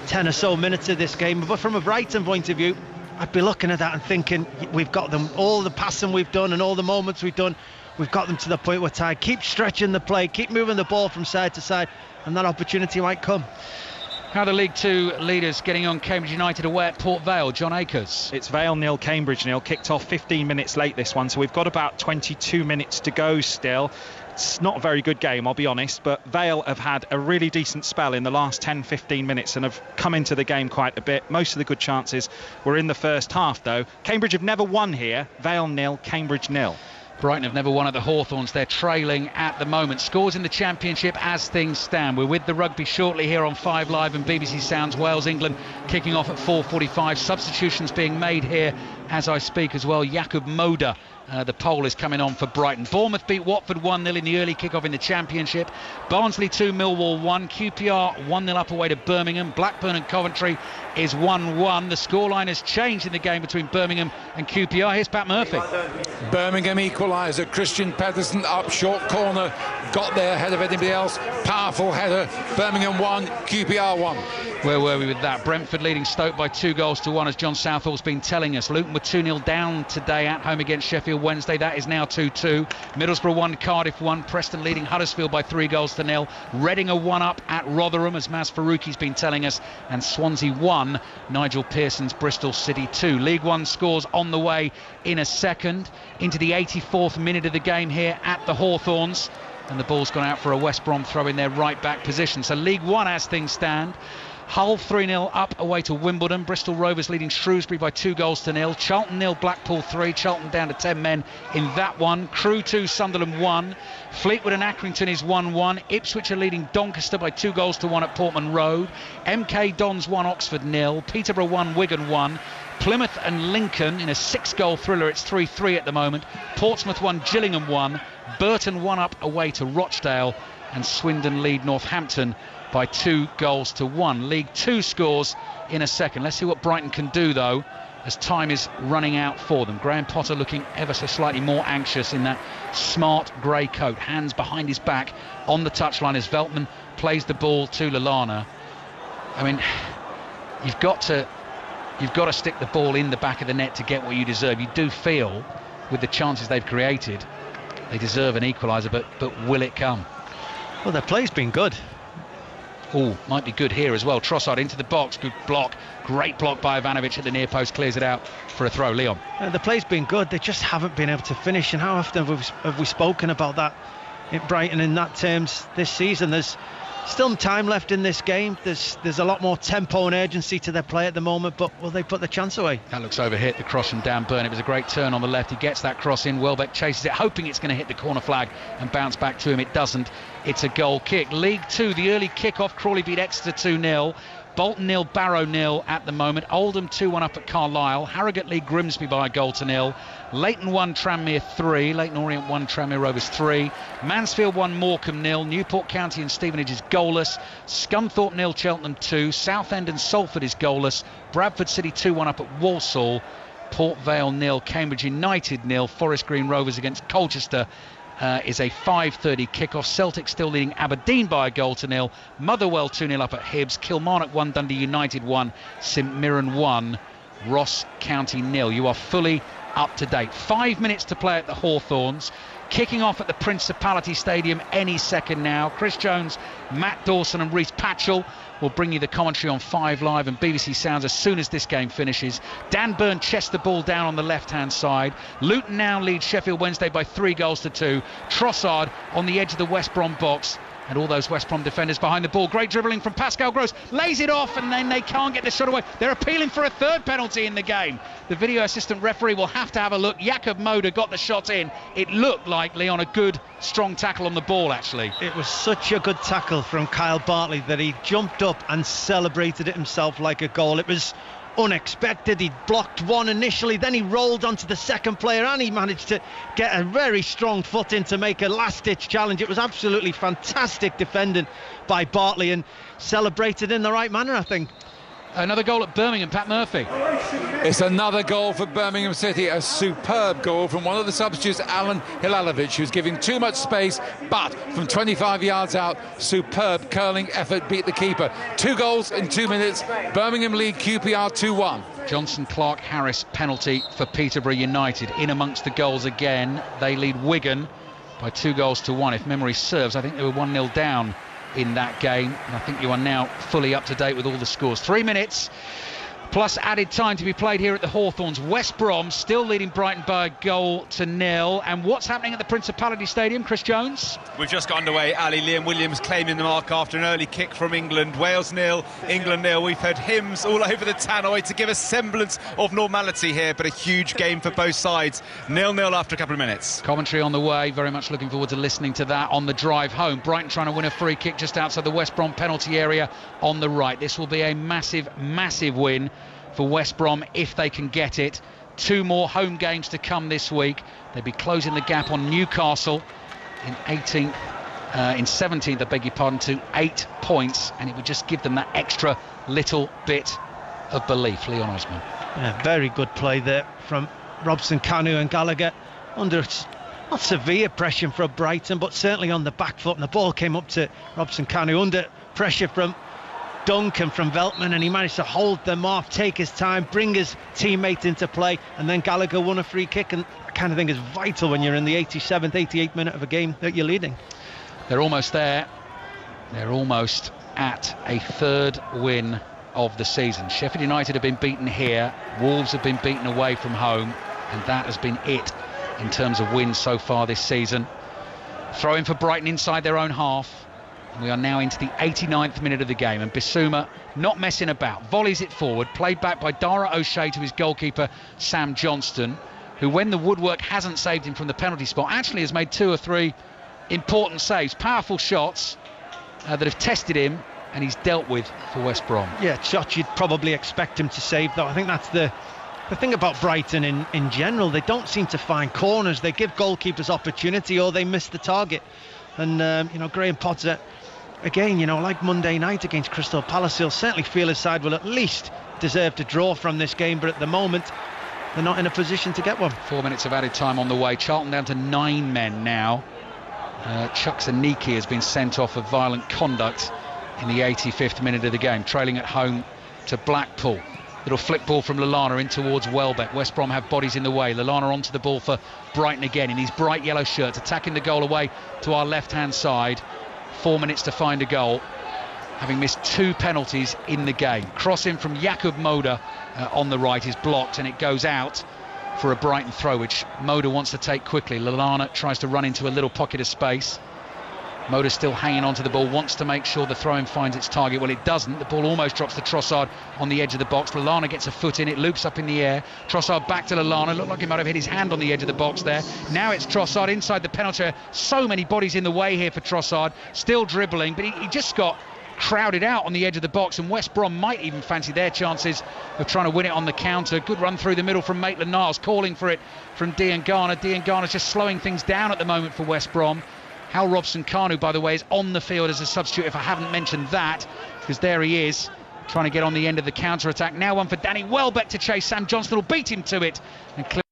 10 or so minutes of this game. But from a Brighton point of view, I'd be looking at that and thinking, we've got them, all the passing we've done and all the moments we've done, we've got them to the point we're tired. Keep stretching the play, keep moving the ball from side to side, and that opportunity might come. How the League Two leaders getting on Cambridge United away at Port Vale? John Akers. It's Vale 0, Cambridge 0. Kicked off 15 minutes late, this one, so we've got about 22 minutes to go still. It's not a very good game, I'll be honest, but Vale have had a really decent spell in the last 10-15 minutes and have come into the game quite a bit. Most of the good chances were in the first half, though. Cambridge have never won here. Vale 0, Cambridge 0. Brighton have never won at the Hawthorns. They're trailing at the moment. Scores in the Championship as things stand. We're with the rugby shortly here on 5 Live and BBC Sounds. Wales, England kicking off at 4:45. Substitutions being made here as I speak as well. Jakub Moda, the Pole, is coming on for Brighton. Bournemouth beat Watford 1-0 in the early kick-off in the Championship. Barnsley 2, Millwall 1. QPR 1-0 up away to Birmingham. Blackburn and Coventry is 1-1. The scoreline has changed in the game between Birmingham and QPR. Here's Pat Murphy. Birmingham equaliser. Christian Pedersen up short corner. got there ahead of anybody else. Powerful header. Birmingham 1, QPR 1. Where were we with that? Brentford leading Stoke by 2-1, as John Southall's been telling us. Luton were 2-0 down today at home against Sheffield Wednesday. That is now 2-2. Middlesbrough 1, Cardiff 1. Preston leading Huddersfield by 3-0. Reading are 1-up at Rotherham, as Maz Faruqi's been telling us. And Swansea 1, Nigel Pearson's Bristol City 2. League One scores on the way in a second. Into the 84th minute of the game here at the Hawthorns. And the ball's gone out for a West Brom throw in their right back position. So League One as things stand. Hull 3-0 up away to Wimbledon. Bristol Rovers leading Shrewsbury by 2-0. Charlton 0, Blackpool 3. Charlton down to 10 men in that one. Crewe 2, Sunderland 1. Fleetwood and Accrington is 1-1. Ipswich are leading Doncaster by 2-1 at Portman Road. MK Dons 1, Oxford 0. Peterborough 1, Wigan 1. Plymouth and Lincoln in a 6-goal thriller. It's 3-3 at the moment. Portsmouth 1, Gillingham 1. Burton 1-up away to Rochdale. And Swindon lead Northampton by 2-1. League Two scores in a second. Let's see what Brighton can do, though, as time is running out for them. Graham Potter looking ever so slightly more anxious in that smart grey coat, hands behind his back on the touchline as Veltman plays the ball to Lallana. I mean, you've got to stick the ball in the back of the net to get what you deserve. You do feel, with the chances they've created, they deserve an equaliser, but will it come? Well, their play's been good. Oh, might be good here as well. Trossard into the box, good block, great block by Ivanovic at the near post, clears it out for a throw. Leon. The play's been good, they just haven't been able to finish, and how often have we spoken about that in Brighton in that terms this season? There's still time left in this game. There's a lot more tempo and urgency to their play at the moment, but will they put the chance away? That looks overhit, the cross from Dan Burn. It was a great turn on the left. He gets that cross in. Welbeck chases it, hoping it's going to hit the corner flag and bounce back to him. It doesn't. It's a goal kick. League Two, the early kick-off. Crawley beat Exeter 2-0. Bolton 0, Barrow 0 at the moment. Oldham 2-1 up at Carlisle. Harrogate lead Grimsby by 1-0. Leighton 1, Tranmere 3. Leighton Orient 1, Tranmere Rovers 3. Mansfield 1, Morecambe 0. Newport County and Stevenage is goalless. Scunthorpe 0, Cheltenham 2. Southend and Salford is goalless. Bradford City 2-1 up at Walsall. Port Vale 0, Cambridge United 0. Forest Green Rovers against Colchester is a 5:30 kickoff. Celtic still leading Aberdeen by 1-0. Motherwell 2-0 up at Hibs. Kilmarnock 1, Dundee United 1. St Mirren 1, Ross County 0. You are fully up to date. 5 minutes to play at the Hawthorns. Kicking off at the Principality Stadium any second now. Chris Jones, Matt Dawson and Reece Patchell will bring you the commentary on 5 Live and BBC Sounds as soon as this game finishes. Dan Burn chests the ball down on the left-hand side. Luton now leads Sheffield Wednesday by 3-2. Trossard on the edge of the West Brom box. And all those West Brom defenders behind the ball. Great dribbling from Pascal Gross. Lays it off and then they can't get the shot away. They're appealing for a third penalty in the game. The video assistant referee will have to have a look. Jakob Moder got the shot in. It looked like, Leon, a good, strong tackle on the ball, actually. It was such a good tackle from Kyle Bartley that he jumped up and celebrated it himself like a goal. It was unexpected. He blocked one initially, then he rolled onto the second player and he managed to get a very strong foot in to make a last-ditch challenge. It was absolutely fantastic defending by Bartley and celebrated in the right manner, I think. Another goal at Birmingham, Pat Murphy. It's another goal for Birmingham City, a superb goal from one of the substitutes, Alan Hilalovic, who's giving too much space, but from 25 yards out, superb curling effort beat the keeper. 2 goals in 2 minutes. Birmingham lead QPR 2-1. Johnson Clark Harris penalty for Peterborough United. In amongst the goals again, they lead Wigan by 2-1. If memory serves, I think they were 1-0 down in that game, and I think you are now fully up to date with all the scores. 3 minutes plus added time to be played here at the Hawthorns. West Brom still leading Brighton by 1-0. And what's happening at the Principality Stadium, Chris Jones? We've just got underway, Ali. Liam Williams claiming the mark after an early kick from England. Wales 0, England 0. We've heard hymns all over the tannoy to give a semblance of normality here, but a huge game for both sides. 0-0 after a couple of minutes. Commentary on the way. Very much looking forward to listening to that on the drive home. Brighton trying to win a free kick just outside the West Brom penalty area on the right. This will be a massive, massive win for West Brom if they can get it. 2 more home games to come this week. They'll be closing the gap on Newcastle in 17th, I beg your pardon, to 8 points, and it would just give them that extra little bit of belief. Leon Osman. Yeah, very good play there from Robson, Kanu and Gallagher under not severe pressure from Brighton, but certainly on the back foot, and the ball came up to Robson-Kanu under pressure from Duncan, from Veltman, and he managed to hold them off, take his time, bring his teammate into play, and then Gallagher won a free kick, and that kind of thing is vital when you're in the 87th, 88th minute of a game that you're leading. They're almost there. They're almost at a third win of the season. Sheffield United have been beaten here, Wolves have been beaten away from home, and that has been it in terms of wins so far this season. Throw in for Brighton inside their own half. We are now into the 89th minute of the game, and Bissouma not messing about, volleys it forward, played back by Dara O'Shea to his goalkeeper Sam Johnston, who, when the woodwork hasn't saved him from the penalty spot, actually has made 2 or 3 important saves, powerful shots that have tested him, and he's dealt with for West Brom. Yeah, shots you'd probably expect him to save, though. I think that's the thing about Brighton in general. They don't seem to find corners. They give goalkeepers opportunity, or they miss the target. And Graham Potter, again, like Monday night against Crystal Palace, he'll certainly feel his side will at least deserve to draw from this game, but at the moment they're not in a position to get one. 4 minutes of added time on the way. Charlton down to 9 men now. Chuck Zaniki has been sent off for violent conduct in the 85th minute of the game, trailing at home to Blackpool. Little flick ball from Lallana in towards Welbeck. West Brom have bodies in the way. Lallana onto the ball for Brighton again in his bright yellow shirts, attacking the goal away to our left-hand side. 4 minutes to find a goal, having missed 2 penalties in the game. Cross in from Jakub Moder on the right is blocked, and it goes out for a Brighton throw, which Moder wants to take quickly. Lallana tries to run into a little pocket of space. Moder still hanging onto the ball, wants to make sure the throw-in finds its target. Well, it doesn't. The ball almost drops to Trossard on the edge of the box. Lallana gets a foot in, it loops up in the air. Trossard back to Lallana. Looked like he might have hit his hand on the edge of the box there. Now it's Trossard inside the penalty area. So many bodies in the way here for Trossard. Still dribbling, but he just got crowded out on the edge of the box, and West Brom might even fancy their chances of trying to win it on the counter. Good run through the middle from Maitland-Niles, calling for it from Dean Garner. Dean Garner's just slowing things down at the moment for West Brom. Hal Robson-Kanu, by the way, is on the field as a substitute, if I haven't mentioned that, because there he is, trying to get on the end of the counter-attack. Now one for Danny Welbeck to chase. Sam Johnston will beat him to it and clear